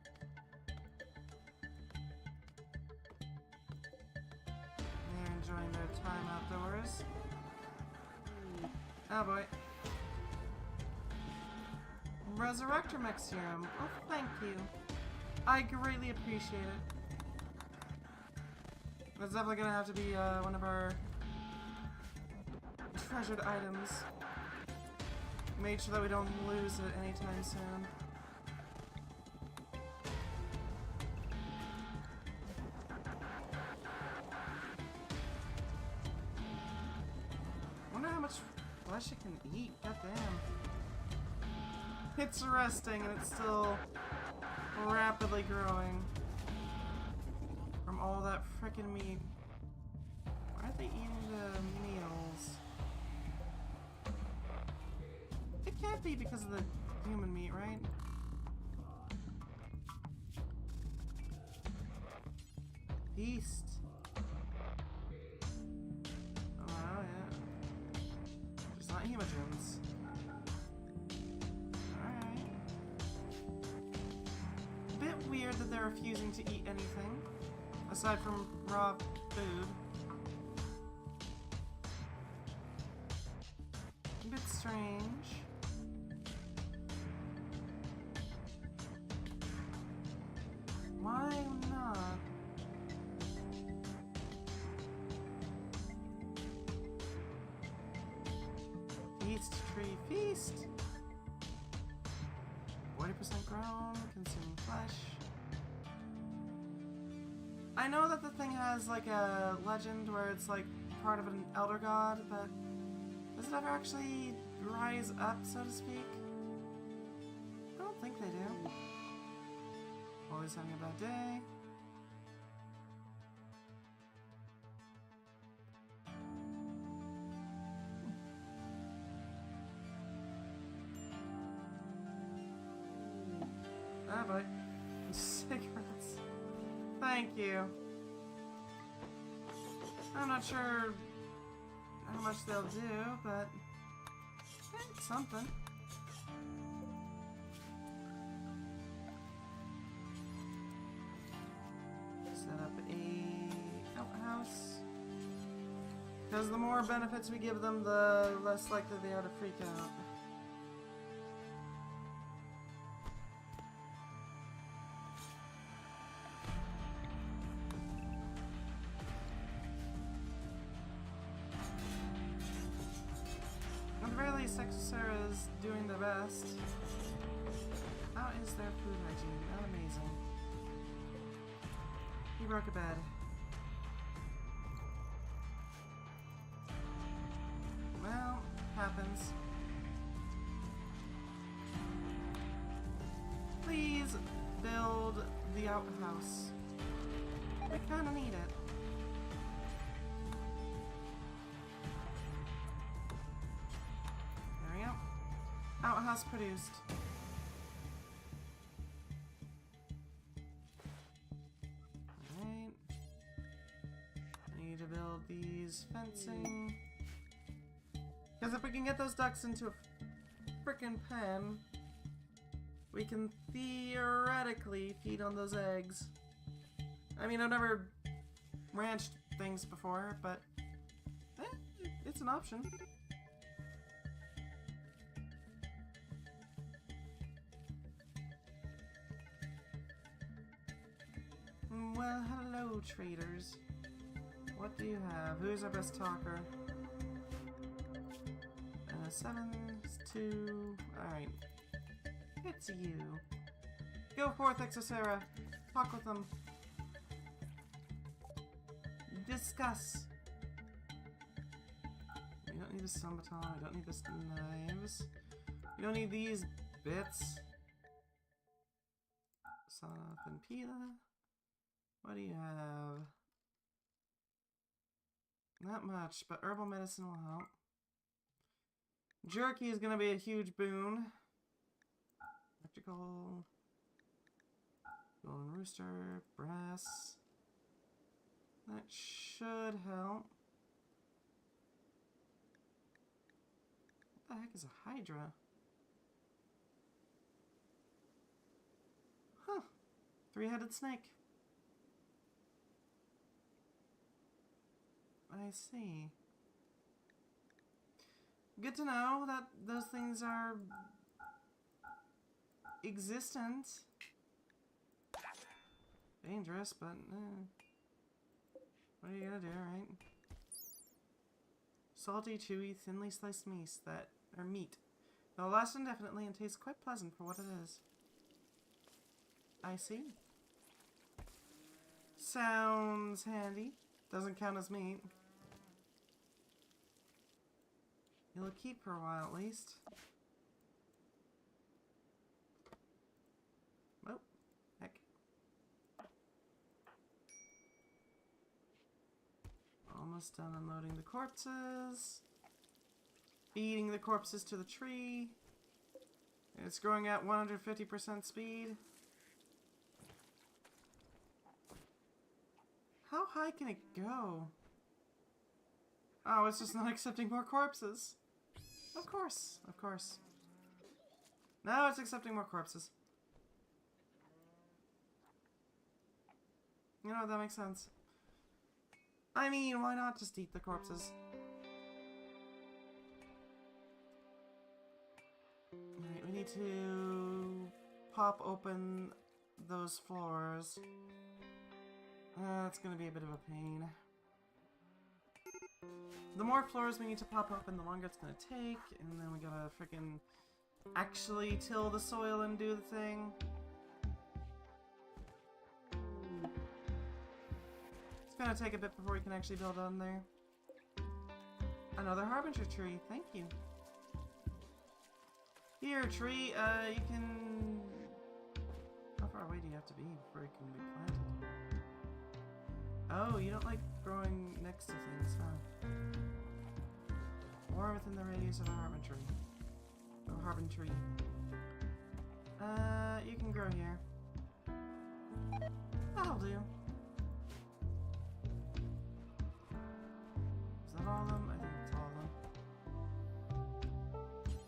They're enjoying their time outdoors. Oh boy. Resurrector mech serum. Oh, thank you. I greatly appreciate it. That's definitely gonna have to be one of our treasured items. Make sure that we don't lose it anytime soon. Wonder how much flesh it can eat. Goddamn. It's resting and it's still rapidly growing. From all that frickin' meat. Why are they eating the meals? It can't be because of the human meat, right? Beast. Oh, yeah. Just not hemogens. Alright. Bit weird that they're refusing to eat anything. Aside from raw food. A bit strange. Why not? Feast tree feast. 40% grown, consuming flesh. I know that the thing has like a legend where it's like part of an elder god, but does it ever actually rise up, so to speak? I don't think they do. Always having a bad day. Ah, boy. Cigarettes. Thank you. I'm not sure how much they'll do, but it's something. Set up a outhouse. Because the more benefits we give them, the less likely they are to freak out. At the very least, Sarah's doing the best. How is their food hygiene? Not amazing. He broke a bed. Well, happens. Please build the outhouse. We kinda need it. There we go. Outhouse produced. Alright. I need to build these fencing. Because if we can get those ducks into a frickin' pen, we can theoretically feed on those eggs. I mean, I've never ranched things before, but it's an option. Well, hello, traders. What do you have? Who's our best talker? 7, 2. Alright. It's you. Go forth, Exosera. Talk with them. Discuss. We don't need a Sumbaton. We don't need this knives. We don't need these bits. Sonoth and Pila. What do you have? Not much, but herbal medicine will help. Jerky is going to be a huge boon. Electrical. Golden Rooster. Brass. That should help. What the heck is a Hydra? Huh. Three-headed snake. I see. Good to know that those things are existent. Dangerous, but what are you gonna do, right? Salty, chewy, thinly sliced meat meat. They'll last indefinitely and taste quite pleasant for what it is. I see. Sounds handy. Doesn't count as meat. You'll keep for a while at least. Oh, heck. Almost done unloading the corpses. Feeding the corpses to the tree. It's growing at 150% speed. How high can it go? Oh, it's just not accepting more corpses. Of course, of course. Now it's accepting more corpses. You know, that makes sense. I mean, why not just eat the corpses? Alright, we need to pop open those floors. That's gonna be a bit of a pain. The more floors we need to pop open, the longer it's gonna take, and then we gotta freaking actually till the soil and do the thing. It's gonna take a bit before we can actually build on there. Another harbinger tree, thank you. Here, tree, you can... How far away do you have to be before it can be planted? Oh, you don't like growing next to things, huh? Or within the radius of a harbin tree. A harbin tree. You can grow here. That'll do. Is that all of them? I think it's all of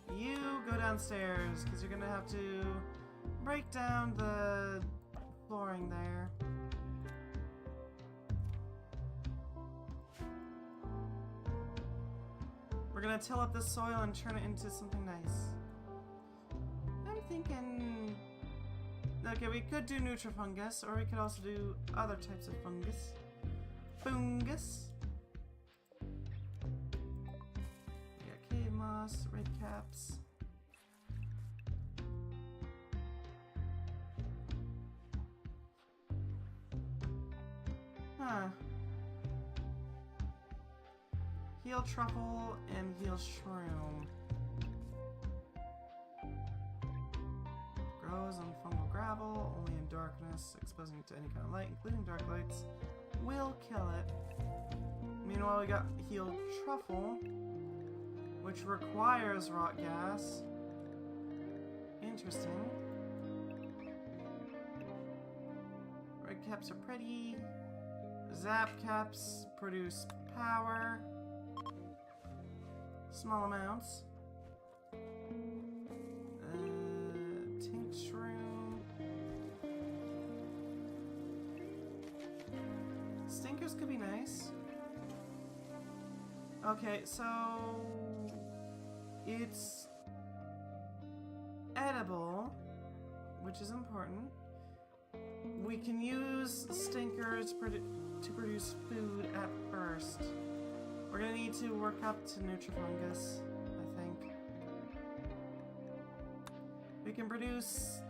them. You go downstairs, because you're gonna have to break down the flooring there. We're gonna till up the soil and turn it into something nice. I'm thinking... Okay, we could do nutrifungus, or we could also do other types of fungus. Fungus. We got cave moss, red caps. Huh. Heal truffle and heal shroom. Grows on fungal gravel, only in darkness, exposing it to any kind of light, including dark lights. Will kill it. Meanwhile, we got healed truffle, which requires rot gas. Interesting. Red caps are pretty. Zap caps produce power. Small amounts. Tink shroom. Stinkers could be nice. Okay, so it's edible, which is important. We can use stinkers to produce food at first. We're gonna need to work up to nutrifungus, I think. We can produce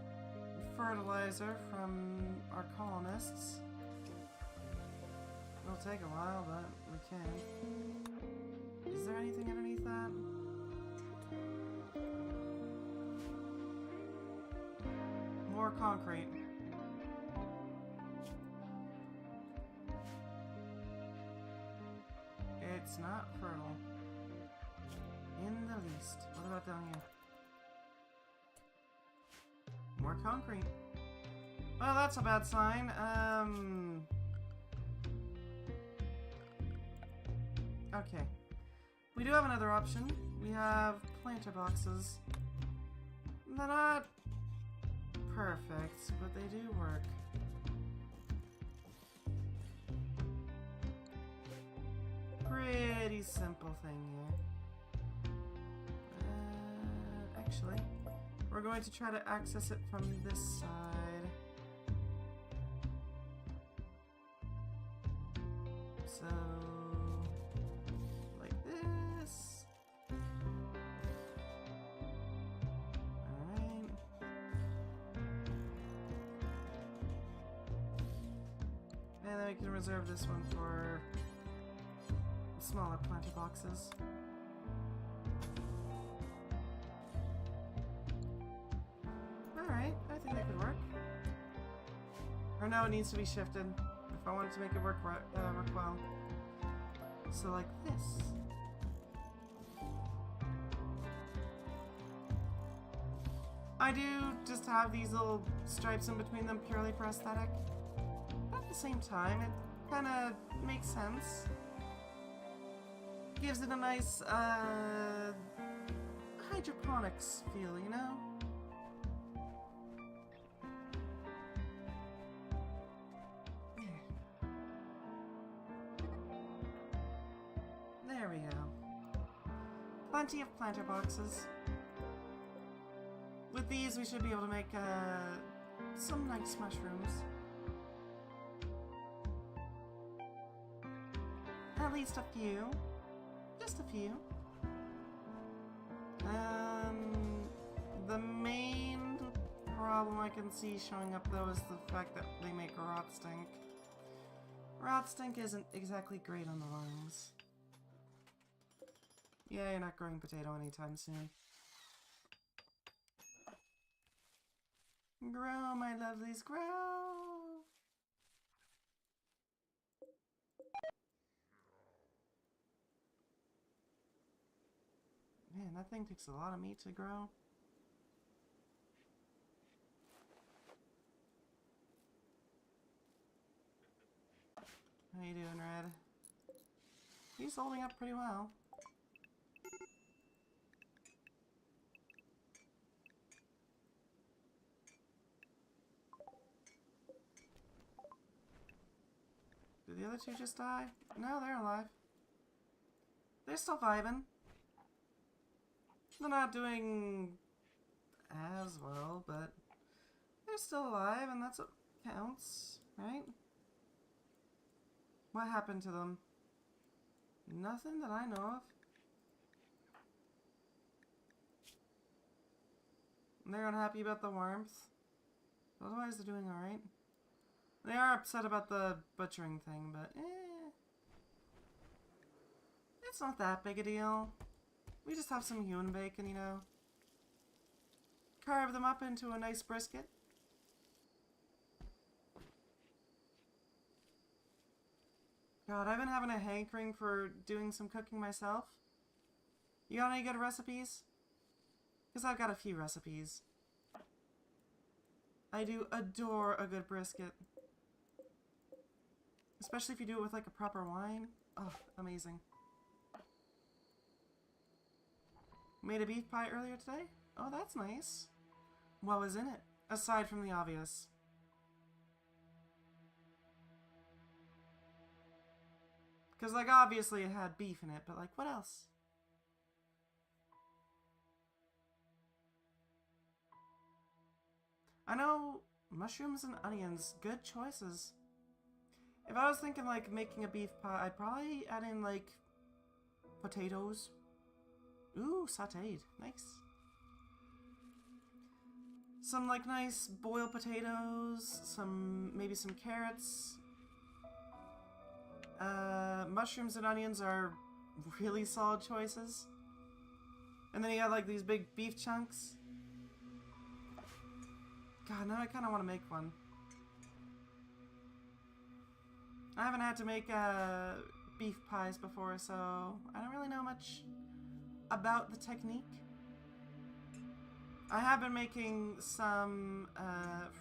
fertilizer from our colonists. It'll take a while, but we can. Is there anything underneath that? More concrete. It's not fertile. In the least. What about down here? More concrete. Well, that's a bad sign. Okay. We do have another option. We have planter boxes. They're not perfect, but they do work. Pretty simple thing here. Actually, we're going to try to access it from this side. So, like this. Alright. And then we can reserve this one for smaller planter boxes. Alright, I think that could work. Or no, it needs to be shifted if I want it to make it work well. So like this. I do just have these little stripes in between them purely for aesthetic. But at the same time, it kind of makes sense. Gives it a nice, hydroponics feel, you know? Plenty of planter boxes. With these, we should be able to make some nice mushrooms. At least a few. Just a few. The main problem I can see showing up, though, is the fact that they make rot stink. Rot stink isn't exactly great on the lungs. Yeah, you're not growing potato anytime soon. Grow, my lovelies, grow! Man, that thing takes a lot of meat to grow. How you doing, Red? He's holding up pretty well. Did the other two just die? No, they're alive. They're still vibing. They're not doing as well, but they're still alive, and that's what counts, right? What happened to them? Nothing that I know of. They're unhappy about the warmth. Otherwise, they're doing alright. They are upset about the butchering thing, but it's not that big a deal. We just have some human bacon, you know. Carve them up into a nice brisket. God, I've been having a hankering for doing some cooking myself. You got any good recipes? Because I've got a few recipes. I do adore a good brisket. Especially if you do it with like a proper wine. Oh, amazing. Made a beef pie earlier today? Oh, that's nice. What was in it? Aside from the obvious. Because, like, obviously it had beef in it, but, like, what else? I know mushrooms and onions, good choices. If I was thinking, like, making a beef pie, I'd probably add in, like, potatoes. Ooh, sauteed. Nice. Some, like, nice boiled potatoes, maybe some carrots. Mushrooms and onions are really solid choices. And then you got, like, these big beef chunks. God, now I kind of want to make one. I haven't had to make beef pies before, so I don't really know much about the technique. I have been making some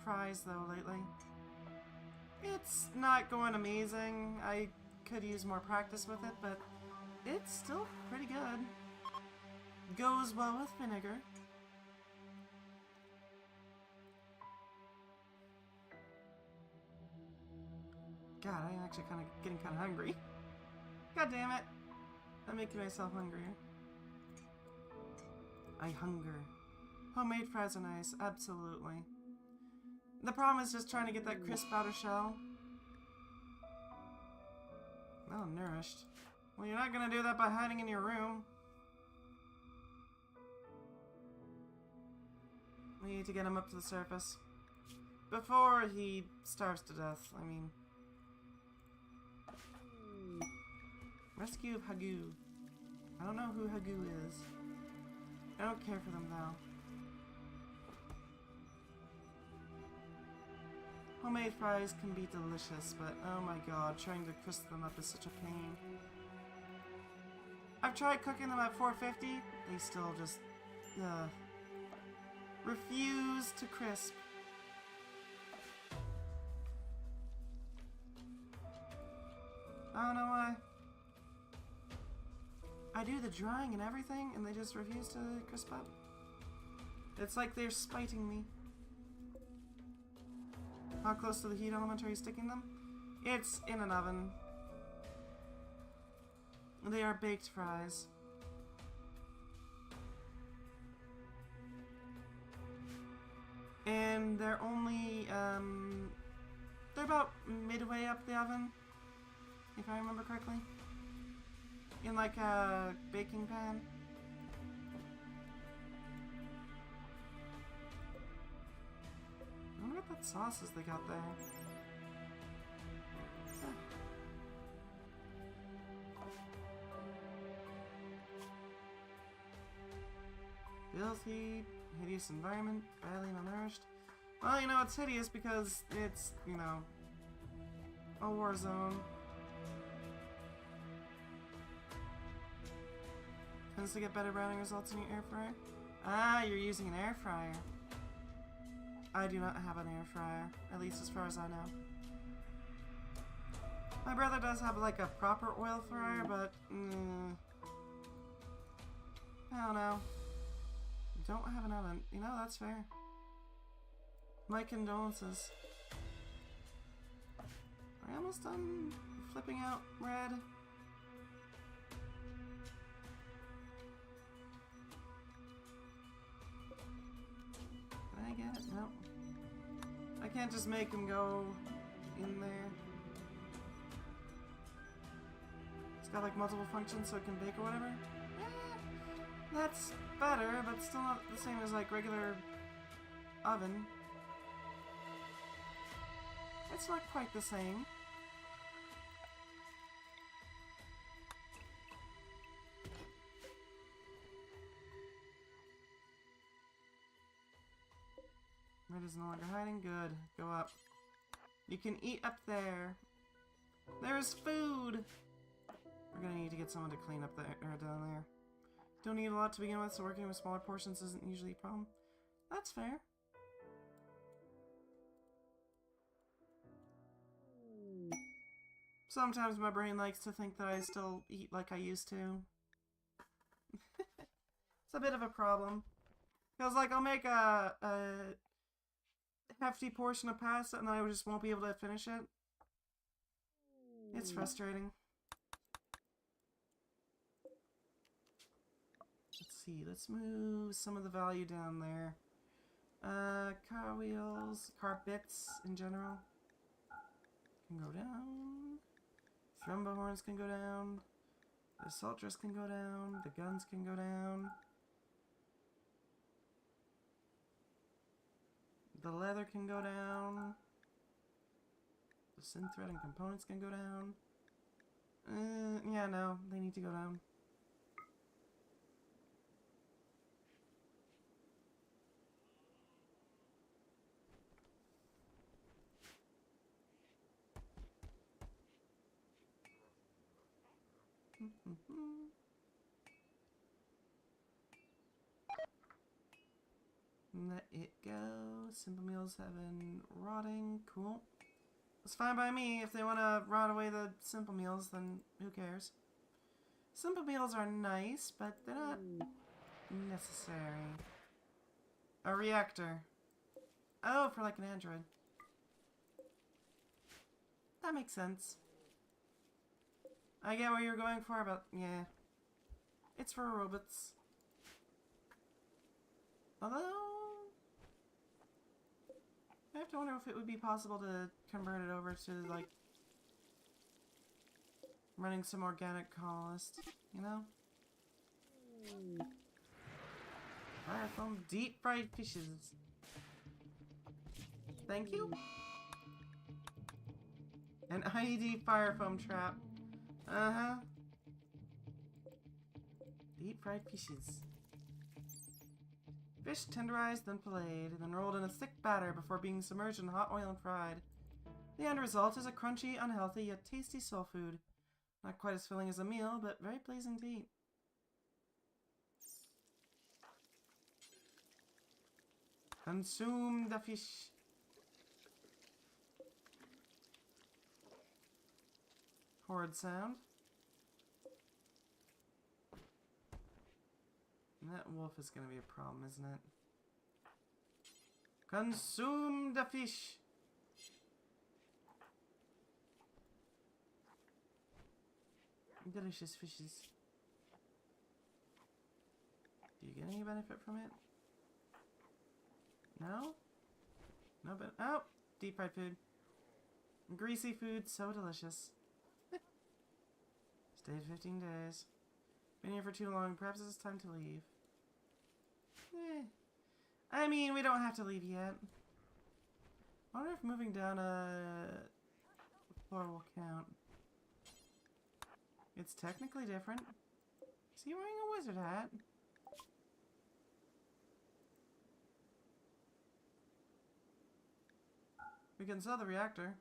fries, though, lately. It's not going amazing. I could use more practice with it, but it's still pretty good. Goes well with vinegar. God, I'm actually getting kind of hungry. God damn it. I'm making myself hungrier. I hunger. Homemade fries are nice, absolutely. The problem is just trying to get that crisp outer shell. Malnourished. Well, you're not gonna do that by hiding in your room. We need to get him up to the surface. Before he starves to death, I mean. Rescue of Hagoo. I don't know who Hagoo is. I don't care for them, though. Homemade fries can be delicious, but oh my god, trying to crisp them up is such a pain. I've tried cooking them at 450, they still just refuse to crisp. I don't know why. I do the drying and everything, and they just refuse to crisp up. It's like they're spiting me. How close to the heat element are you sticking them? It's in an oven. They are baked fries. And they're only, they're about midway up the oven, if I remember correctly. In like a baking pan. I wonder what that sauces they got there. Huh. Filthy, hideous environment, badly malnourished. Well, you know, it's hideous because it's, you know, a war zone. Tends to get better browning results in your air fryer. Ah, you're using an air fryer. I do not have an air fryer, at least as far as I know. My brother does have like a proper oil fryer, but I don't know. Don't have an oven. You know, that's fair. My condolences. Are we almost done flipping out red? Can I get it? Nope. I can't just make him go in there. It's got like multiple functions so it can bake or whatever. That's better, but still not the same as like regular oven. It's not quite the same. Red is no longer hiding. Good. Go up. You can eat up there. There's food! We're gonna need to get someone to clean up there, down there. Don't need a lot to begin with, so working with smaller portions isn't usually a problem. That's fair. Sometimes my brain likes to think that I still eat like I used to. It's a bit of a problem. Because, like, I'll make a hefty portion of pasta and then I just won't be able to finish it. It's frustrating. Let's see, let's move some of the value down there. Car wheels, car bits in general can go down. Thrumbo horns can go down. The assaulters can go down. The guns can go down. The leather can go down. The synth thread and components can go down. Yeah, no, they need to go down. Let it go. Simple meals have been rotting. Cool. It's fine by me. If they want to rot away the simple meals, then who cares? Simple meals are nice, but they're not necessary. A reactor. Oh, for like an android. That makes sense. I get what you're going for, but yeah. It's for robots. Although, I have to wonder if it would be possible to convert it over to, like, running some organic colonist, you know? Fire foam deep fried fishes. Thank you. An IED fire foam trap. Uh-huh. Deep fried fishes. Fish tenderized, then filleted, then rolled in a thick batter before being submerged in hot oil and fried. The end result is a crunchy, unhealthy, yet tasty soul food. Not quite as filling as a meal, but very pleasing to eat. Consume the fish. Horrid sound. That wolf is gonna be a problem, isn't it? Consume the fish! Delicious fishes. Do you get any benefit from it? No? No, but oh, deep fried food. Greasy food, so delicious. Stayed 15 days. Been here for too long. Perhaps it's time to leave. I mean, we don't have to leave yet. I wonder if moving down a floor will count. It's technically different. Is he wearing a wizard hat? We can sell the reactor.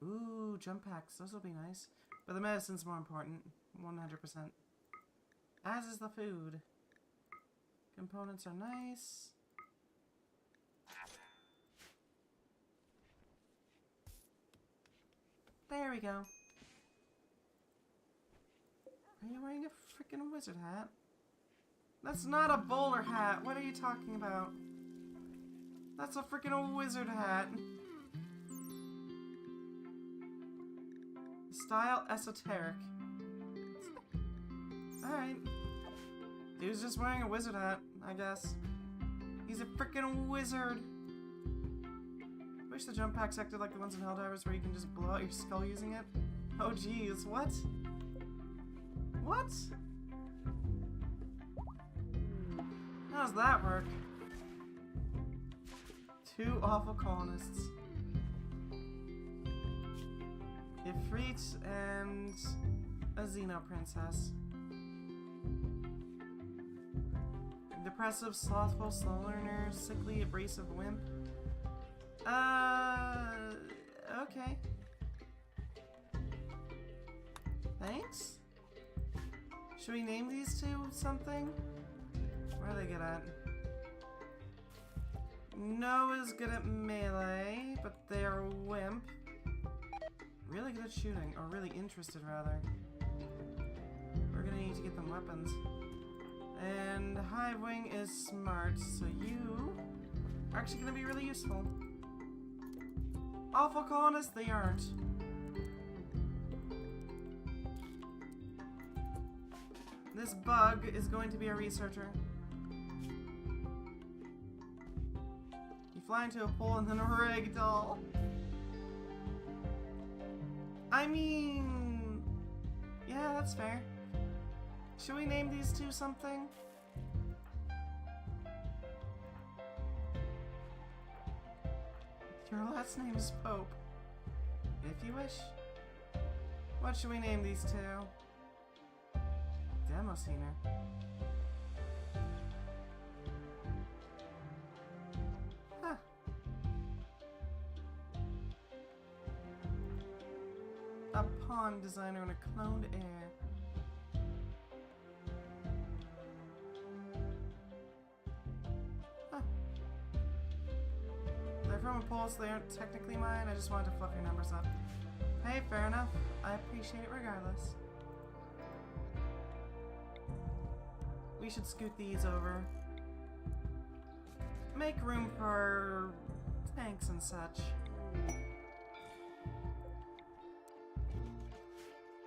Ooh, jump packs. Those will be nice. But the medicine's more important. 100%. As is the food. Components are nice. There we go. Are you wearing a freaking wizard hat? That's not a bowler hat. What are you talking about? That's a freaking wizard hat. Style esoteric. Alright. Dude's just wearing a wizard hat, I guess. He's a freaking wizard. Wish the jump packs acted like the ones in Helldivers where you can just blow out your skull using it. Oh geez, what? What? How does that work? Two awful colonists. Ifrit and a Xeno princess. Depressive, slothful, slow learner, sickly, abrasive wimp. Okay. Thanks? Should we name these two something? Where are they good at? Noah's good at melee, but they are wimp. Really good at shooting, or really interested rather. We're gonna need to get them weapons. And Hivewing is smart, so you are actually gonna be really useful. Awful colonists, they aren't. This bug is going to be a researcher. You fly into a pole and then a ragdoll. I mean, yeah, that's fair. Should we name these two something? Your last name is Pope. If you wish. What should we name these two? Demo scener. Huh. A pawn designer and a cloned heir. Huh. They're from a poll, so they aren't technically mine. I just wanted to fluff your numbers up. Hey, fair enough. I appreciate it regardless. We should scoot these over. Make room for tanks and such.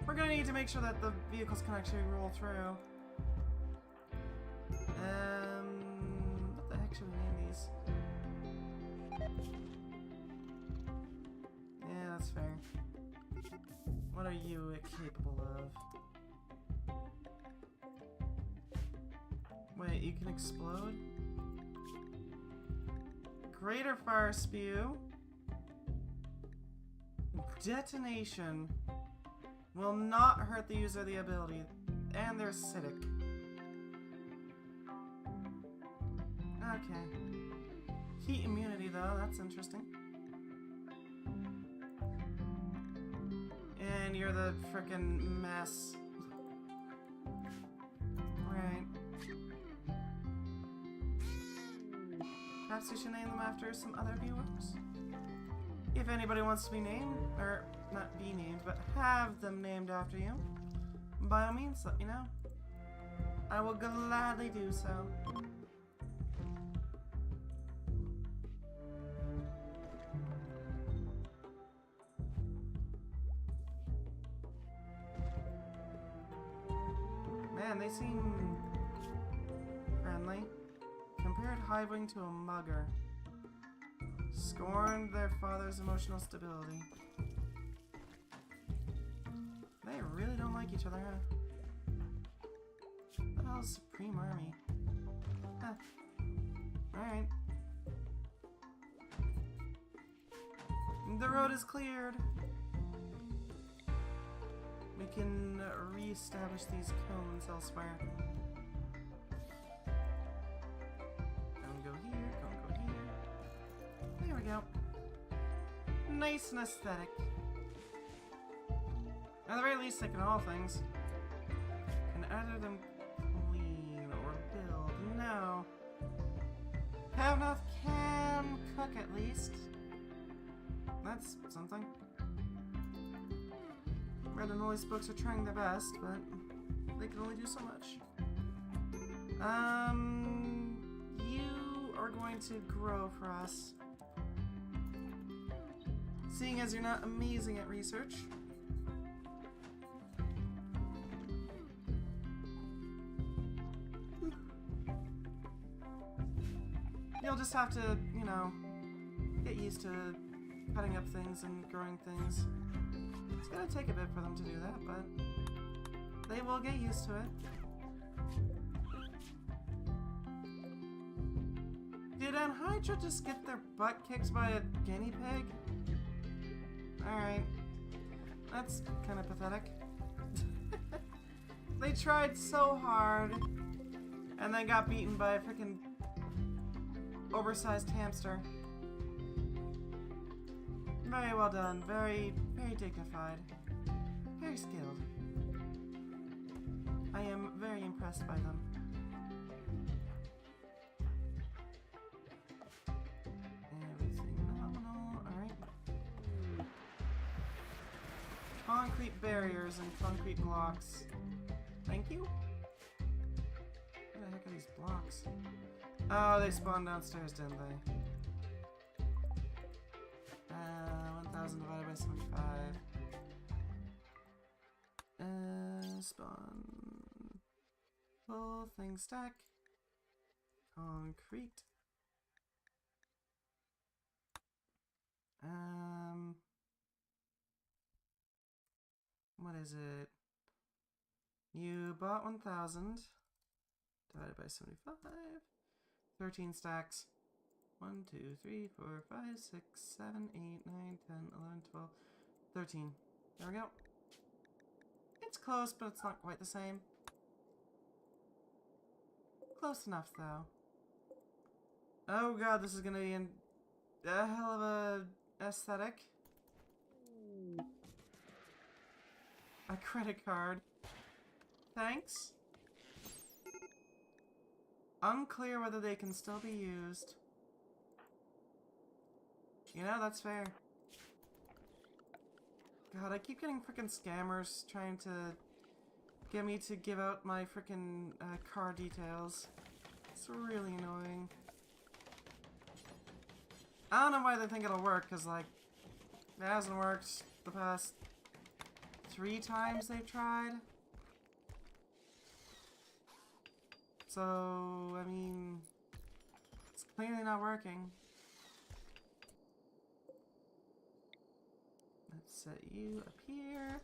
We're gonna need to make sure that the vehicles can actually roll through. What the heck should we name these? Yeah, that's fair. What are you capable of? Wait, you can explode? Greater fire spew. Detonation. Will not hurt the user of the ability. And they're acidic. Okay. Heat immunity though, that's interesting. And you're the frickin' mess. Right. Perhaps we should name them after some other viewers? If anybody wants to be named, or not be named, but have them named after you, by all means, let me know. I will gladly do so. Man, they seem friendly. Compared Hivewing to a mugger. Scorned their father's emotional stability. They really don't like each other, huh? What the hell is Supreme Army? Huh. Alright. The road is cleared. We can re-establish these cones elsewhere. Cone go here, cone go here. There we go. Nice and aesthetic. At the very least, I can all things. Can either them clean or build? No. Have enough can cook at least. That's something. Red and Noise books are trying their best, but they can only do so much. You are going to grow for us. Seeing as you're not amazing at research. You'll just have to, you know, get used to cutting up things and growing things. It's gonna take a bit for them to do that, but they will get used to it. Did Anhydra just get their butt kicked by a guinea pig? Alright. That's kind of pathetic. They tried so hard and then got beaten by a freaking oversized hamster. Very well done. Very, very dignified. Very skilled. I am very impressed by them. Everything nominal. Alright. Concrete barriers and concrete blocks. Thank you? What the heck are these blocks? Oh, they spawned downstairs, didn't they? 1,000 divided by 75. Spawn. Full thing stack. Concrete. What is it? You bought 1,000 divided by 75. 13 stacks. 1, 2, 3, 4, 5, 6, 7, 8, 9, 10, 11, 12, 13. There we go. It's close, but it's not quite the same. Close enough, though. Oh god, this is gonna be a hell of a aesthetic. A credit card. Thanks. Unclear whether they can still be used. You know, that's fair. God, I keep getting frickin' scammers trying to get me to give out my frickin' car details. It's really annoying. I don't know why they think it'll work, because, like, it hasn't worked the past 3 times they've tried. So, I mean, it's clearly not working. Let's set you up here.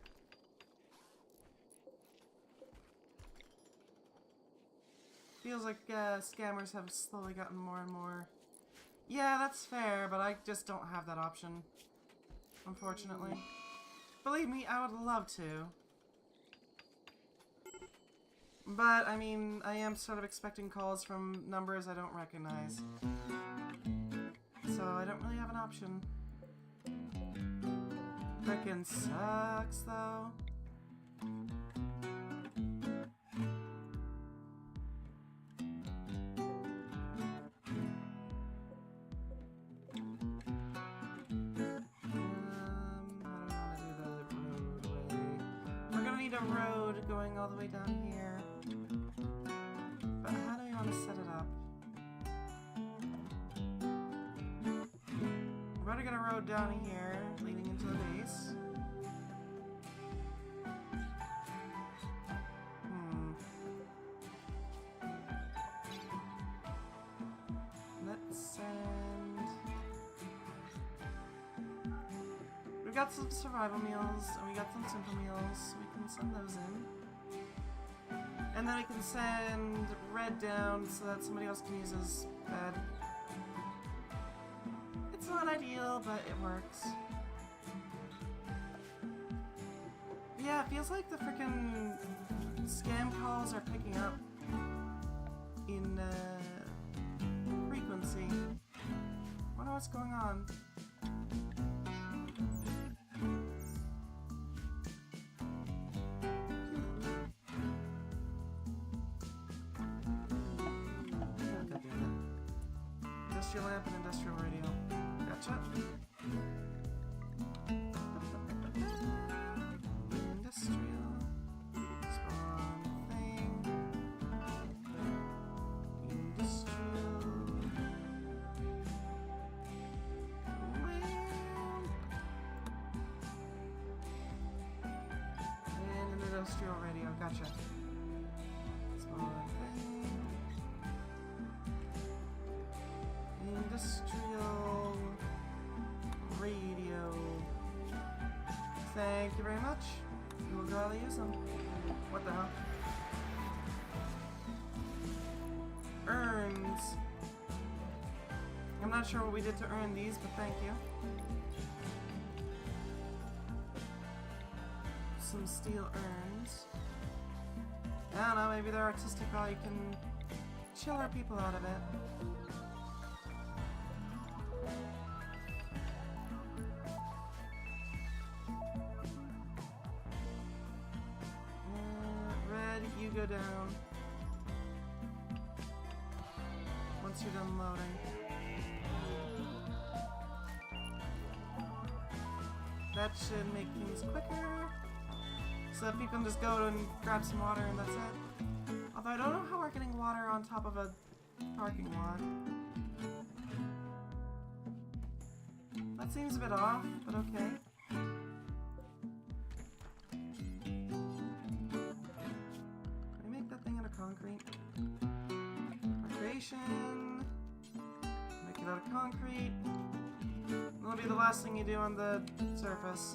Feels like scammers have slowly gotten more and more. Yeah, that's fair, but I just don't have that option, unfortunately. Believe me, I would love to. But, I mean, I am sort of expecting calls from numbers I don't recognize. So I don't really have an option. Frickin' sucks, though. A road going all the way down here. But how do we want to set it up? We're about to get a road down here leading into the base. Let's send got some survival meals, and we got some simple meals, so we can send those in. And then we can send Red down so that somebody else can use his bed. It's not ideal, but it works. Yeah, it feels like the freaking scam calls are picking up in frequency. Wonder what's going on. Industrial lamp and industrial radio. Gotcha. Industrial. Spawn thing. Industrial. Lamp. And an industrial radio. Gotcha. Spawn thing. Industrial radio. Thank you very much. We will gladly use them. What the hell? Urns. I'm not sure what we did to earn these, but thank you. Some steel urns. I don't know, maybe their artistic value can chill our people out a bit. You go down once you're done loading. That should make things quicker, so that people can just go and grab some water and that's it. Although I don't know how we're getting water on top of a parking lot. That seems a bit off, but okay. Concrete. Recreation. Make it out of concrete. That'll be the last thing you do on the surface.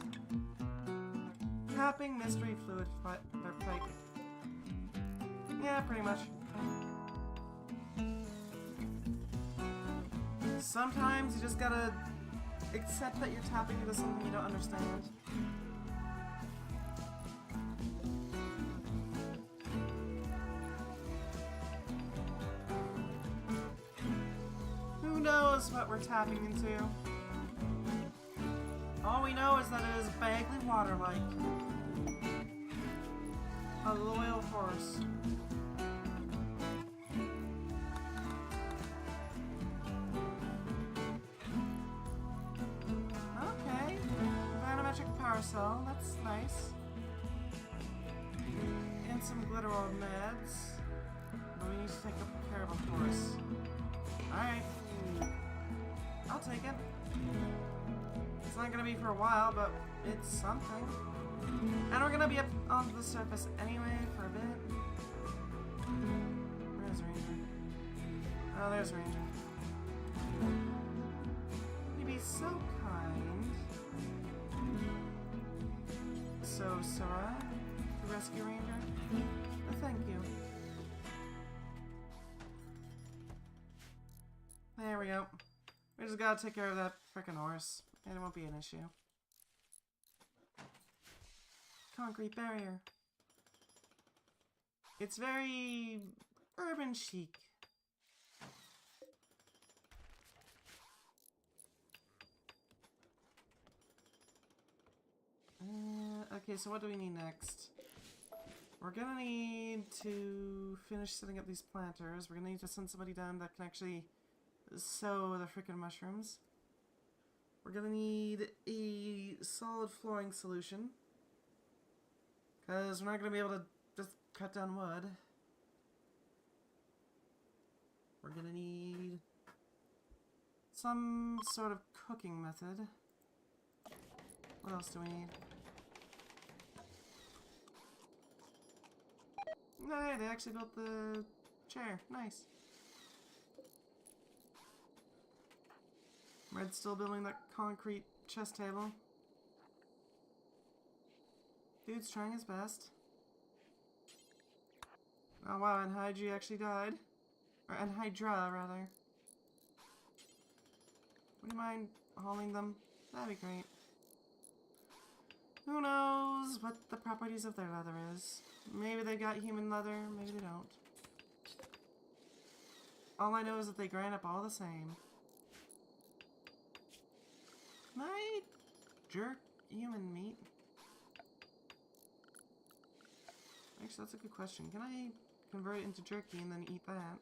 Tapping mystery fluid pipe. Yeah, pretty much. Sometimes you just gotta accept that you're tapping into something you don't understand. Who knows what we're tapping into? All we know is that it is vaguely water-like. A loyal horse. Okay. Volumetric power cell, that's nice. And some glitter orb meds. But we need to take care of a horse. Alright. I'll take it. It's not gonna be for a while, but it's something. And we're gonna be up on the surface anyway for a bit. Where's Ranger? Oh, there's Ranger. You'd be so kind. So, Sora, the rescue ranger. Thank you. There we go. We just gotta take care of that frickin' horse, and it won't be an issue. Concrete barrier. It's very urban chic. Okay, so what do we need next? We're gonna need to finish setting up these planters. We're gonna need to send somebody down that can actually sow the frickin' mushrooms. We're gonna need a solid flooring solution. Because we're not gonna be able to just cut down wood. We're gonna need some sort of cooking method. What else do we need? No, hey, they actually built the chair. Nice. Red's still building that concrete chess table. Dude's trying his best. Oh wow, and Hydra actually died. Or Hydra, rather. Would you mind hauling them? That'd be great. Who knows what the properties of their leather is. Maybe they got human leather, maybe they don't. All I know is that they grind up all the same. Can I jerk human meat? Actually, that's a good question. Can I convert it into jerky and then eat that?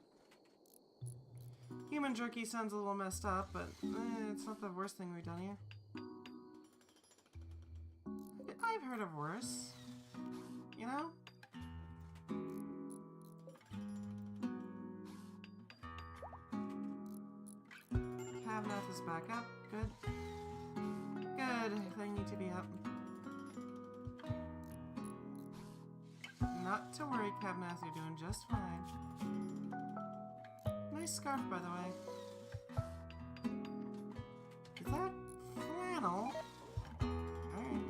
Human jerky sounds a little messed up, but it's not the worst thing we've done here. I've heard of worse. You know? Cavnath is back up. Good. Good. They need to be up. Not to worry, Cavnath, you're doing just fine. Nice scarf, by the way. Is that flannel? Alright.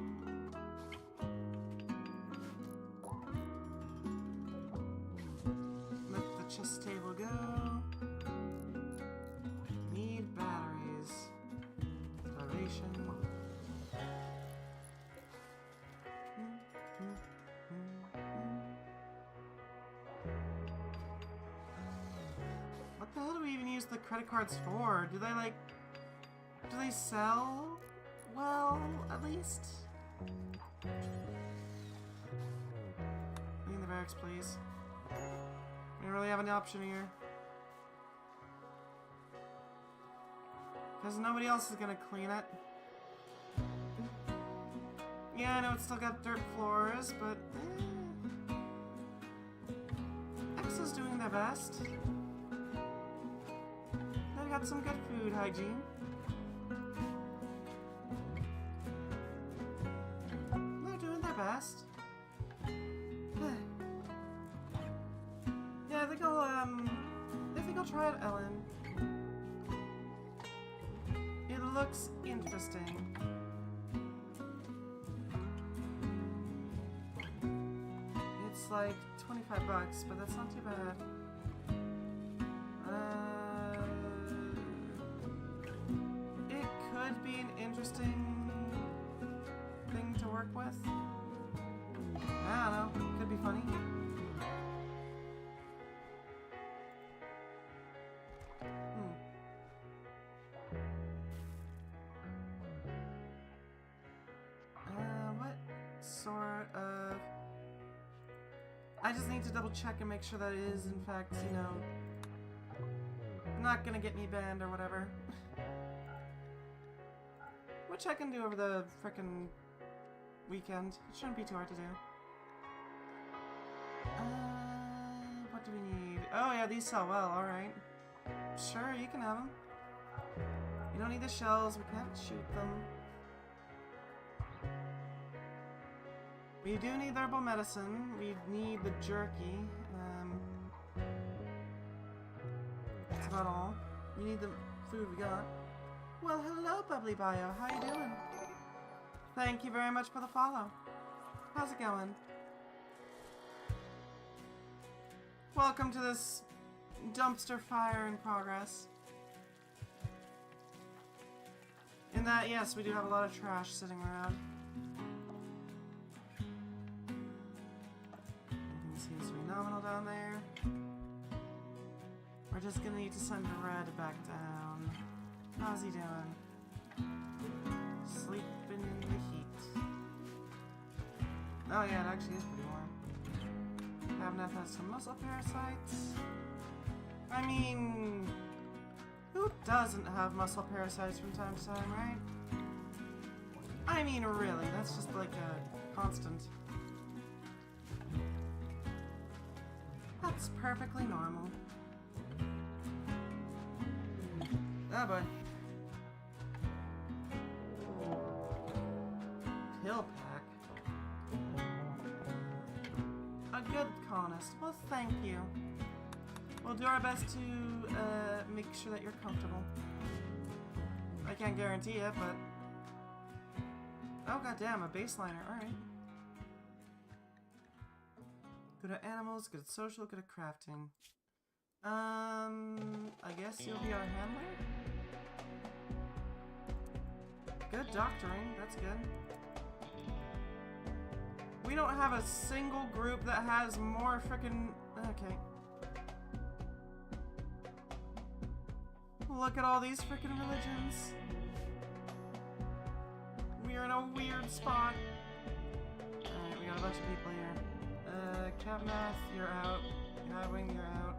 Let the chest table go. Need batteries. Starvation. What the hell do we even use the credit cards for? Do they sell? Well, at least. Clean the barracks, please. We don't really have an option here. Because nobody else is gonna clean it. Yeah, I know it's still got dirt floors, but X is doing their best. They've got some good food hygiene. They're doing their best. Yeah, I think I'll try it, Ellen. It looks interesting. It's like 25 bucks, but that's not too bad. It could be an interesting thing to work with. I don't know. Could be funny. What sort of... I just need to double check and make sure that it is, in fact, you know, not gonna get me banned or whatever. Which I can do over the frickin' weekend. It shouldn't be too hard to do. What do we need? Oh yeah, these sell well, alright. Sure, you can have them. You don't need the shells, we can't shoot them. We do need herbal medicine. We need the jerky. That's about all. We need the food we got. Well, hello, Bubbly Bio. How you doing? Thank you very much for the follow. How's it going? Welcome to this dumpster fire in progress. In that, yes, we do have a lot of trash sitting around. Seems to be nominal down there. We're just gonna need to send Red back down. How's he doing? Sleeping in the heat. Oh yeah, it actually is pretty warm. Cavnath has some muscle parasites. I mean, who doesn't have muscle parasites from time to time, right? I mean, really, that's just like a constant. That's perfectly normal. Oh boy. Pill pack. A good colonist. Well, thank you. We'll do our best to make sure that you're comfortable. I can't guarantee it, but... Oh goddamn, a baseliner. Alright. Good at animals, good at social, good at crafting. I guess you'll be our handler? Good doctoring, that's good. We don't have a single group that has more frickin'... Okay. Look at all these frickin' religions. We're in a weird spot. Alright, we got a bunch of people here. Capnath, you're out. Godwing, you're out.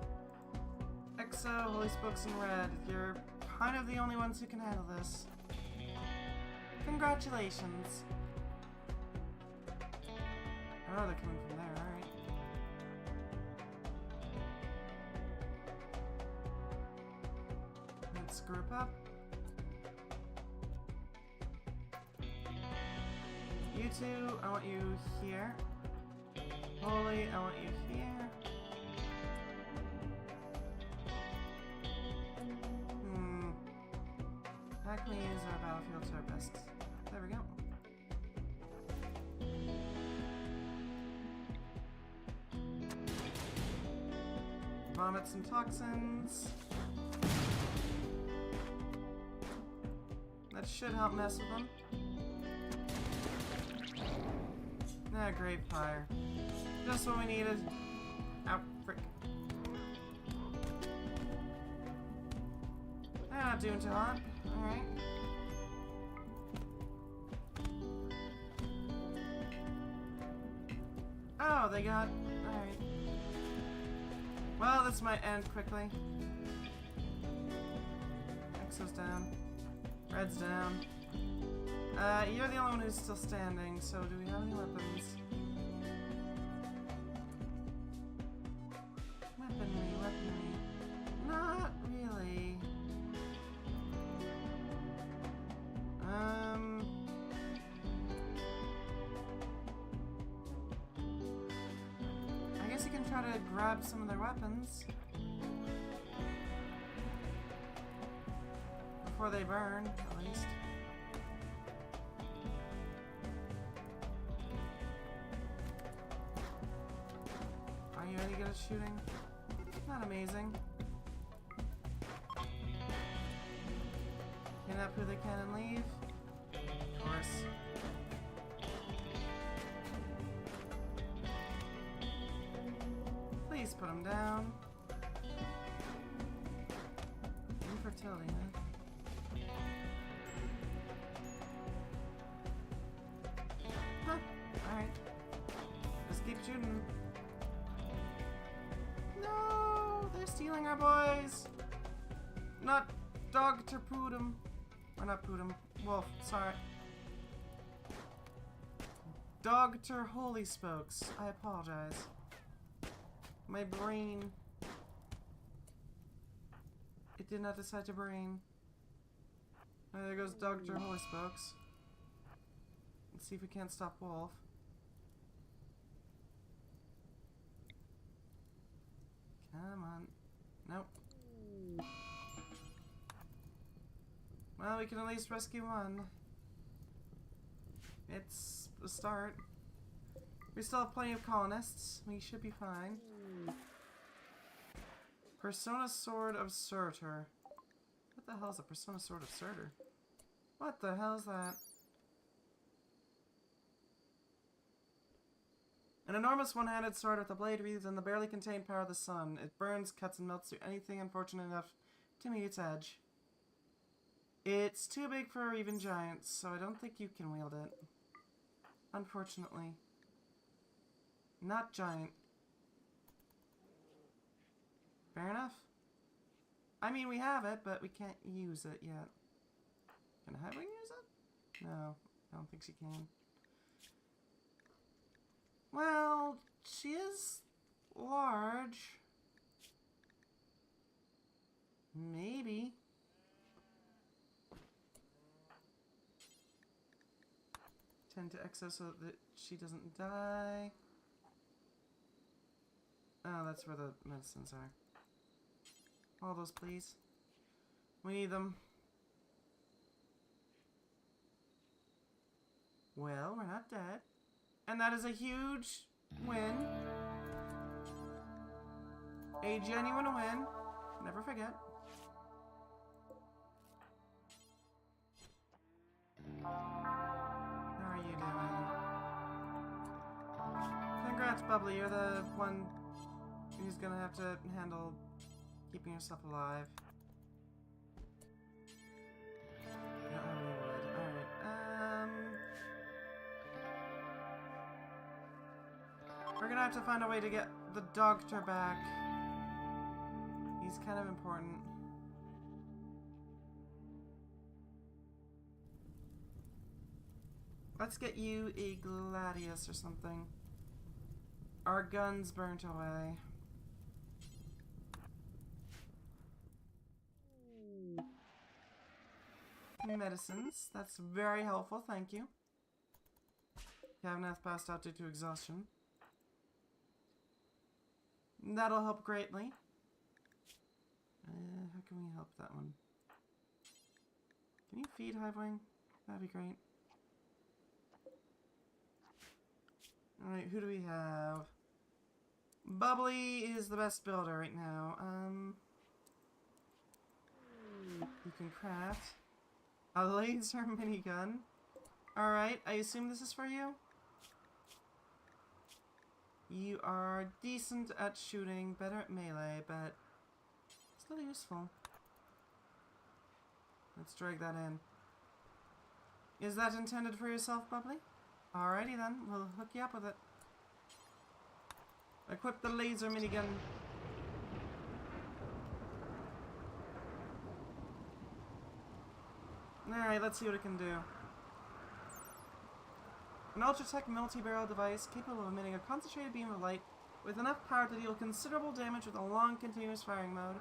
Exo, Holy Spokes, and Red. You're kind of the only ones who can handle this. Congratulations. Oh, they're coming from there, alright. Let's group up. You two, I want you here. Holy, I want you here. How can we use our battlefield to our best? There we go. Vomit some toxins. That should help mess with them. Ah, great fire. Just what we needed. Ow, frick. They're not doing too hot. Alright. Oh, they got... Alright. Well, this might end quickly. Exo's down. Red's down. You're the only one who's still standing, so do we have any weapons? Weaponry. Not really. I guess you can try to grab some of their weapons. Before they burn, at least. Are you any good at shooting? Not amazing. Kidnap who they can and leave. Of course. Please put them down. Infertility, huh? Huh. Alright. Just keep shooting. No! They're stealing our boys! Not Dr. Poodum. Or not Poodum. Wolf, sorry. Dr. Holy Spokes. I apologize. My brain. It did not decide to brain. Oh, there goes Dr. Holy Spokes. Let's see if we can't stop Wolf. Come on. Nope. Well, we can at least rescue one. It's a start. We still have plenty of colonists. We should be fine. Persona Sword of Surtur. What the hell is a Persona Sword of Surtur? What the hell is that? An enormous one-handed sword with a blade wreathed in the barely contained power of the sun. It burns, cuts, and melts through anything unfortunate enough to meet its edge. It's too big for even giants, so I don't think you can wield it. Unfortunately. Not giant. Fair enough. I mean, we have it, but we can't use it yet. Can Highwing use it? No, I don't think she can. Well, she is large. Maybe. Tend to Exo so that she doesn't die. Oh, that's where the medicines are. All those, please. We need them. Well, we're not dead. And that is a huge win. A genuine win. Never forget. How are you doing? Congrats, Bubbly. You're the one who's gonna have to handle keeping yourself alive. You don't have any wood. Alright, we're gonna have to find a way to get the doctor back. He's kind of important. Let's get you a gladius or something. Our guns burnt away. Medicines. That's very helpful, thank you. Kavanath passed out due to exhaustion. That'll help greatly. How can we help that one? Can you feed Hivewing? That'd be great. Alright, who do we have? Bubbly is the best builder right now. You can craft a laser minigun. Alright, I assume this is for you? You are decent at shooting, better at melee, but still useful. Let's drag that in. Is that intended for yourself, Bubbly? Alrighty then, we'll hook you up with it. Equip the laser minigun. Alright, let's see what it can do. An Ultratech multi-barrel device capable of emitting a concentrated beam of light with enough power to deal considerable damage with a long continuous firing mode.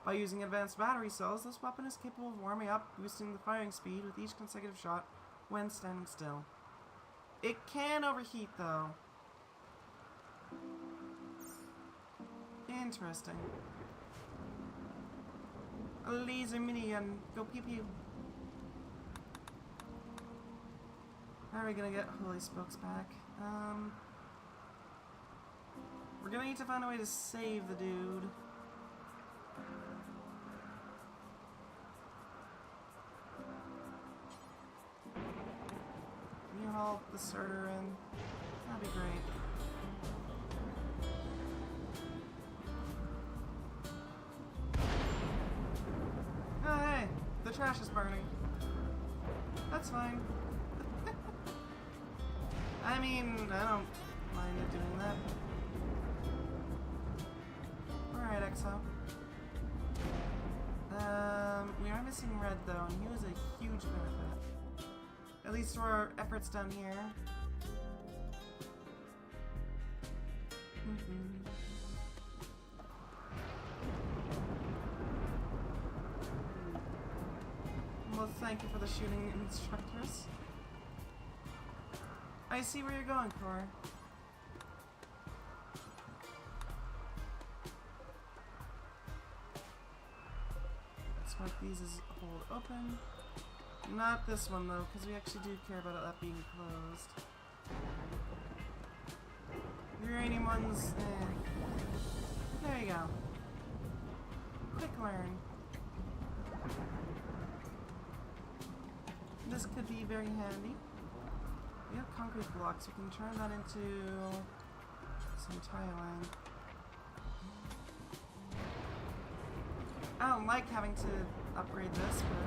By using advanced battery cells, this weapon is capable of warming up, boosting the firing speed with each consecutive shot when standing still. It can overheat, though. Interesting. A laser minigun. Go pew pew. How are we gonna get Holy Spokes back? We're gonna need to find a way to save the dude. Can you haul the starter in? That'd be great. Oh hey! The trash is burning. That's fine. I mean, I don't mind it doing that. Alright, Exo. We are missing Red though, and he was a huge benefit. At least for our efforts down here. Well, thank you for the shooting instructors. I see where you're going, Cor. Let's mark these as hold open. Not this one though, because we actually do care about that being closed. The uranium ones, There you go. Quick learn. This could be very handy. We have concrete blocks, we can turn that into some tiling. I don't like having to upgrade this, but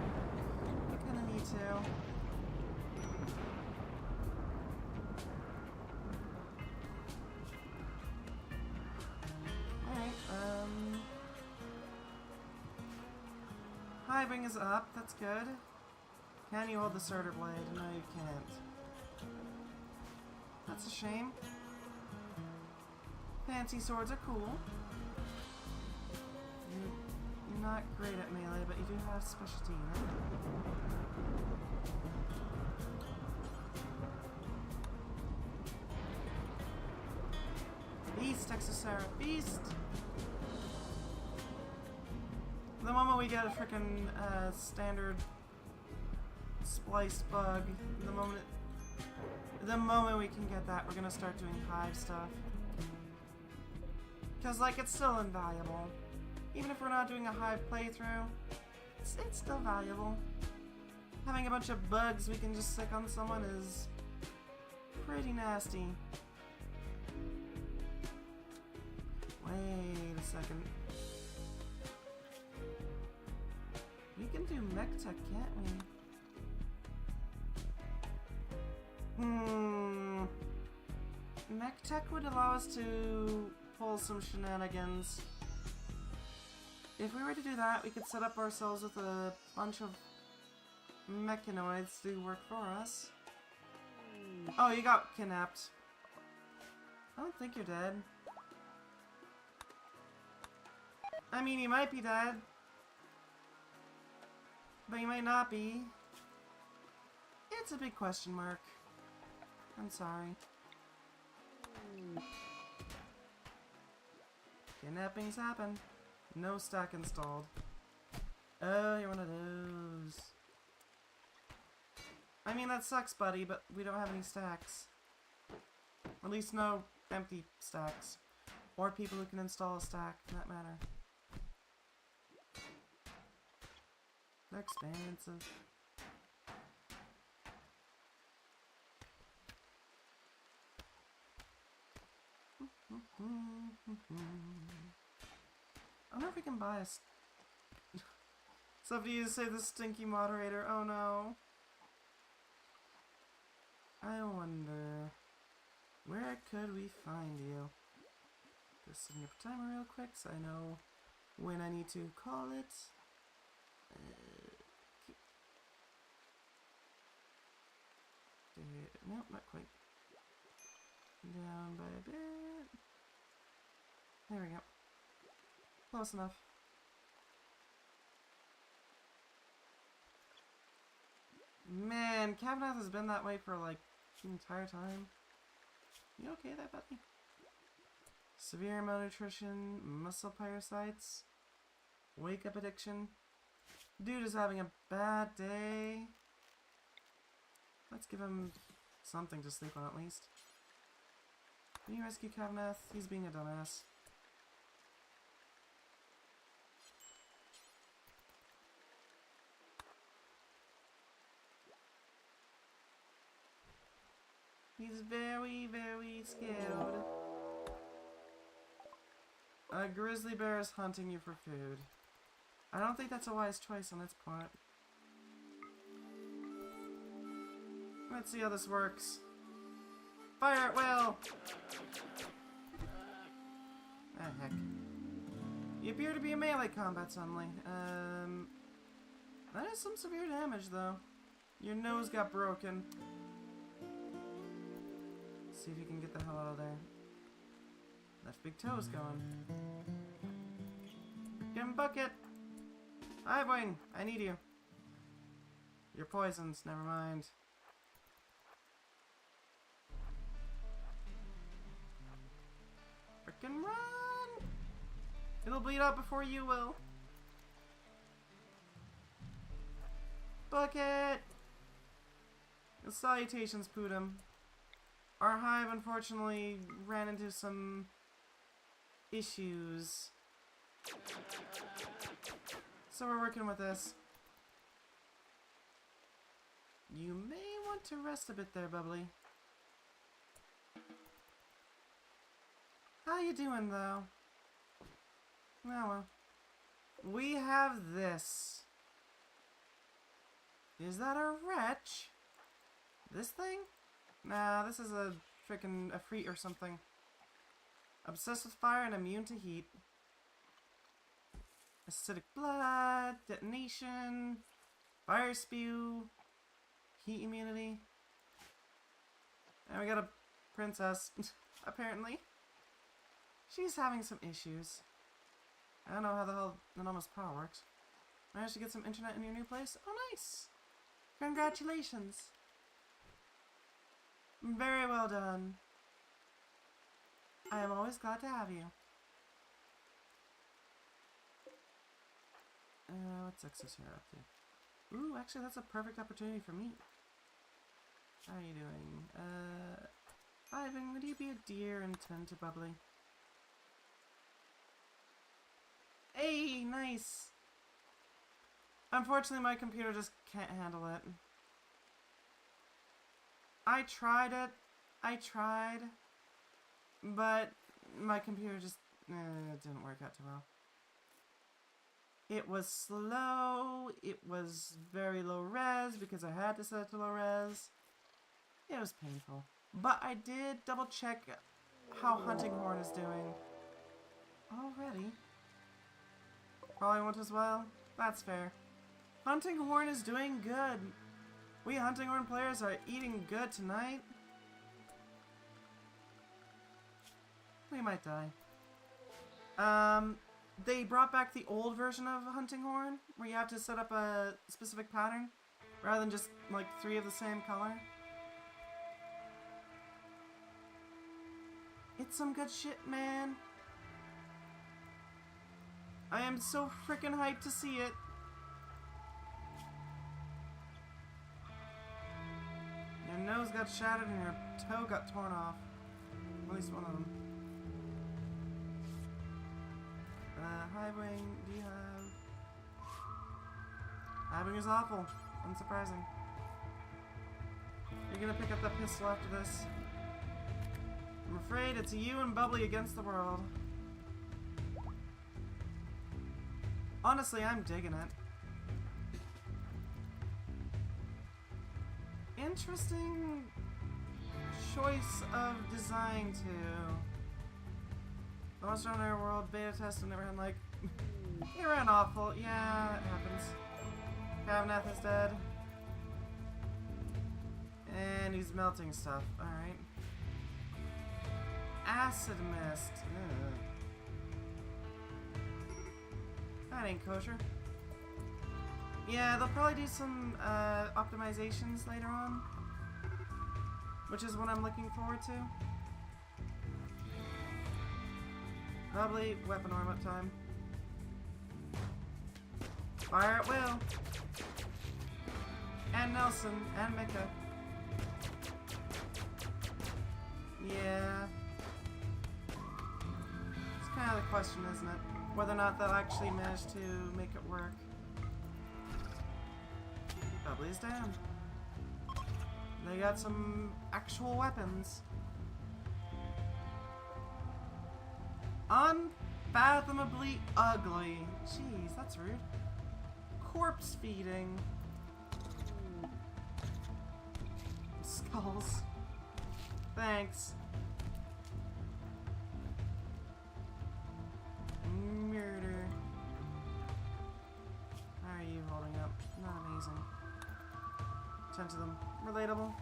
I kinda need to. Alright, Hiving is up, that's good. Can you hold the starter blade? No, you can't. That's a shame. Fancy swords are cool. You're not great at melee, but you do have specialty, right? Beast, Exosera, beast! The moment we get a frickin' standard spliced bug, the moment we can get that, we're gonna start doing hive stuff. Because, like, it's still invaluable. Even if we're not doing a high playthrough, it's still valuable. Having a bunch of bugs we can just stick on someone is pretty nasty. Wait a second. We can do mech tech, can't we? Mech tech would allow us to pull some shenanigans. If we were to do that, we could set up ourselves with a bunch of mechanoids to work for us. Oh, you got kidnapped. I don't think you're dead. I mean, you might be dead. But you might not be. It's a big question mark. I'm sorry. Kidnappings happen. No stack installed. Oh, you're one of those. I mean, that sucks, buddy, but we don't have any stacks. At least no empty stacks. Or people who can install a stack, for that matter. They're expensive. I wonder if we can buy a... Somebody say the stinky moderator. Oh no. I wonder... where could we find you? Just setting up a timer real quick so I know when I need to call it. Nope, not quite. Down by a bit. There we go. Close enough. Man, Kavanaugh has been that way for like the entire time. You okay there, buddy? Severe malnutrition, muscle parasites, wake up addiction. Dude is having a bad day. Let's give him something to sleep on at least. Can you rescue Kavanaugh? He's being a dumbass. He's very, very scared. A grizzly bear is hunting you for food. I don't think that's a wise choice on its part. Let's see how this works. Fire at will! Ah, heck. You appear to be in melee combat suddenly. That is some severe damage, though. Your nose got broken. See if you can get the hell out of there. That big toe's going. Freaking bucket! Hi, Boing! I need you. You're poisons, never mind. Frickin' run! It'll bleed out before you will. Bucket! Salutations, Pootum. Our hive unfortunately ran into some issues. So we're working with this. You may want to rest a bit there, Bubbly. How you doing, though? Oh, well. We have this. Is that a wretch? This thing? Nah, this is a frickin' Efreet or something. Obsessed with fire and immune to heat. Acidic blood, detonation, fire spew, heat immunity. And we got a princess, apparently. She's having some issues. I don't know how the hell Nanoma's power works. Managed to get some internet in your new place? Oh, nice! Congratulations! Very well done. I am always glad to have you. What's Exos here up to? Ooh, actually that's a perfect opportunity for me. How are you doing? Ivan, would you be a dear and tend to Bubbly? Yay, nice. Unfortunately, my computer just can't handle it. I tried it. I tried. But my computer just it didn't work out too well. It was slow. It was very low res because I had to set it to low res. It was painful. But I did double check how Hunting Horn is doing. Already? Probably won't as well. That's fair. Hunting Horn is doing good. We Hunting Horn players are eating good tonight. We might die. They brought back the old version of Hunting Horn, where you have to set up a specific pattern, rather than just, like, 3 of the same color. It's some good shit, man. I am so freaking hyped to see it. Your nose got shattered and your toe got torn off. At least one of them. Highwing, do you have... Highwing is awful. Unsurprising. You're gonna pick up that pistol after this. I'm afraid it's you and Bubbly against the world. Honestly, I'm digging it. Interesting choice of design, too. The Monster Hunter World beta test never had, like... It ran awful. Yeah, it happens. Kavanath is dead. And he's melting stuff. Alright. Acid Mist. Ugh. That ain't kosher. Yeah, they'll probably do some optimizations later on. Which is what I'm looking forward to. Probably weapon warm-up time. Fire at will. And Nelson. And Mika. Yeah. It's kind of the question, isn't it? Whether or not they'll actually manage to make it work. Bubbly's down. They got some actual weapons. Unfathomably ugly. Jeez, that's rude. Corpse feeding. Skulls. Thanks. Murder. How are you holding up? Not amazing. 10 to them. Relatable.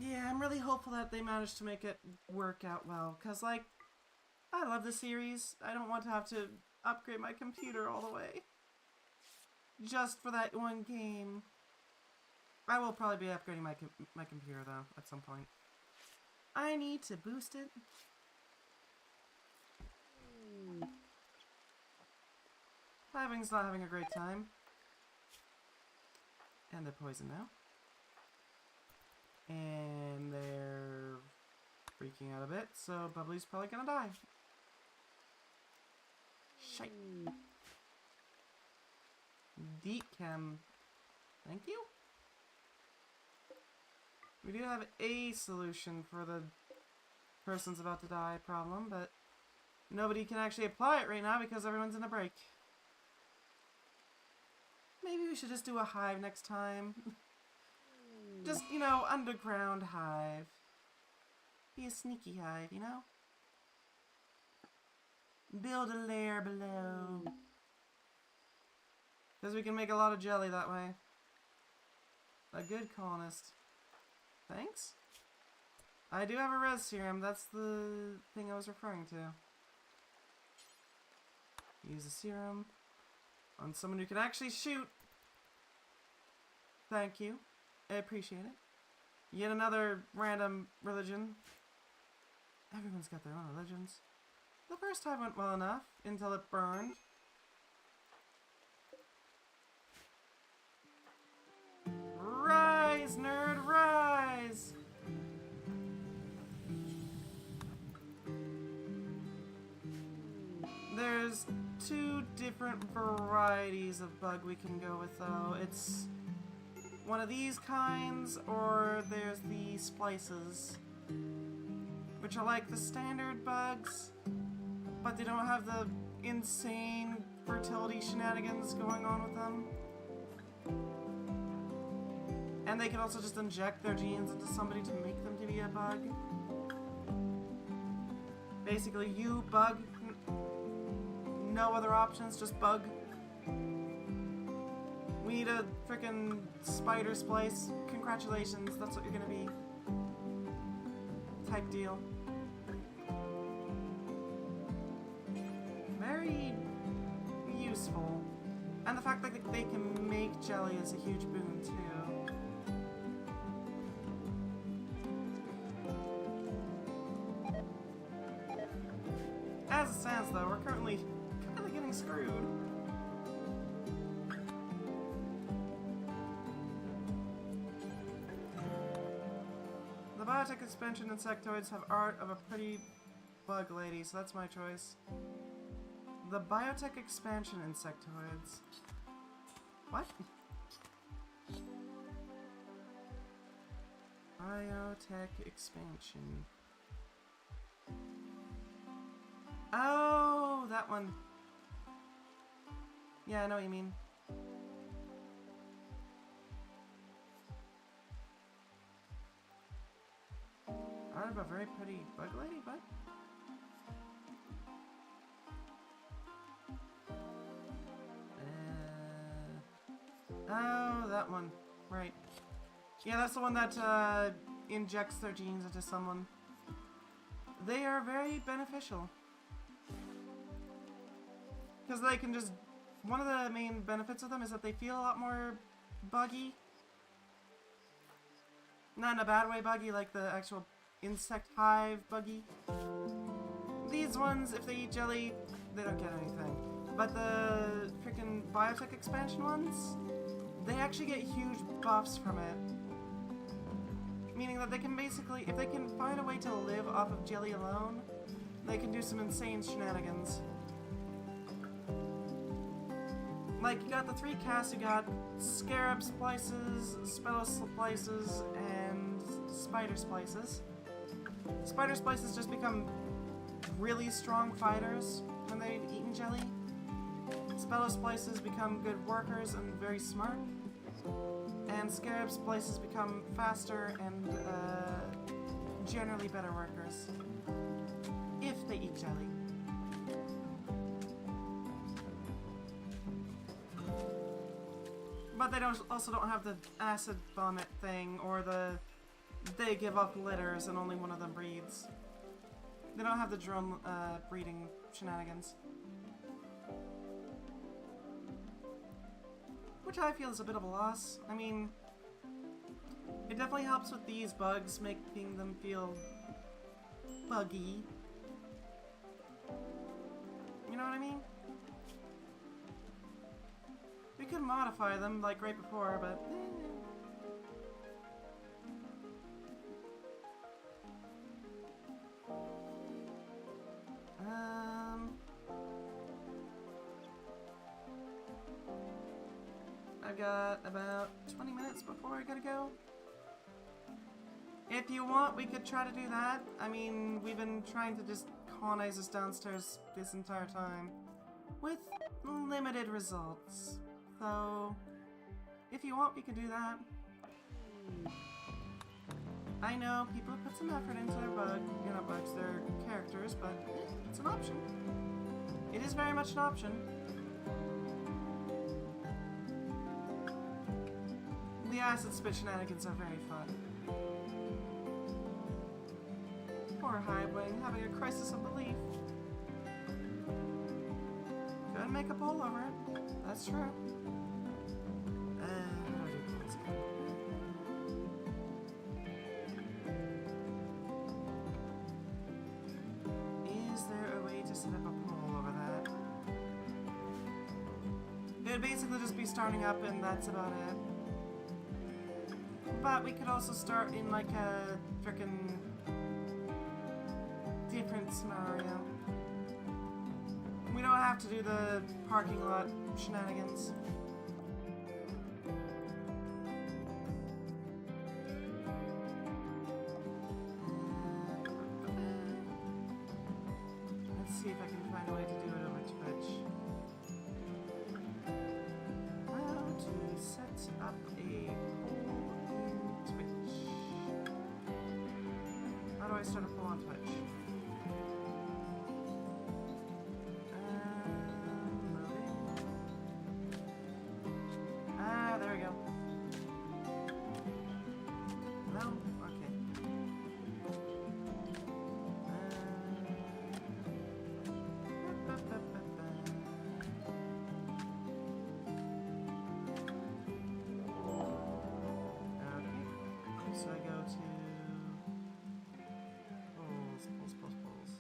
Yeah, I'm really hopeful that they managed to make it work out well. Because, like, I love the series. I don't want to have to upgrade my computer all the way. Just for that one game. I will probably be upgrading my computer, though, at some point. I need to boost it. Having's not having a great time. And they're poisoned now. And they're freaking out a bit, so Bubbly's probably gonna die. Shite. Deep chem. Thank you. We do have a solution for the person's about to die problem, but nobody can actually apply it right now because everyone's in a break. Maybe we should just do a hive next time. Just, you know, underground hive. Be a sneaky hive, you know? Build a lair below. Because we can make a lot of jelly that way. A good colonist. Thanks? I do have a res serum. That's the thing I was referring to. Use a serum on someone who can actually shoot. Thank you. I appreciate it. Yet another random religion. Everyone's got their own religions. The first time went well enough until it burned. Rise, nerd, rise! two different varieties of bug we can go with, though. It's one of these kinds, or there's the splices, which are like the standard bugs, but they don't have the insane fertility shenanigans going on with them. And they can also just inject their genes into somebody to make them to be a bug. Basically, you bug, no other options, just bug. We need a frickin' spider splice. Congratulations, that's what you're gonna be. Type deal. Very useful. And the fact that they can make jelly is a huge boon, too. As it stands, though, we're currently kind of getting screwed. The biotech expansion insectoids have art of a pretty bug lady, so that's my choice. The biotech expansion insectoids. What? Biotech expansion. Oh, that one. Yeah, I know what you mean. Art of a very pretty bug lady, but oh, that one. Right. Yeah, that's the one that injects their genes into someone. They are very beneficial. Because they can just... One of the main benefits of them is that they feel a lot more buggy. Not in a bad way buggy, like the actual insect hive buggy. These ones, if they eat jelly, they don't get anything. But the freaking biotech expansion ones, they actually get huge buffs from it. Meaning that they can basically, if they can find a way to live off of jelly alone, they can do some insane shenanigans. Like, you got the three casts, you got scarab splices, spello splices, and spider splices. Spider splices just become really strong fighters when they've eaten jelly. Spello splices become good workers and very smart. And scarab splices become faster and generally better workers. If they eat jelly. But they also don't have the acid vomit thing, or the they give up litters and only one of them breeds. They don't have the drone breeding shenanigans. Which I feel is a bit of a loss. I mean, it definitely helps with these bugs, making them feel buggy. You know what I mean? We could modify them like right before, but I've got about 20 minutes before I gotta go. If you want, we could try to do that. I mean, we've been trying to just colonize this downstairs this entire time with limited results. So, if you want, we can do that. I know people put some effort into their their characters, but it's an option. It is very much an option. The acid spit shenanigans are very fun. Poor Highwing, having a crisis of belief. Couldn't make a poll over it. That's true. Is there a way to set up a poll over that? It would basically just be starting up and that's about it. But we could also start in like a frickin' different scenario. We don't have to do the parking lot shenanigans. Let's see if I can find a way to do it over Twitch. How to set up a poll in Twitch. How do I start a poll on Twitch? There we go. No? Okay. Okay. So I go to polls.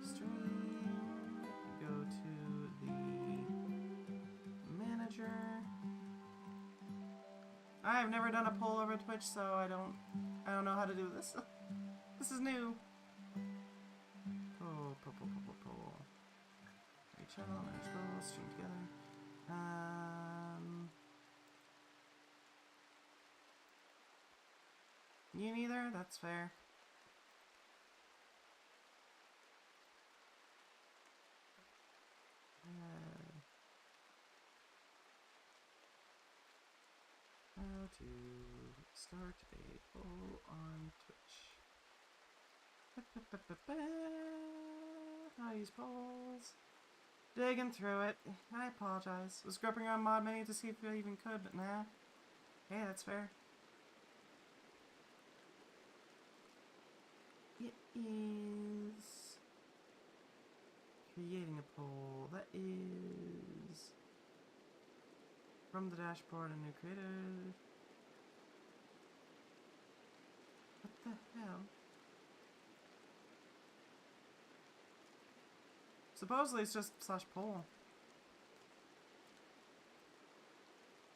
Stream. Go to the manager. I've never done a poll over Twitch, so I don't know how to do this. This is new. Poll. Right channel, there's poll, stream together. You neither? That's fair. How to start a poll on Twitch. How to use polls. Digging through it. I apologize. Was groping around mod menu to see if I even could, but nah. Hey, that's fair. It is creating a poll. That is from the dashboard, a new creative. What the hell? Supposedly it's just /poll.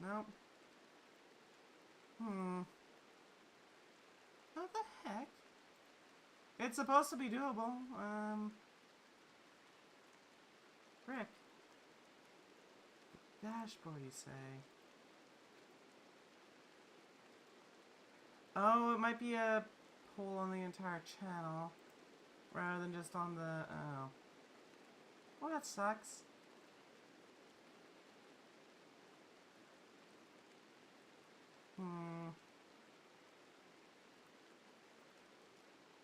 Nope. What the heck? It's supposed to be doable. Frick. Dashboard, you say? Oh, it might be a poll on the entire channel rather than just on the... oh. Well, that sucks.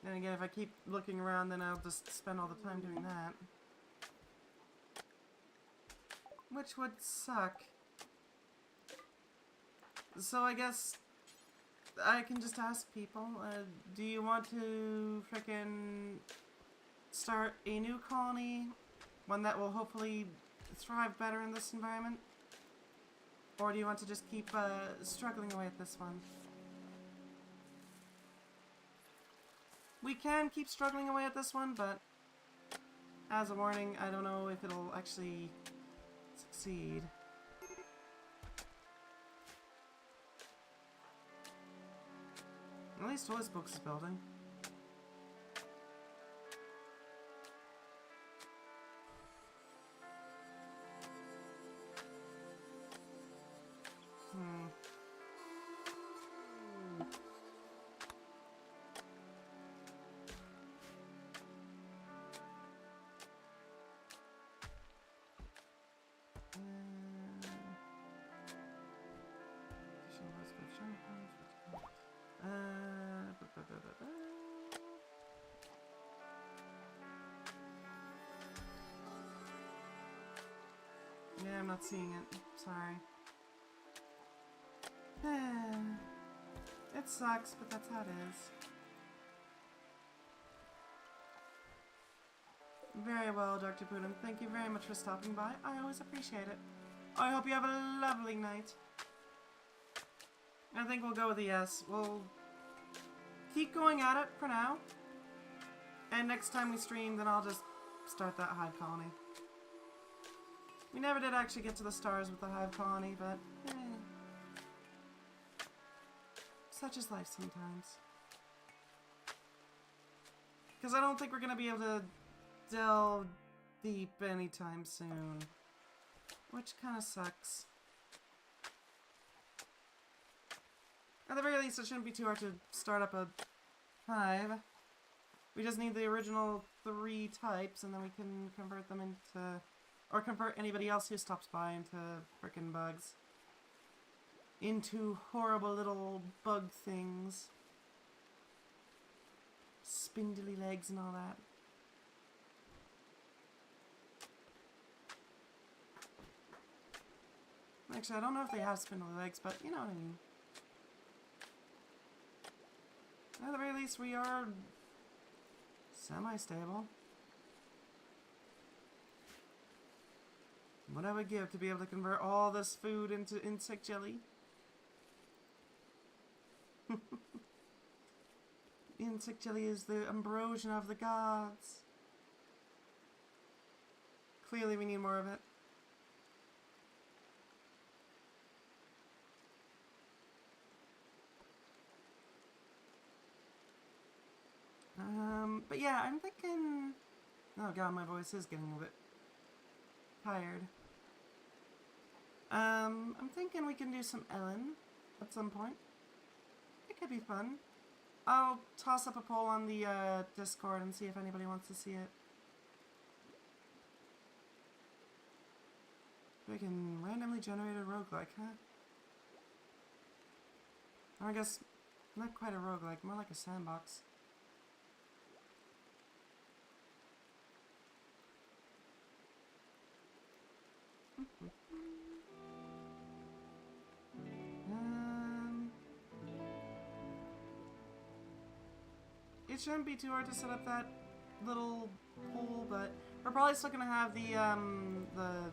Then again, if I keep looking around, then I'll just spend all the time doing that. Which would suck. So I guess I can just ask people, do you want to frickin' start a new colony? One that will hopefully thrive better in this environment? Or do you want to just keep struggling away at this one? We can keep struggling away at this one, but as a warning, I don't know if it'll actually succeed. At least Toys Books is building. Yeah, I'm not seeing it. Sorry. It sucks, but that's how it is. Very well, Dr. Poodum. Thank you very much for stopping by. I always appreciate it. I hope you have a lovely night. I think we'll go with a yes. We'll keep going at it for now. And next time we stream, then I'll just start that hive colony. We never did actually get to the stars with the hive colony, but such is life sometimes. Because I don't think we're going to be able to delve deep anytime soon. Which kind of sucks. At the very least, it shouldn't be too hard to start up a hive. We just need the original 3 types, and then we can convert them into... Or convert anybody else who stops by into frickin' bugs. Into horrible little bug things. Spindly legs and all that. Actually, I don't know if they have spindly legs, but you know what I mean. At the very least, we are semi-stable. What I would give to be able to convert all this food into insect jelly. Insect jelly is the ambrosia of the gods. Clearly we need more of it. But yeah, I'm thinking... Oh god, my voice is getting a bit tired. I'm thinking we can do some Ellen at some point. It could be fun. I'll toss up a poll on the Discord and see if anybody wants to see it. We can randomly generate a roguelike, huh? Or I guess not quite a roguelike, more like a sandbox. It shouldn't be too hard to set up that little pool, but we're probably still gonna have the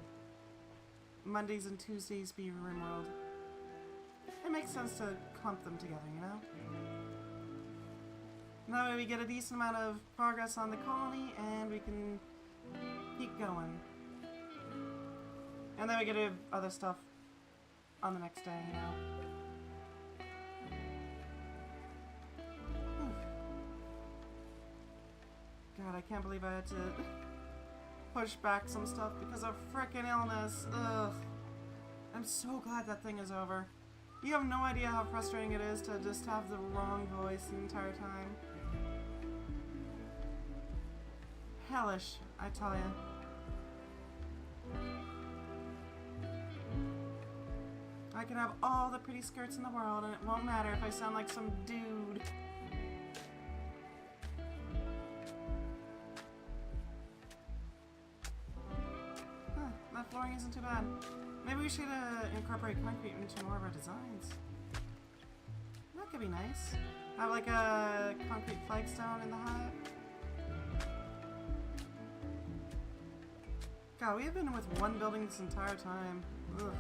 Mondays and Tuesdays be Rimworld. It makes sense to clump them together, you know? That way we get a decent amount of progress on the colony, and we can keep going. And then we can do other stuff on the next day, you know? God, I can't believe I had to push back some stuff because of frickin' illness. Ugh. I'm so glad that thing is over. You have no idea how frustrating it is to just have the wrong voice the entire time. Hellish, I tell ya. I can have all the pretty skirts in the world and it won't matter if I sound like some dude. Huh, that flooring isn't too bad. Maybe we should incorporate concrete into more of our designs. That could be nice. Have like a concrete flagstone in the hut. God, we have been with one building this entire time. Ugh.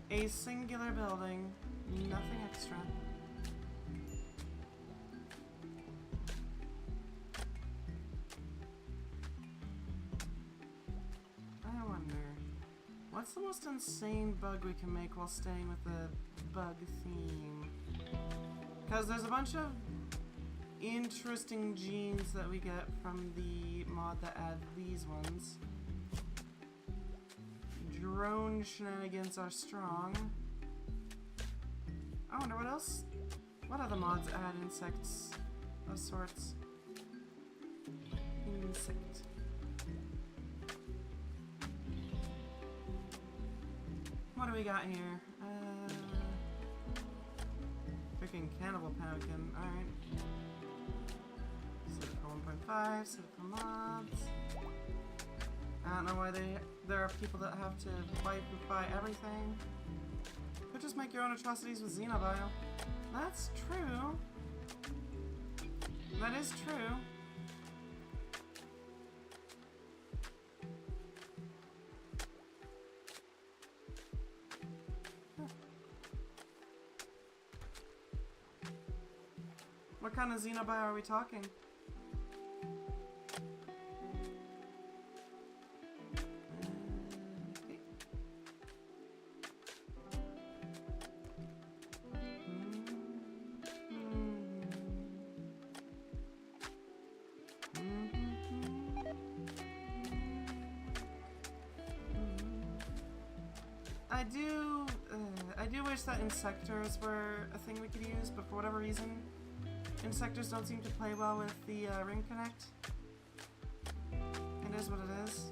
A singular building, nothing extra. I wonder, what's the most insane bug we can make while staying with the bug theme? Because there's a bunch of interesting genes that we get from the mod that add these ones. Drone shenanigans are strong. I wonder what else? What other mods add insects of sorts? Insect. What do we got here? Freaking cannibal pelican. Alright. Set it for 1.5, set it for mods. I don't know why there are people that have to wipe and buy everything. Could just make your own atrocities with Xenobio. That's true. That is true. Huh. What kind of Xenobio are we talking? I do wish that insectors were a thing we could use, but for whatever reason, insectors don't seem to play well with the Ring Connect. It is what it is.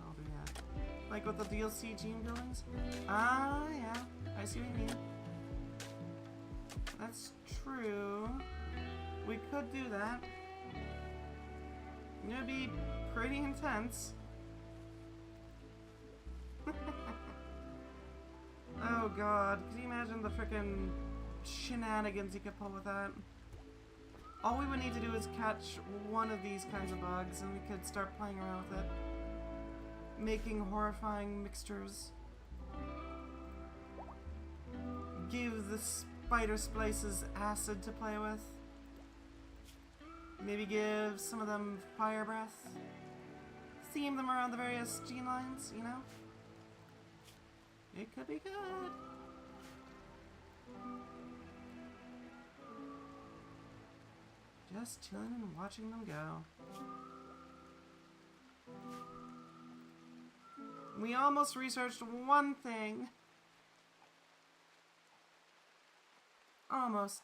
What do we have? Like with the DLC gene buildings? Ah, yeah. I see what you mean. That's true. We could do that. It would be pretty intense. Oh god, could you imagine the frickin' shenanigans you could pull with that? All we would need to do is catch one of these kinds of bugs and we could start playing around with it. Making horrifying mixtures. Give the spider splices acid to play with. Maybe give some of them fire breath. Theme them around the various gene lines, you know? It could be good. Just chilling and watching them go. We almost researched one thing. Almost.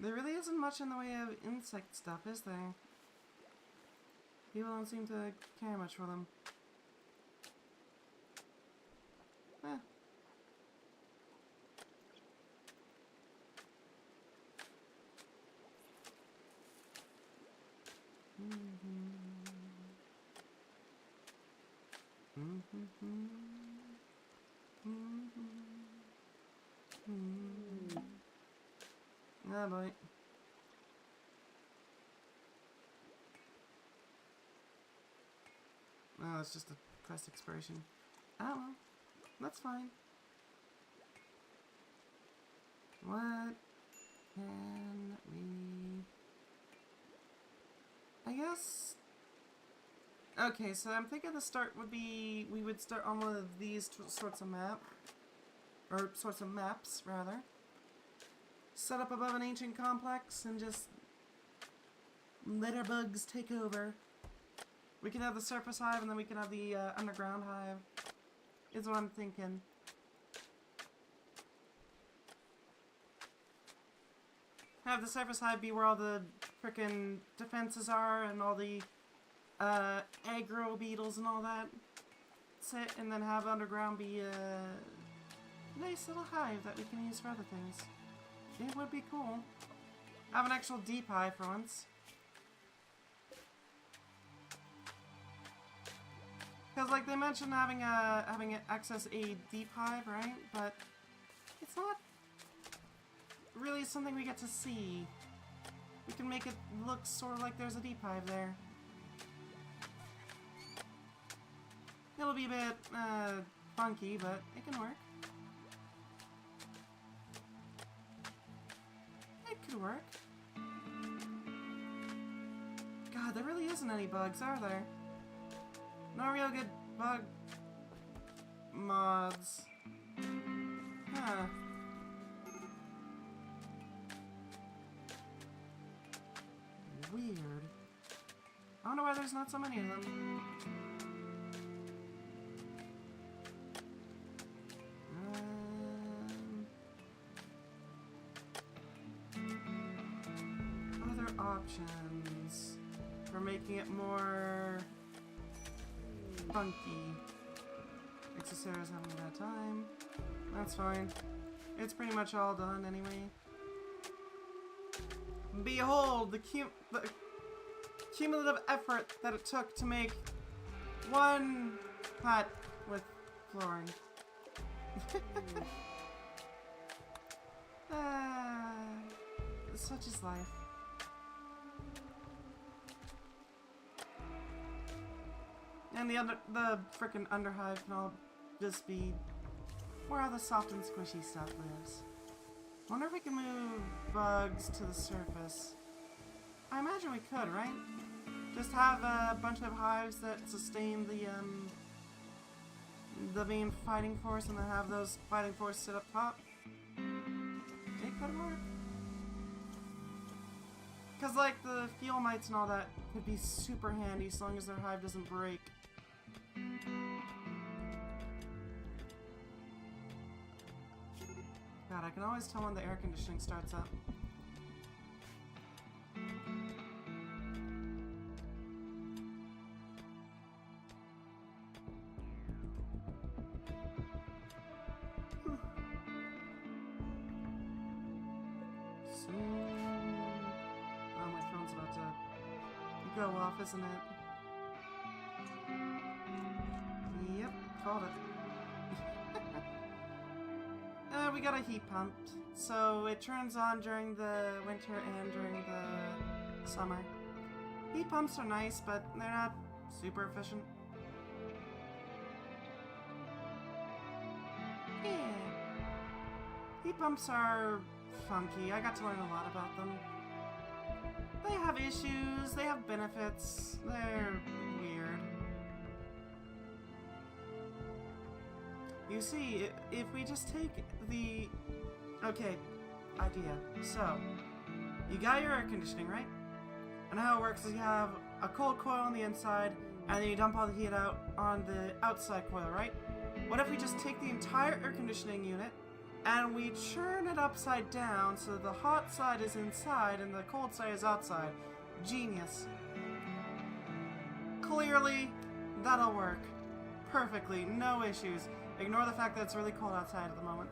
There really isn't much in the way of insect stuff, is there? People don't seem to care much for them. Eh. Ah, boy. Oh, it's just a quest expiration. Oh, well. That's fine. What can we... I guess... Okay, so I'm thinking the start would be... We would start on one of these sorts of map. Or sorts of maps, rather. Set up above an ancient complex and just let our bugs take over. We can have the surface hive and then we can have the underground hive. Is what I'm thinking. Have the surface hive be where all the frickin' defenses are and all the aggro beetles and all that sit, and then have underground be a nice little hive that we can use for other things. It would be cool. Have an actual deep hive for once. Because like they mentioned having access a deep hive, right? But it's not really something we get to see. We can make it look sort of like there's a deep hive there. It'll be a bit funky, but it can work. It could work. God, there really isn't any bugs, are there? No real good bug mods. Huh. Weird. I wonder why there's not so many of them. Other options for making it more funky. Accessories having a bad time. That's fine. It's pretty much all done anyway. Behold the cumulative effort that it took to make one hut with flooring. Such is life. And the frickin' underhive can all just be where all the soft and squishy stuff lives. Wonder if we can move bugs to the surface. I imagine we could, right? Just have a bunch of hives that sustain the main fighting force, and then have those fighting force sit up top. It could work. Because, like, the fuel mites and all that could be super handy as long as their hive doesn't break. God, I can always tell when the air conditioning starts up. Oh, my phone's about to go off, isn't it? Yep, called it. We got a heat pump, so it turns on during the winter and during the summer. Heat pumps are nice, but they're not super efficient. Yeah. Heat pumps are funky. I got to learn a lot about them. They have issues, they have benefits, they're weird. You see, if we just take the... Okay, idea. So, you got your air conditioning, right? And how it works is you have a cold coil on the inside, and then you dump all the heat out on the outside coil, right? What if we just take the entire air conditioning unit, and we churn it upside down so the hot side is inside and the cold side is outside? Genius. Clearly, that'll work. Perfectly, no issues. Ignore the fact that it's really cold outside at the moment.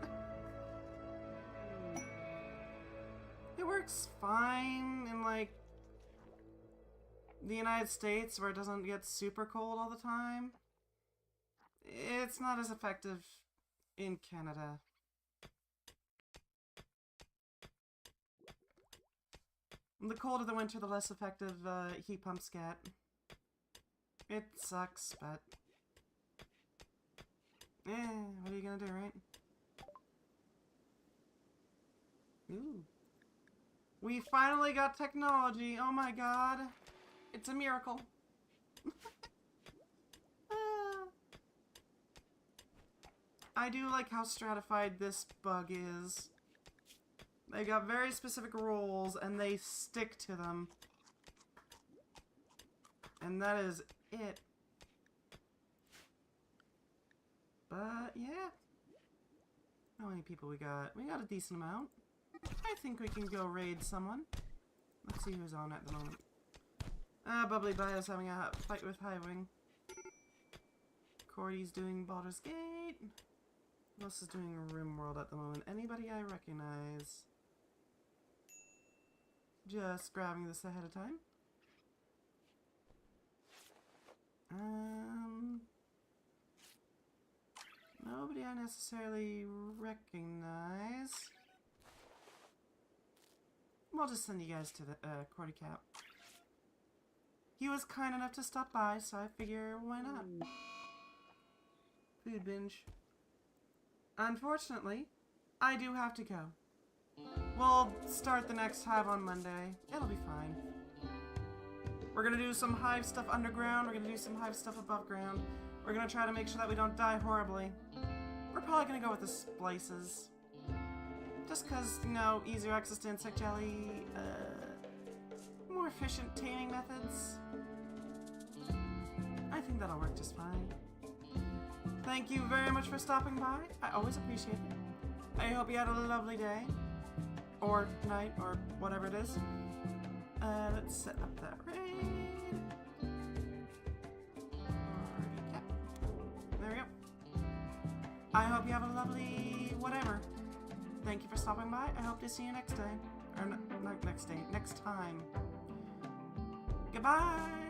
It works fine in, like, the United States where it doesn't get super cold all the time. It's not as effective in Canada. The colder the winter, the less effective heat pumps get. It sucks, but... what are you gonna do, right? Ooh. We finally got technology! Oh my god! It's a miracle! I do like how stratified this bug is. They got very specific rules, and they stick to them. And that is it. But, yeah. How many people we got? We got a decent amount. I think we can go raid someone. Let's see who's on at the moment. Bubbly Bio's having a fight with Highwing. Cordy's doing Baldur's Gate. Who else is doing Rimworld at the moment? Anybody I recognize? Just grabbing this ahead of time. Nobody I necessarily recognize. We'll just send you guys to the Cordy Cap. He was kind enough to stop by, so I figure why not? Food binge. Unfortunately, I do have to go. We'll start the next hive on Monday. It'll be fine. We're gonna do some hive stuff underground. We're gonna do some hive stuff above ground. We're gonna try to make sure that we don't die horribly. We're probably gonna go with the splices. Just cause, you know, easier access to insect jelly, more efficient taming methods. I think that'll work just fine. Thank you very much for stopping by. I always appreciate it. I hope you had a lovely day. Or night, or whatever it is. Let's set up that raid. There we go. I hope you have a lovely whatever. Thank you for stopping by. I hope to see you next day. Or not next day, next time. Goodbye!